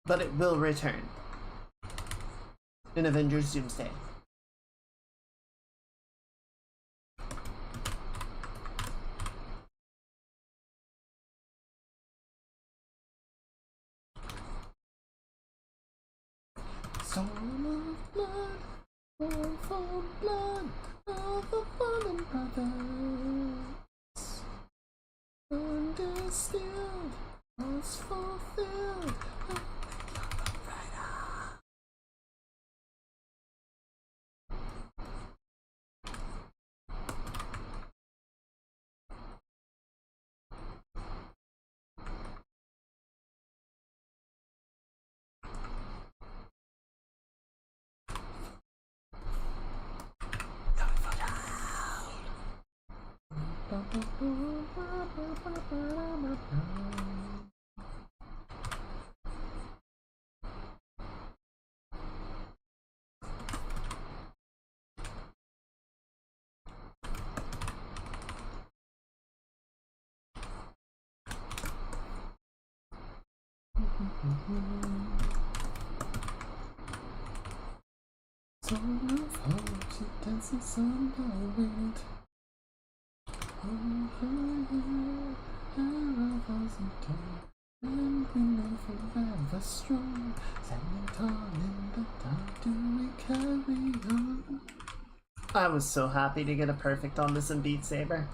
But it will return in Avengers Doomsday. Storm of blood, war for blood, of the fallen brothers. Understood, was fulfilled. Song of hope, she dances on the wind. Oh, her was a dawn, and we know forever strong. Standing tall in the dark, do we carry on? I was so happy to get a perfect on this in Beat Saber.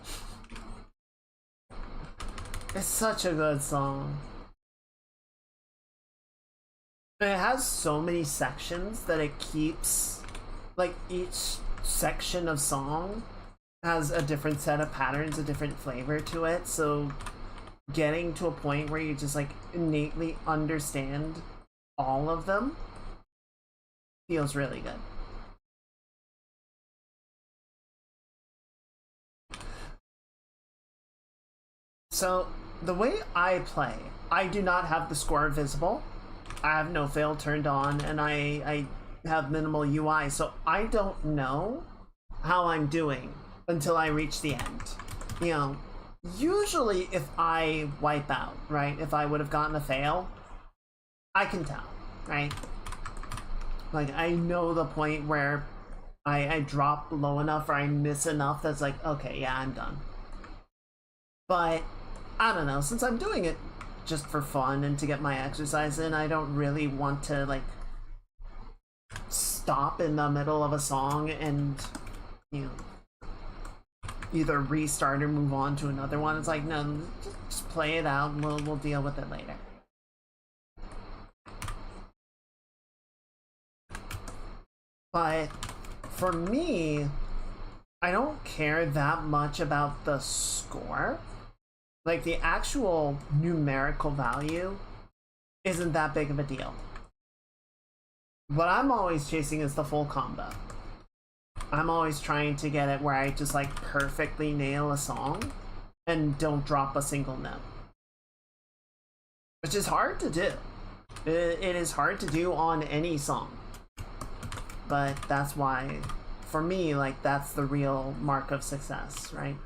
It's such a good song. It has so many sections that it keeps, like, each section of song has a different set of patterns, a different flavor to it, so getting to a point where you just, like, innately understand all of them feels really good. So, the way I play, I do not have the score visible. I have no fail turned on, and I have minimal UI, so I don't know how I'm doing until I reach the end. You know, usually if I wipe out, right, if I would have gotten a fail, I can tell, right? Like, I know the point where I drop low enough or I miss enough that's like, okay, yeah, I'm done. But, I don't know, since I'm doing it just for fun and to get my exercise in, I don't really want to, like, stop in the middle of a song and, you know, either restart or move on to another one. It's like, no, just play it out and we'll deal with it later. But for me, I don't care that much about the score. Like, the actual numerical value isn't that big of a deal. What I'm always chasing is the full combo. I'm always trying to get it where I just like perfectly nail a song and don't drop a single note. Which is hard to do. It is hard to do on any song. But that's why, for me, like, that's the real mark of success, right?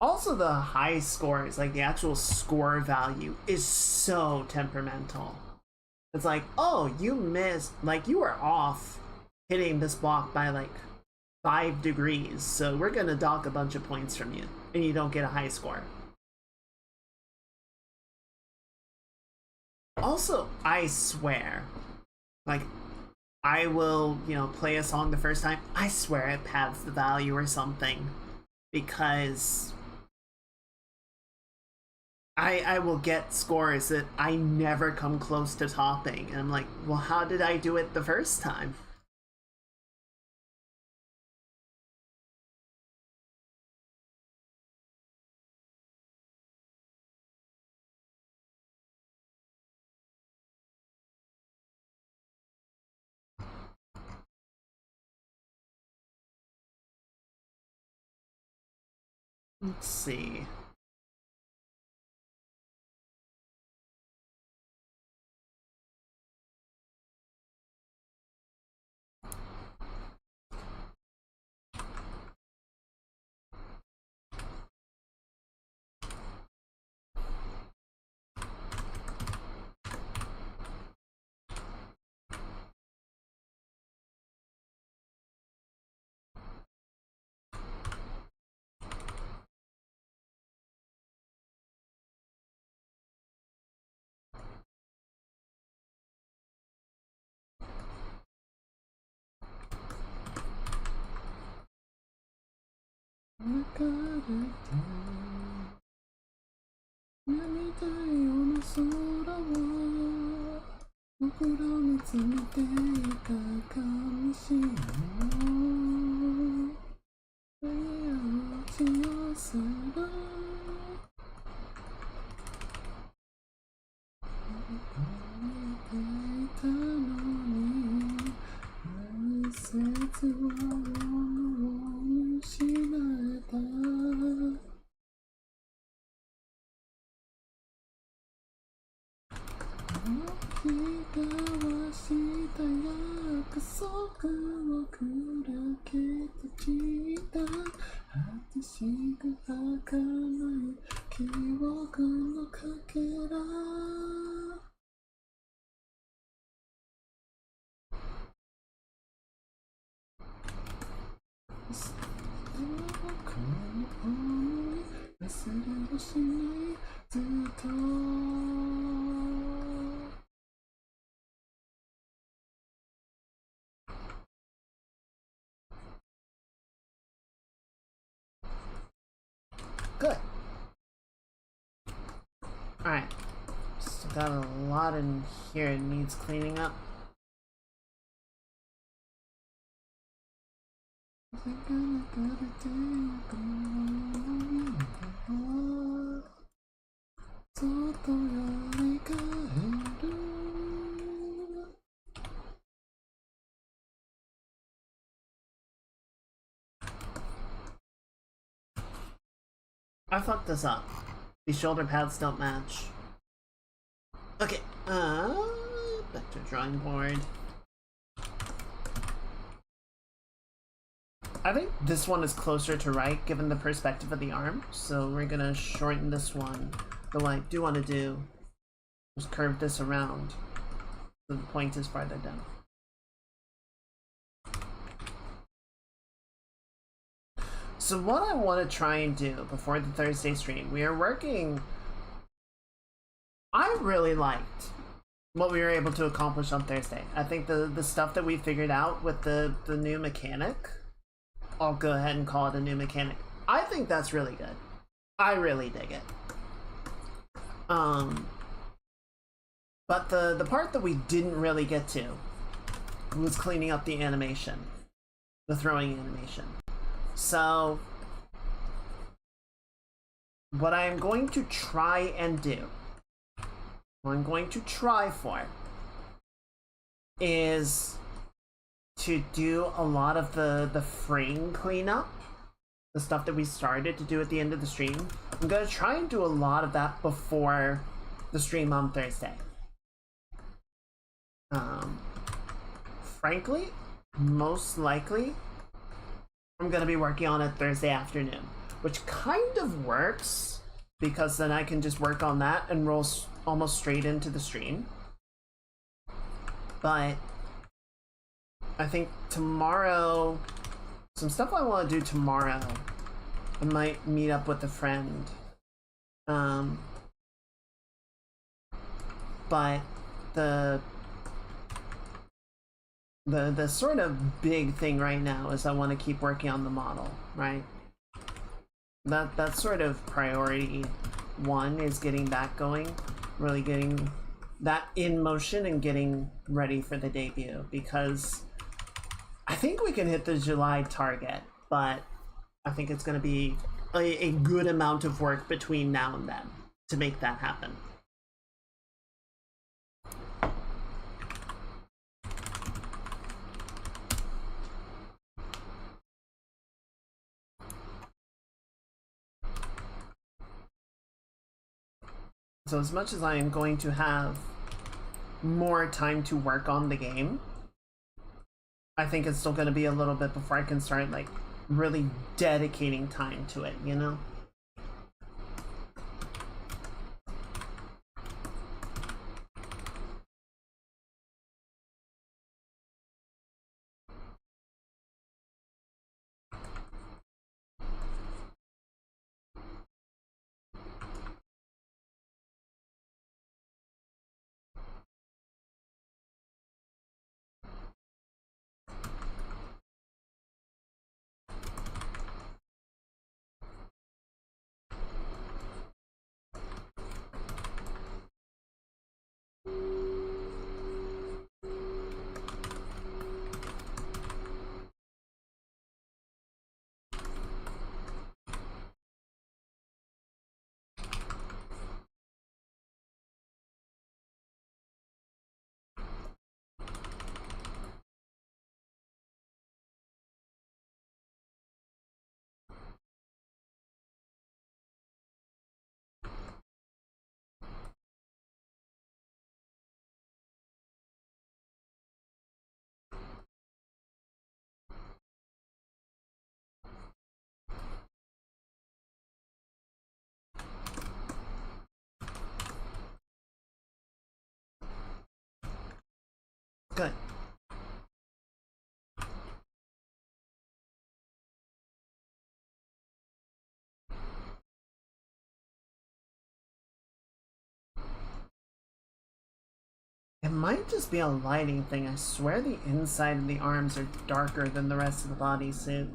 Also, the high scores, like the actual score value, is so temperamental. It's like, oh, you missed, like, you were off hitting this block by like 5 degrees, so we're gonna dock a bunch of points from you, and you don't get a high score. Also, I swear, like, I will, you know, play a song the first time, I swear it pads the value or something, because I will get scores that I never come close to topping, and I'm like, well, how did I do it the first time? Let's see. Good. Alright. Still got a lot in here it needs cleaning up. I fucked this up. These shoulder pads don't match. Okay, back to drawing board. I think this one is closer to right given the perspective of the arm, so we're gonna shorten this one. But what I do want to do is curve this around so the point is farther down. So what I want to try and do before the Thursday stream, we are working... I really liked what we were able to accomplish on Thursday. I think the stuff that we figured out with the new mechanic, I'll go ahead and call it a new mechanic. I think that's really good. I really dig it. But the part that we didn't really get to was cleaning up the animation, the throwing animation. So what I am going to try and do, what I'm going to try for, is to do a lot of the frame cleanup, the stuff that we started to do at the end of the stream. I'm going to try and do a lot of that before the stream on Thursday. Frankly, most likely, I'm going to be working on it Thursday afternoon, which kind of works because then I can just work on that and roll almost straight into the stream. But I think tomorrow, some stuff I want to do tomorrow, I might meet up with a friend. But the sort of big thing right now is I want to keep working on the model, right? That's sort of priority one, is getting that going, really getting that in motion and getting ready for the debut, because I think we can hit the July target, but I think it's going to be a good amount of work between now and then to make that happen. So as much as I am going to have more time to work on the game, I think it's still going to be a little bit before I can start like really dedicating time to it, you know? Good. It might just be a lighting thing. I swear the inside of the arms are darker than the rest of the bodysuit.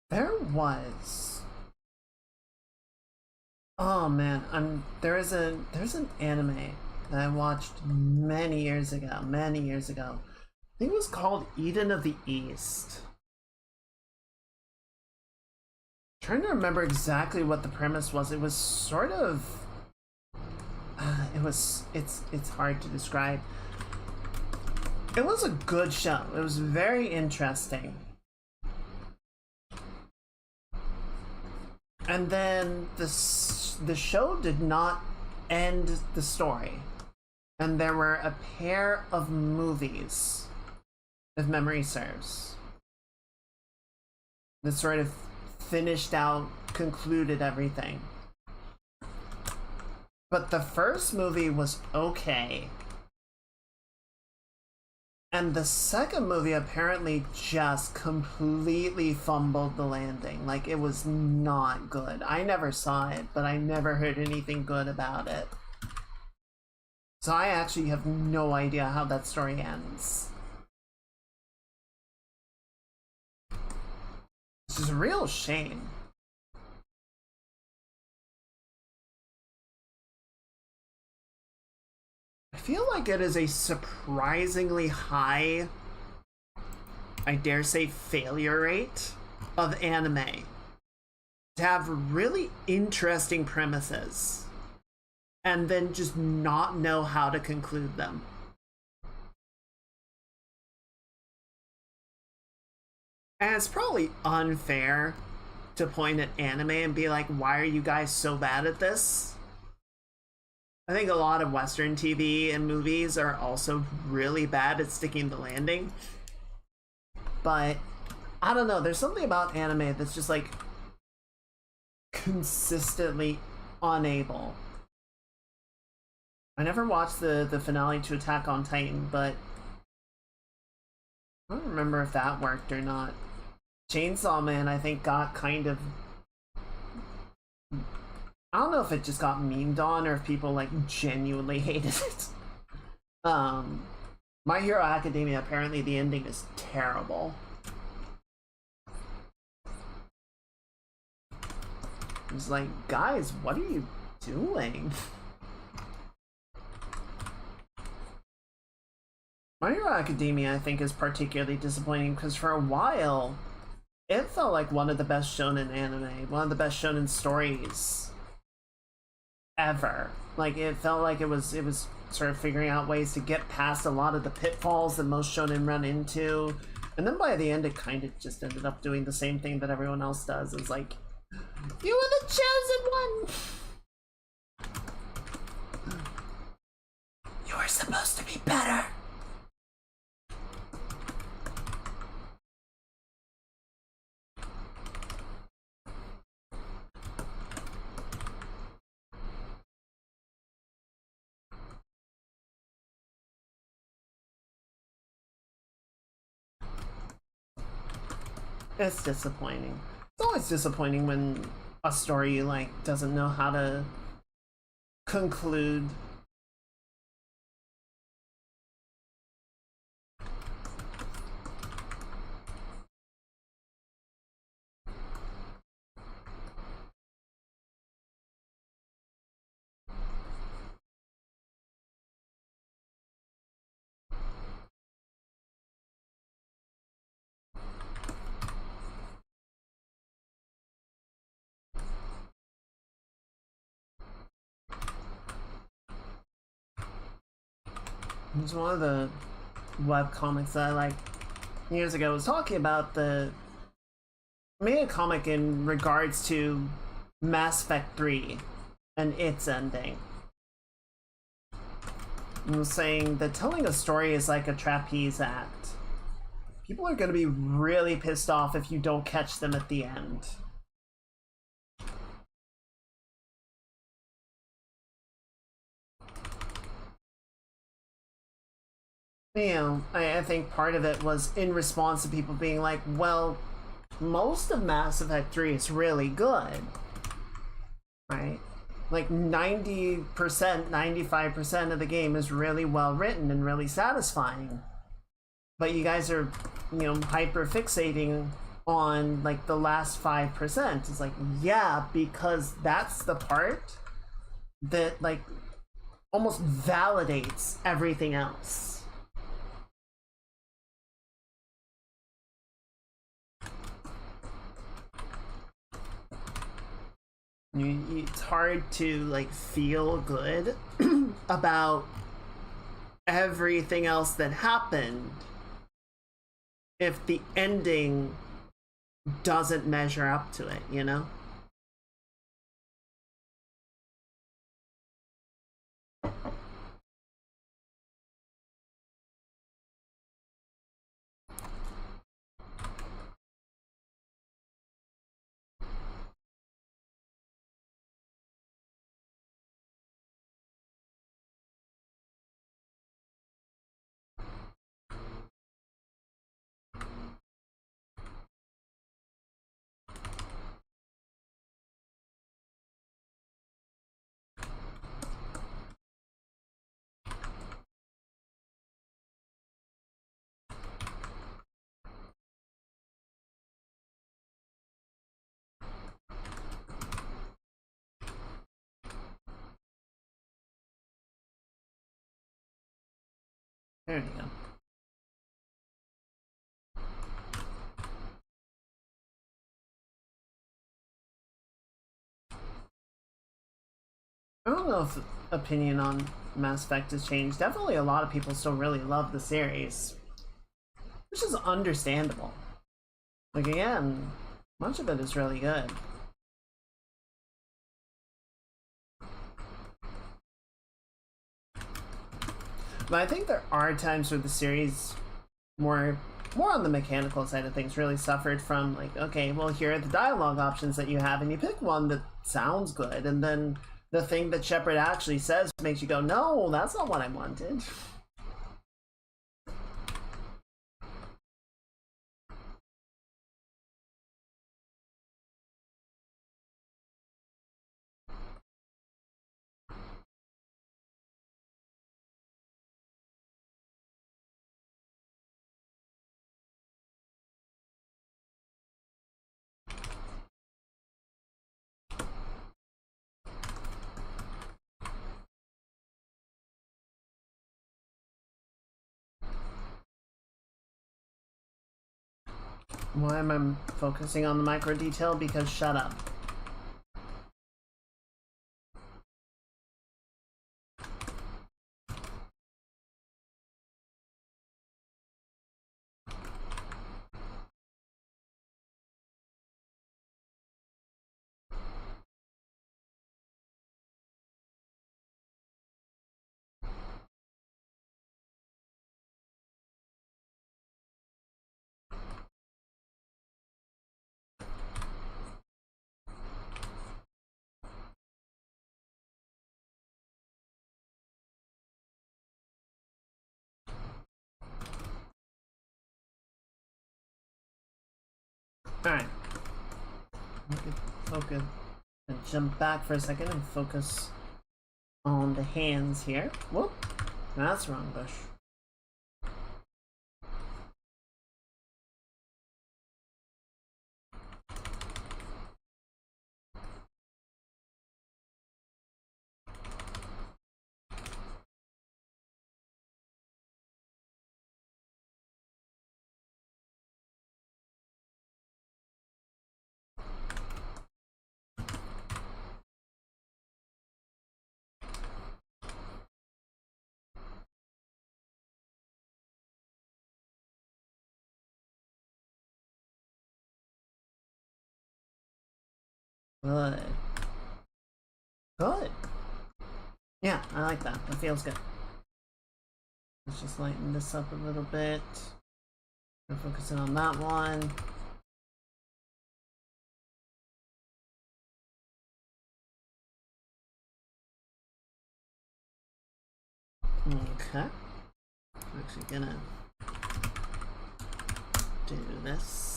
There was... Oh man, there's an anime that I watched many years ago. I think it was called Eden of the East. Trying to remember exactly what the premise was. It was sort of it's hard to describe. It was a good show. It was very interesting. And then the show did not end the story. And there were a pair of movies, if memory serves, that sort of finished out, concluded everything. But the first movie was okay. And the second movie apparently just completely fumbled the landing. Like, it was not good. I never saw it, but I never heard anything good about it. So I actually have no idea how that story ends. Which is a real shame. I feel like it is a surprisingly high, I dare say, failure rate of anime to have really interesting premises and then just not know how to conclude them. And it's probably unfair to point at anime and be like, why are you guys so bad at this? I think a lot of Western TV and movies are also really bad at sticking the landing. But I don't know, there's something about anime that's just like consistently unable. I never watched the finale to Attack on Titan, but I don't remember if that worked or not. Chainsaw Man, I think, got kind of... I don't know if it just got memed on or if people like genuinely hated it. My Hero Academia, apparently the ending is terrible. It's like, guys, what are you doing? My Hero Academia, I think, is particularly disappointing because for a while it felt like one of the best shonen anime, one of the best shonen stories ever. Like, it felt like it was sort of figuring out ways to get past a lot of the pitfalls that most shonen run into, and then by the end it kind of just ended up doing the same thing that everyone else does. It's like, you were the chosen one! You were supposed to be better! It's disappointing. It's always disappointing when a story like doesn't know how to conclude. It's one of the web comics that I liked years ago. Was talking about I made a comic in regards to Mass Effect 3 and its ending. And was saying that telling a story is like a trapeze act. People are going to be really pissed off if you don't catch them at the end. You know, I think part of it was in response to people being like, well, most of Mass Effect 3 is really good, right? Like 90%, 95% of the game is really well written and really satisfying. But you guys are, you know, hyper fixating on like the last 5%. It's like, yeah, because that's the part that like almost validates everything else. It's hard to like feel good about everything else that happened if the ending doesn't measure up to it, you know? There you go. I don't know if opinion on Mass Effect has changed. Definitely a lot of people still really love the series, which is understandable. Like, again, much of it is really good. But I think there are times where the series more on the mechanical side of things really suffered from, like, okay, well, here are the dialogue options that you have, and you pick one that sounds good, and then the thing that Shepard actually says makes you go, no, that's not what I wanted. Why am I focusing on the micro detail? Because shut up. Alright. Focus. And jump back for a second and focus on the hands here. Whoop. That's wrong bush. Good. Good. Yeah, I like that. That feels good. Let's just lighten this up a little bit. We're focusing on that one. Okay. I'm actually gonna do this.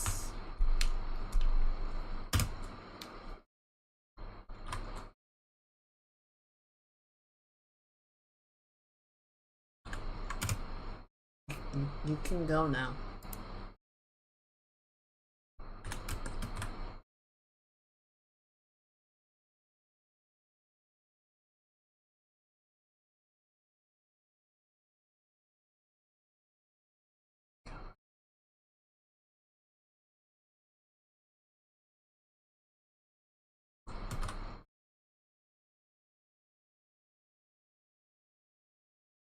You can go now.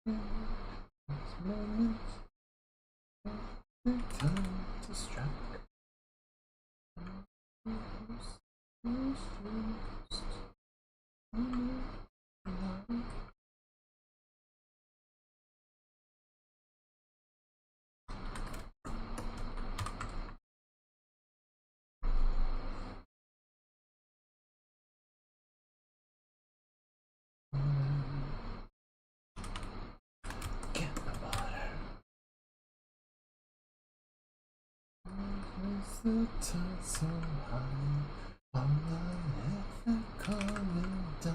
Time to strike. Get the water. Is the tide so high? On the Ithaca will die.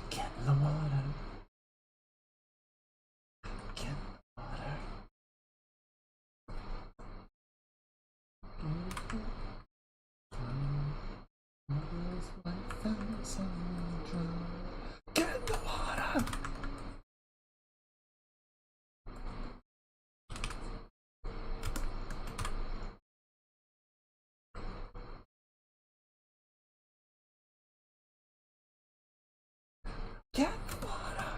Get in the water. Get in the water. Mother's white fence on the dry. Get in the water. Get in the water.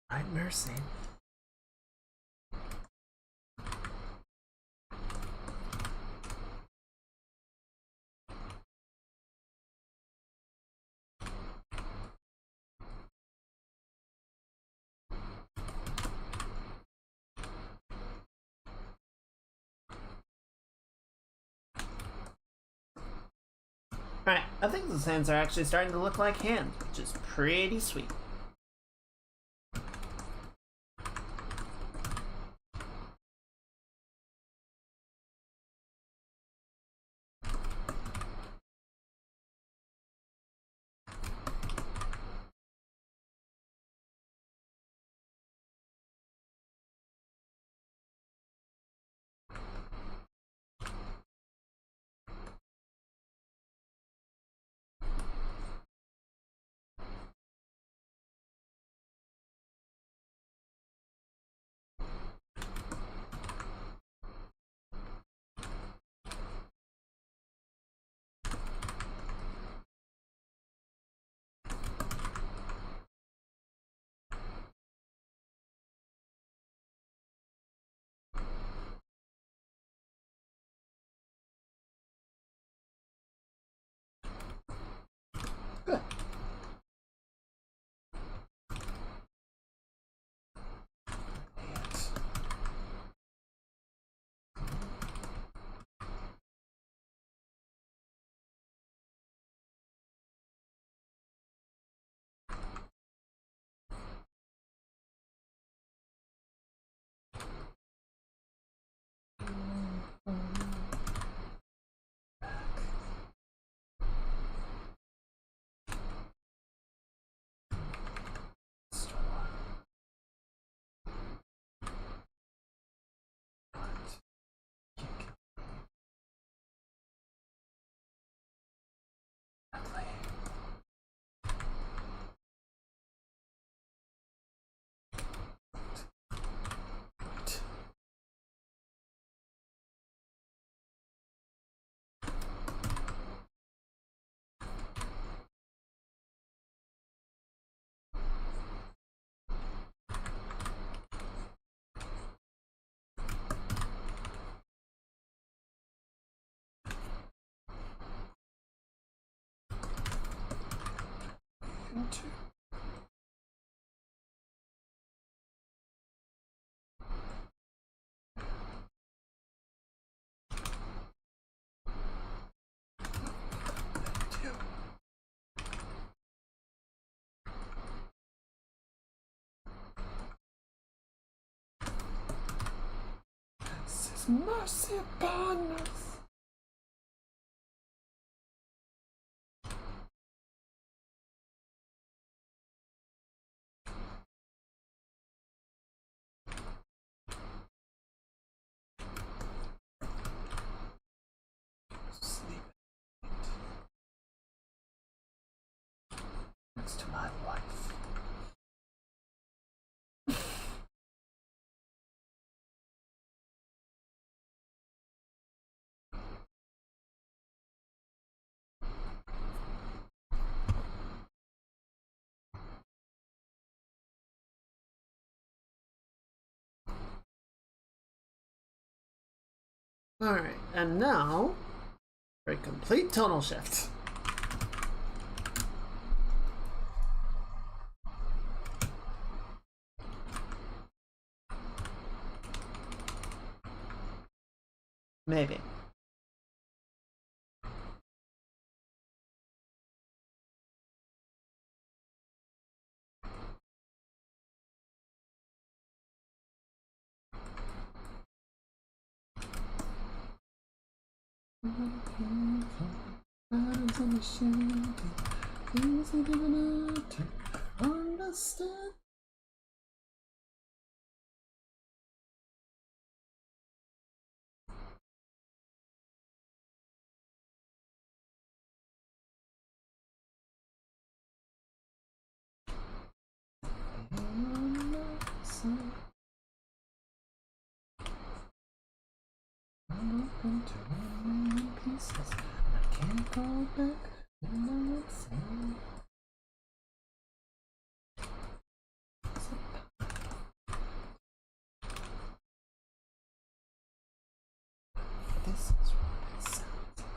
Right, mercy. Alright, I think those hands are actually starting to look like hands, which is pretty sweet. Mercy upon us. Sleep next to my wife. Alright, and now for a complete tonal shift. Maybe. Understand. I'm open to 1,000,000 pieces. I can't go back. This is what it sounds like.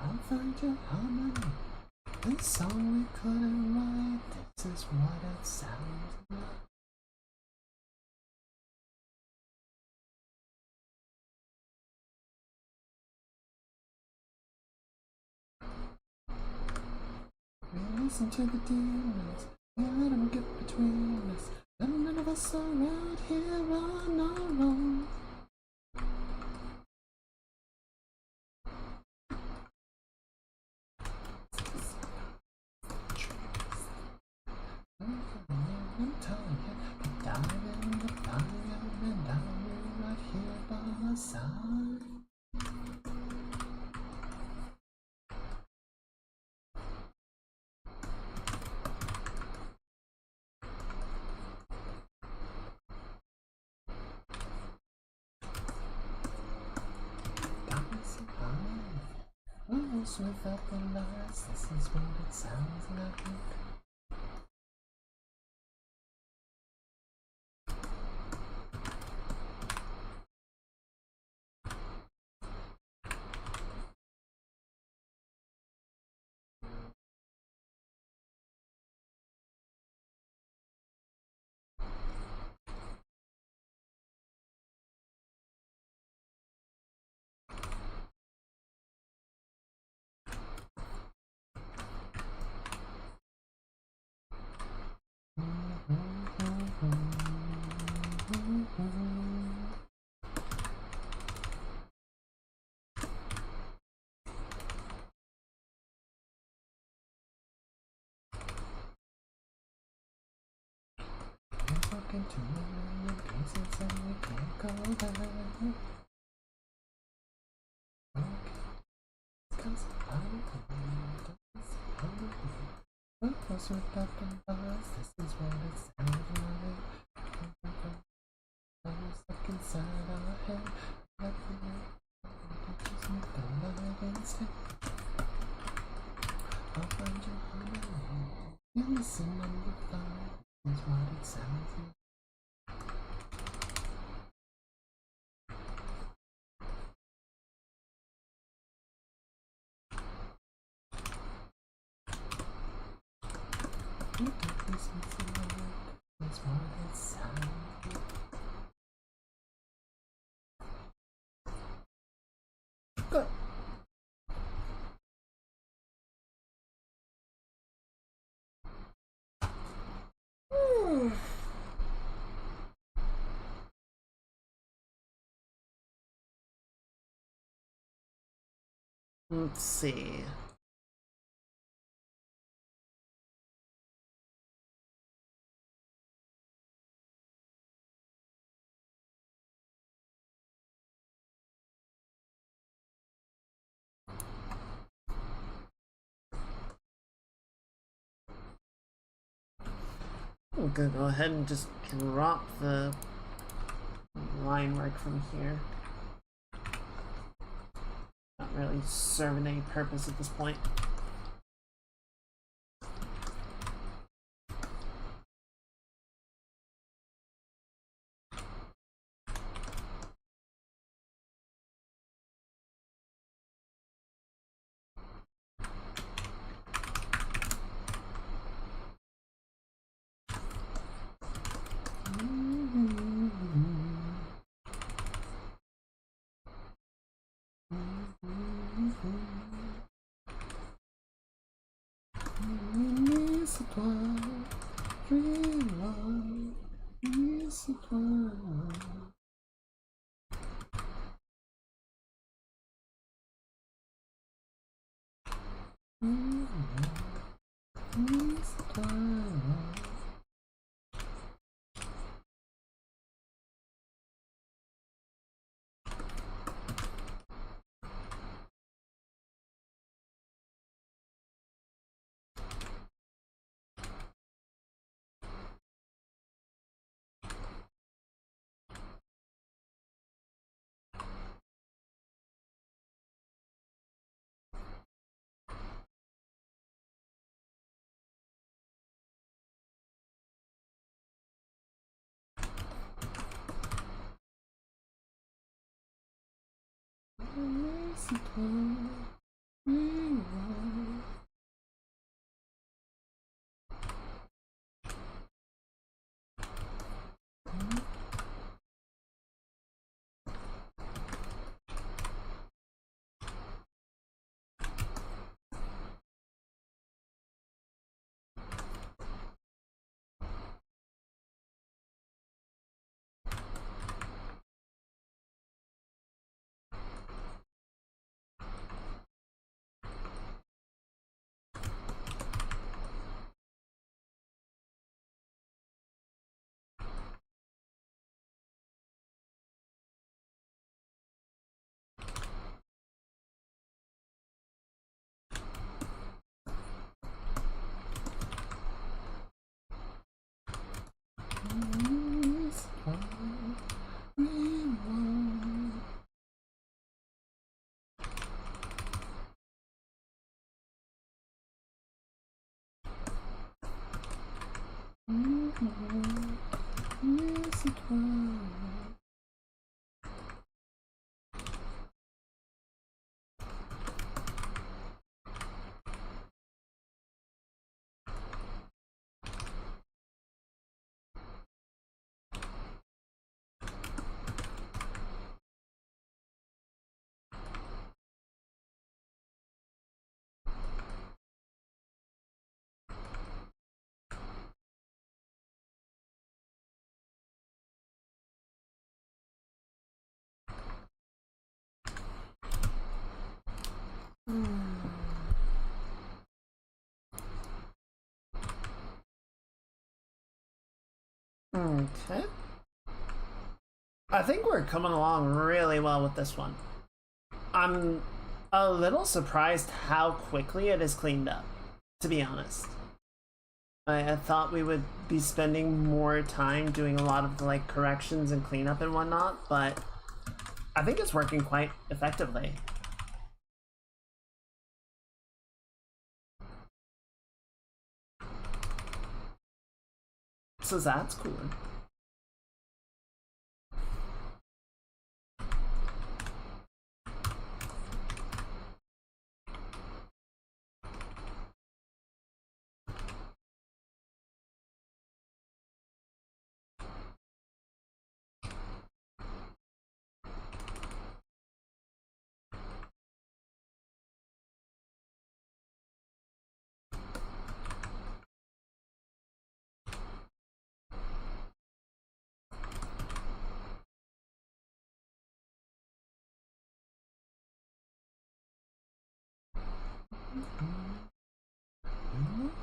I'll find your harmony. This song we couldn't write. This is what it sounds like. We listen to the demons. We let them get between us. And none of us are out here on our own. I'm telling you, I'm dying in the fire and I'm right here by my side. Almost without the lies, this is what it sounds like. Talking to 1,000,000 pieces and we can't go back. Okay, it's 'cause I'm cold. Almost without the bars, this is what it sounds like. I'm stuck inside our head. Just make the love instead. I'll find you harmony. You listen on the phone. This is what it sounds like. It's more than sound. Good. Let's see. I'm gonna go ahead and just drop the line work from here. Not really serving any purpose at this point. Okay. I think we're coming along really well with this one. I'm a little surprised how quickly it is cleaned up, to be honest. I thought we would be spending more time doing a lot of the, like, corrections and cleanup and whatnot, but I think it's working quite effectively. So that's cool.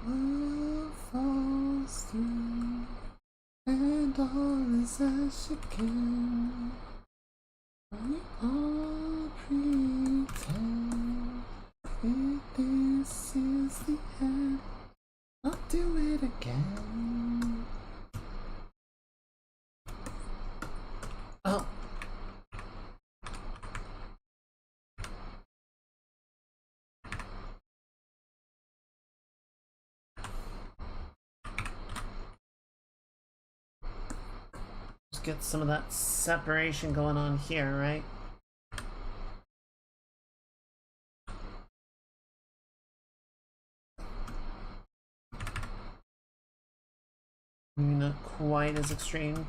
Love falls through, and all is as she can. We all pretend if this is the end, I'll do it again. Oh. Just get some of that separation going on here, right? Maybe not quite as extreme.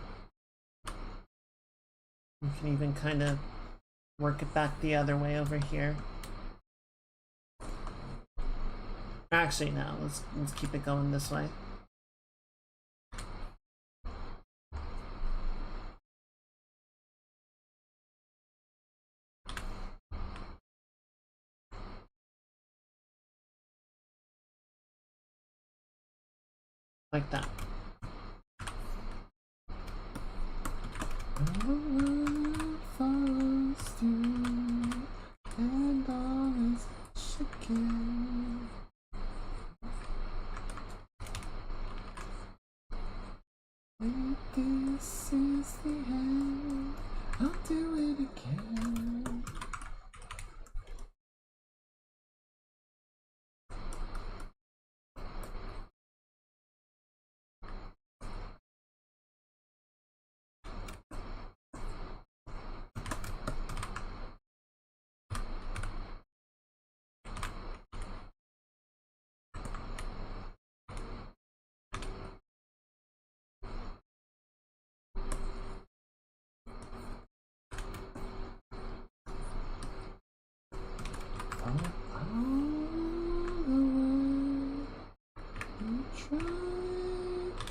You can even kind of work it back the other way over here. Actually, no, let's keep it going this way. Like that. Love falls through, and all is shaken. If this is the end, I'll do it again.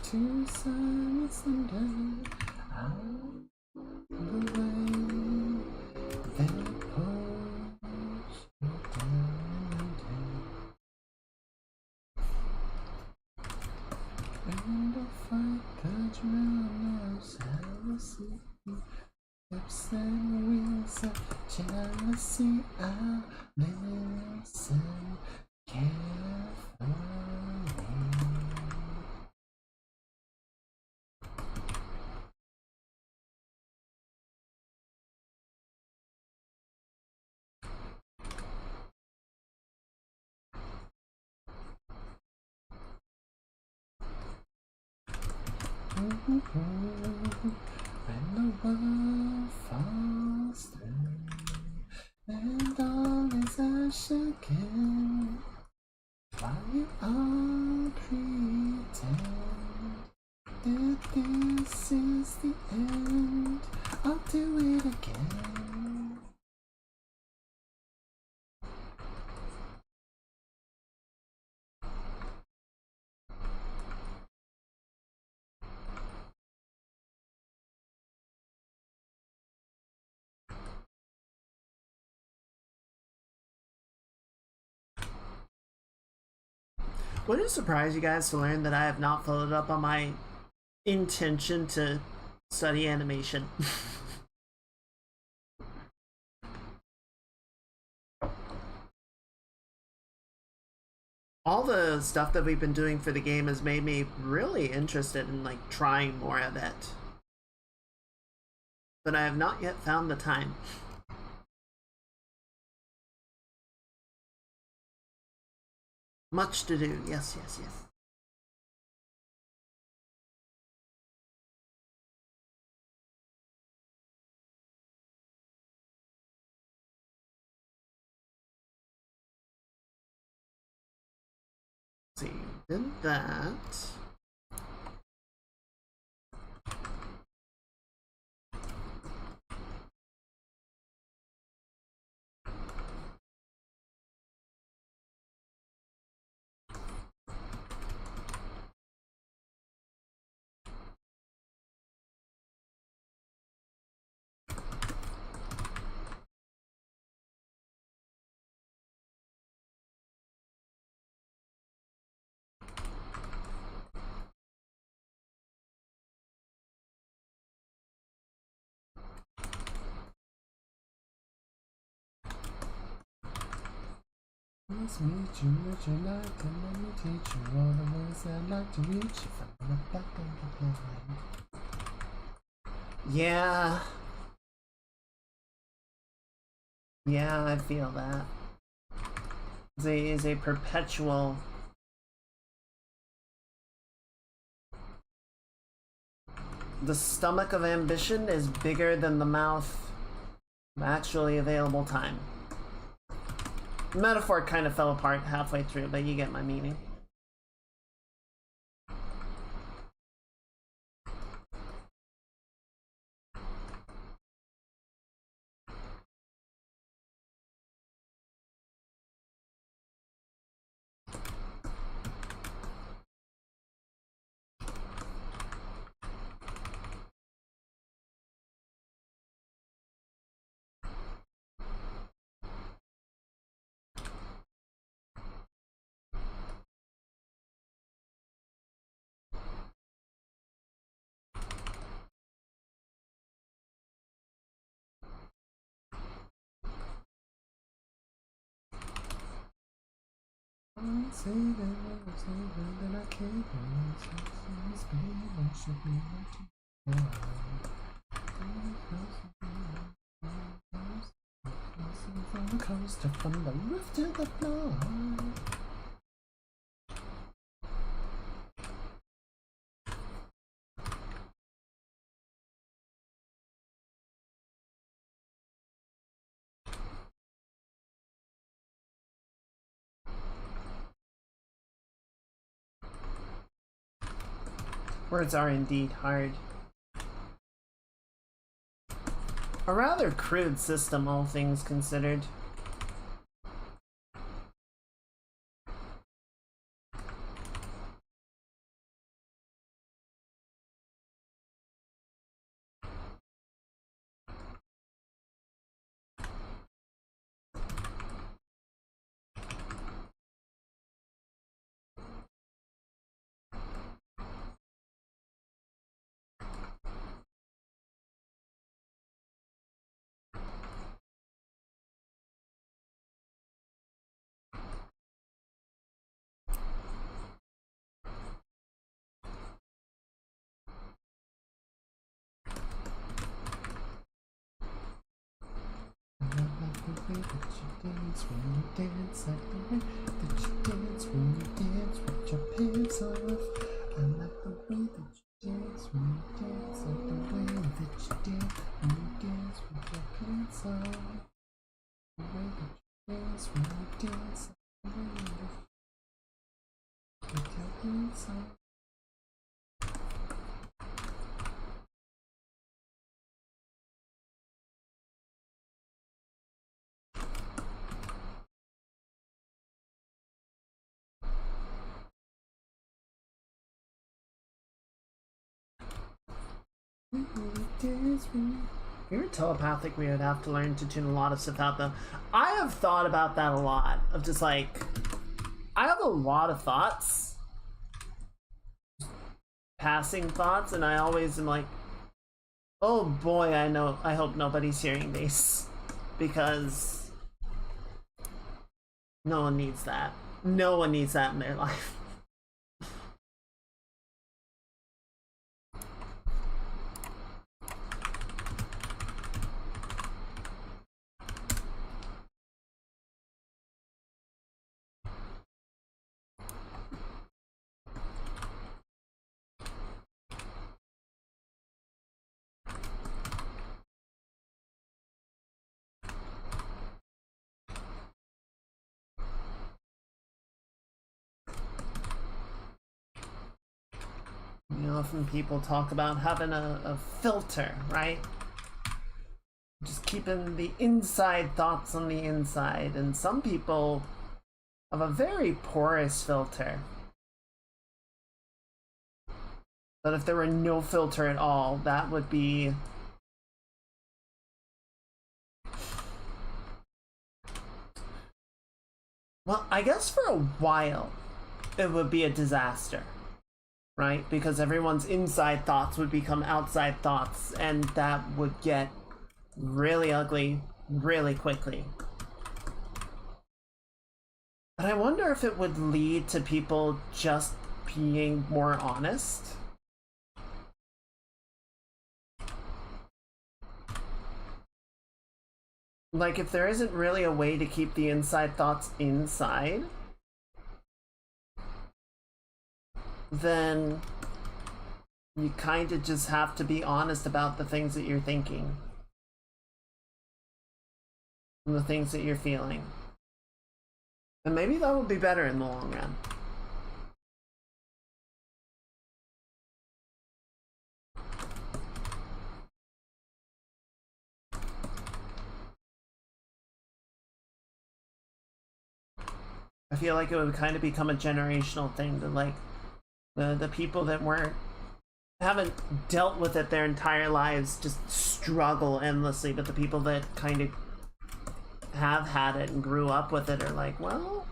To silence them down, the way they push you down, and a fight that drowns jealousy, lips and wings of jealousy. I'll listen carefully. When the world falls through, and all is as shaken, while you all pretend that this is the end, I'll do it again. Would it surprise you guys to learn that I have not followed up on my intention to study animation? All the stuff that we've been doing for the game has made me really interested in like trying more of it. But I have not yet found the time. Much to do, yes, yes, yes. Let's see, did that. Nice meet you, would you like to let me teach you all the ways I'd like to reach you from the back of the line? Yeah. Yeah, I feel that. Is a perpetual. The stomach of ambition is bigger than the mouth of actually available time. The metaphor kind of fell apart halfway through, but you get my meaning. I'm saving, that I can't believe this baby should be from the coast from the roof to the floor. Words are indeed hard. A rather crude system, all things considered. That you dance when you dance, like the way that you dance when you dance with your pants off. I like the way that you dance when you dance, like the way that you dance when you dance with your pants off. The way that you dance when you dance, like the way with your pants off. If we were telepathic, we would have to learn to tune a lot of stuff out, though. I have thought about that a lot. Of just like, I have a lot of thoughts, passing thoughts, and I always am like, oh boy, I hope nobody's hearing these, because no one needs that. No one needs that in their life. You know, often people talk about having a filter, right? Just keeping the inside thoughts on the inside. And some people have a very porous filter. But if there were no filter at all, that would be... Well, I guess for a while, it would be a disaster. Right? Because everyone's inside thoughts would become outside thoughts, and that would get really ugly really quickly. But I wonder if it would lead to people just being more honest. Like, if there isn't really a way to keep the inside thoughts inside, then you kind of just have to be honest about the things that you're thinking and the things that you're feeling. And maybe that would be better in the long run. I feel like it would kind of become a generational thing, that like the people that haven't dealt with it their entire lives just struggle endlessly, but the people that kind of have had it and grew up with it are like, well,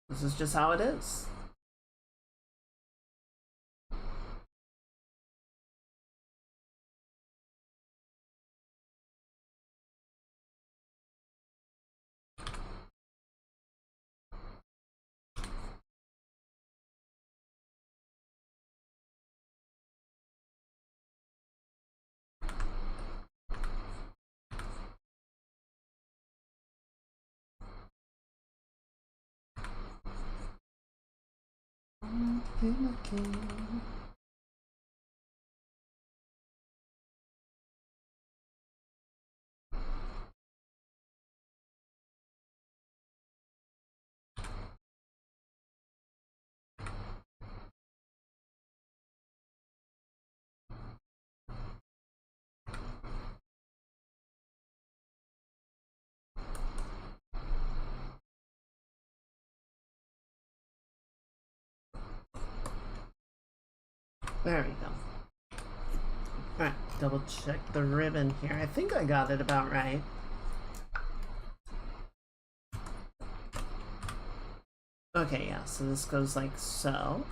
this is just how it is. There we go. Alright, double check the ribbon here. I think I got it about right. Okay, yeah, so this goes like so.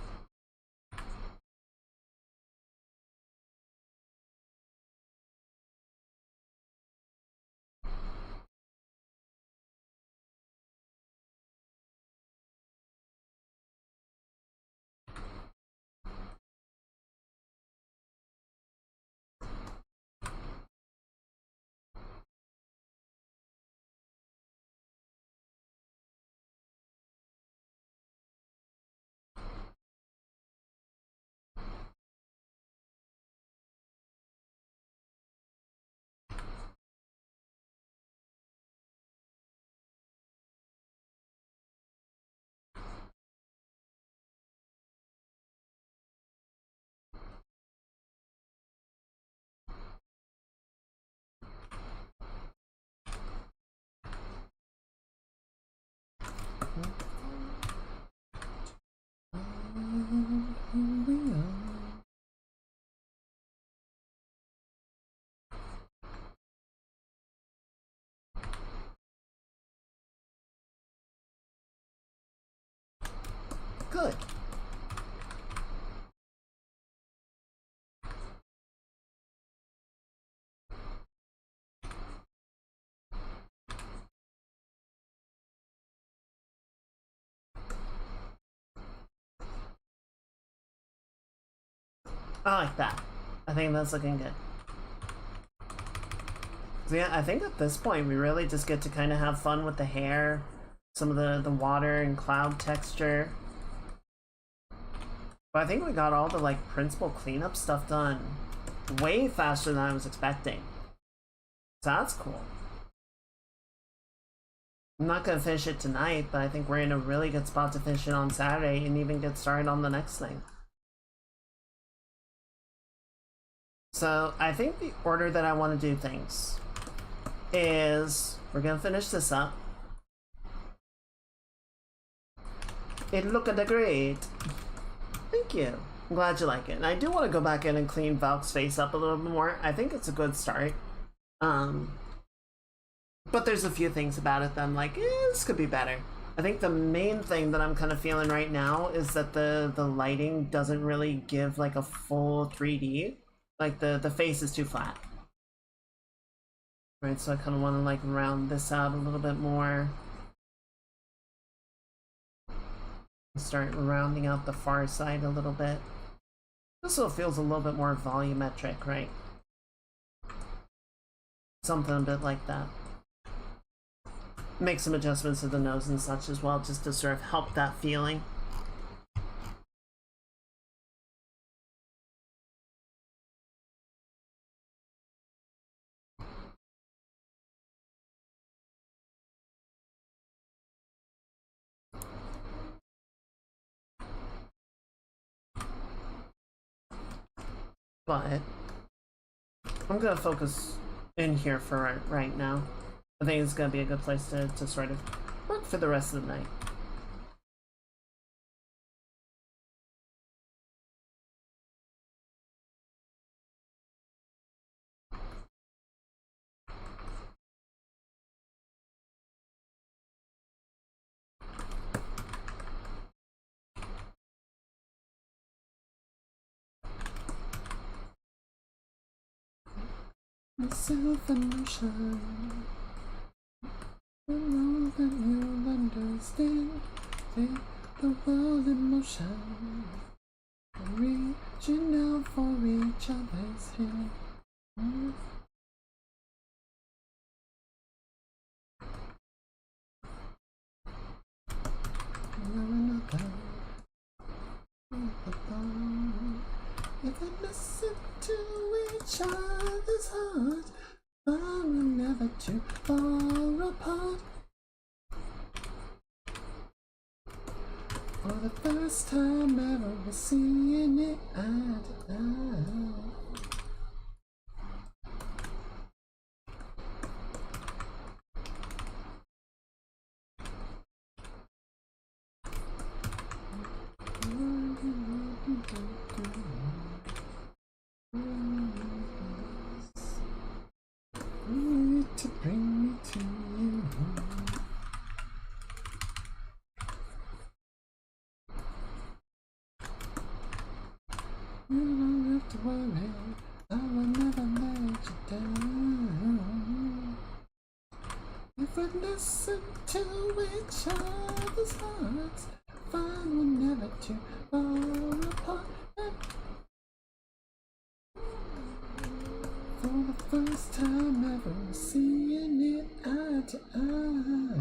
Good. I like that. I think that's looking good. So yeah, I think at this point we really just get to kind of have fun with the hair, some of the water and cloud texture. But I think we got all the like principal cleanup stuff done way faster than I was expecting. So that's cool. I'm not gonna finish it tonight, but I think we're in a really good spot to finish it on Saturday and even get started on the next thing. So I think the order that I want to do things is we're gonna finish this up. It looked great. Thank you. I'm glad you like it. And I do want to go back in and clean Valk's face up a little bit more. I think it's a good start. But there's a few things about it that I'm like, this could be better. I think the main thing that I'm kind of feeling right now is that the lighting doesn't really give like a full 3D. Like the face is too flat. Right, so I kind of want to like round this out a little bit more. Start rounding out the far side a little bit. This one feels a little bit more volumetric, right? Something a bit like that. Make some adjustments to the nose and such as well, just to sort of help that feeling. But I'm gonna focus in here for right now. I think it's gonna be a good place to sort of work for the rest of the night. Myself in motion. I know that you'll understand. Take the world in motion. Reaching out for each other's hand. If we listen to each other's hearts, but we're never too far apart. For the first time ever, we're seeing it eye to eye. To bring me to you. You don't have to worry, I will never let you down. If we listen to each other's hearts, find we're never too far apart. For the first time ever, we're seeing it eye to eye.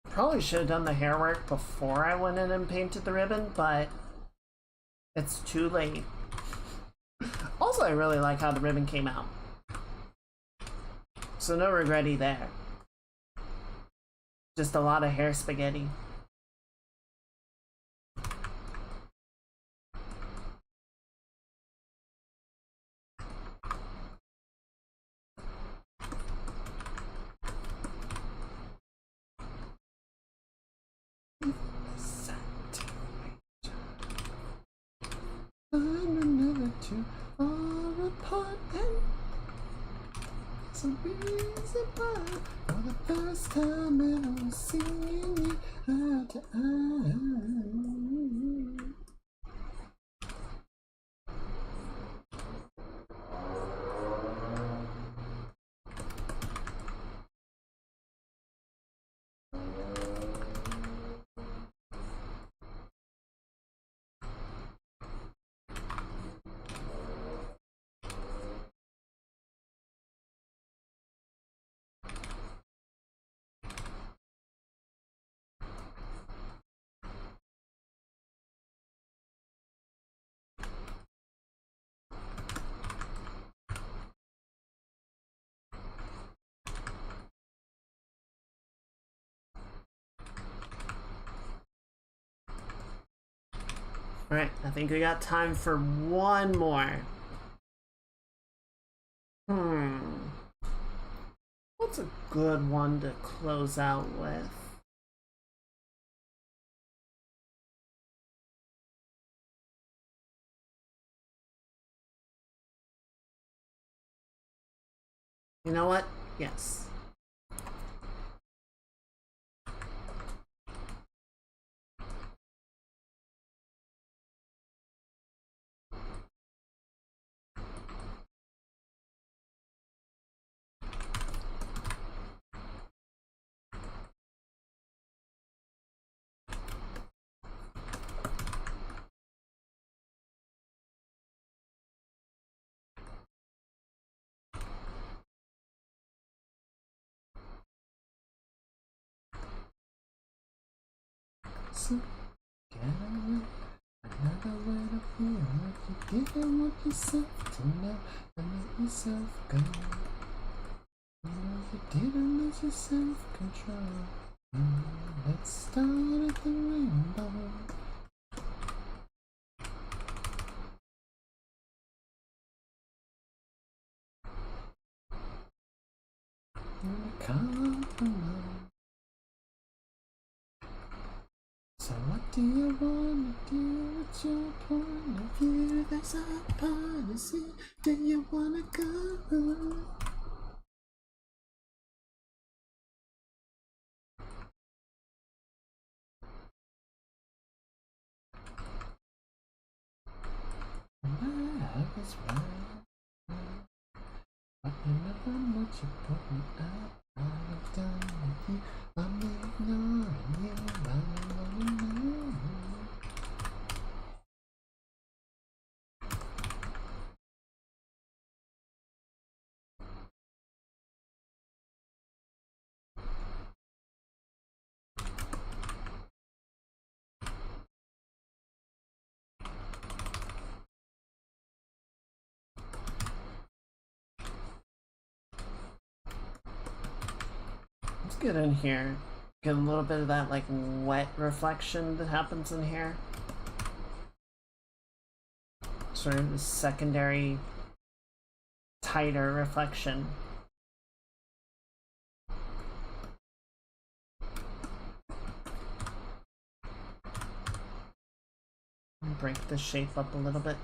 Probably should have done the hair work before I went in and painted the ribbon, but it's too late. Also, I really like how the ribbon came out. So no regretty there. Just a lot of hair spaghetti. I'm never too far apart, and it's a reason why for the first time ever we're seeing it eye to eye. Alright, I think we got time for one more. What's a good one to close out with? You know what? Yes. So get away. Another way to feel like you didn't want yourself to know and let yourself go. You didn't lose your self-control. Let's start at the rainbow. Come along. So what do you wanna do? What's your point of view? There's a policy. Do you wanna go? Love is right. But you know how much you put me up. I've done with you. I'm ignoring you. Let's get in here. Get a little bit of that like wet reflection that happens in here. Sort of the secondary tighter reflection. Break the shape up a little bit.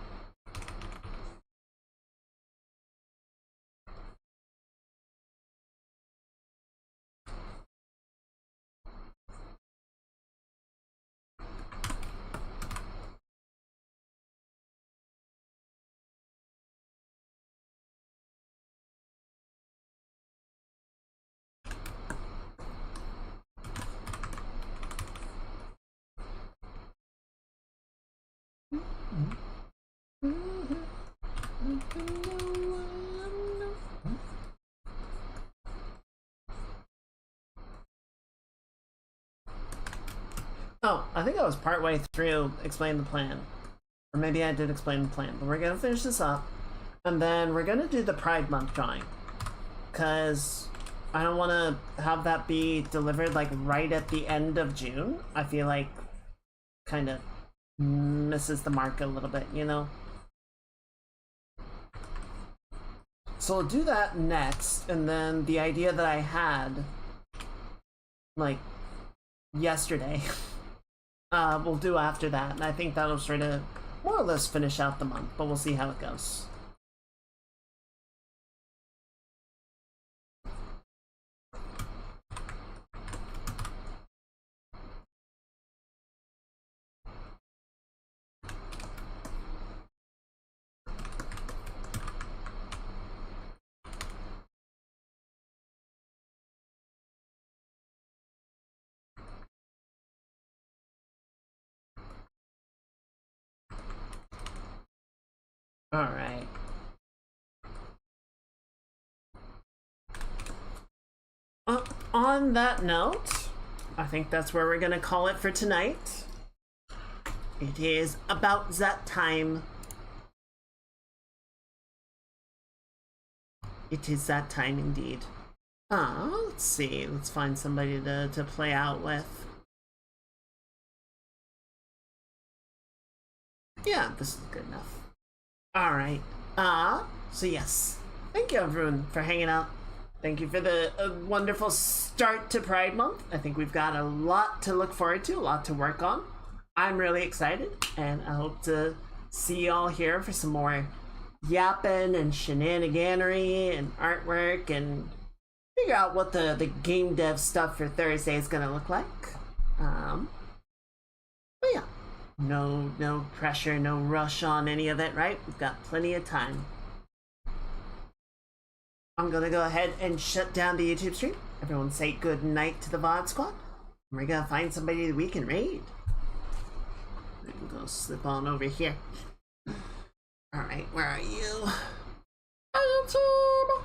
Oh, I think I was partway through explaining the plan. Or maybe I did explain the plan, but we're gonna finish this up. And then we're gonna do the Pride Month drawing. Because I don't want to have that be delivered like right at the end of June. I feel like kind of misses the mark a little bit, you know? So we'll do that next, and then the idea that I had like yesterday we'll do after that, and I think that'll sort of more or less finish out the month, but we'll see how it goes. All right. On that note, I think that's where we're gonna call it for tonight. It is about that time. It is that time indeed. Let's see. Let's find somebody to play out with. Yeah, this is good enough. Alright. So yes. Thank you everyone for hanging out. Thank you for the wonderful start to Pride Month. I think we've got a lot to look forward to, a lot to work on. I'm really excited, and I hope to see y'all here for some more yapping and shenaniganery and artwork and figure out what the game dev stuff for Thursday is gonna look like. But yeah. No pressure, no rush on any of it, right? We've got plenty of time. I'm gonna go ahead and shut down the YouTube stream. Everyone say good night to the VOD squad. We're gonna find somebody that we can raid. We can go slip on over here. Alright, where are you? YouTube!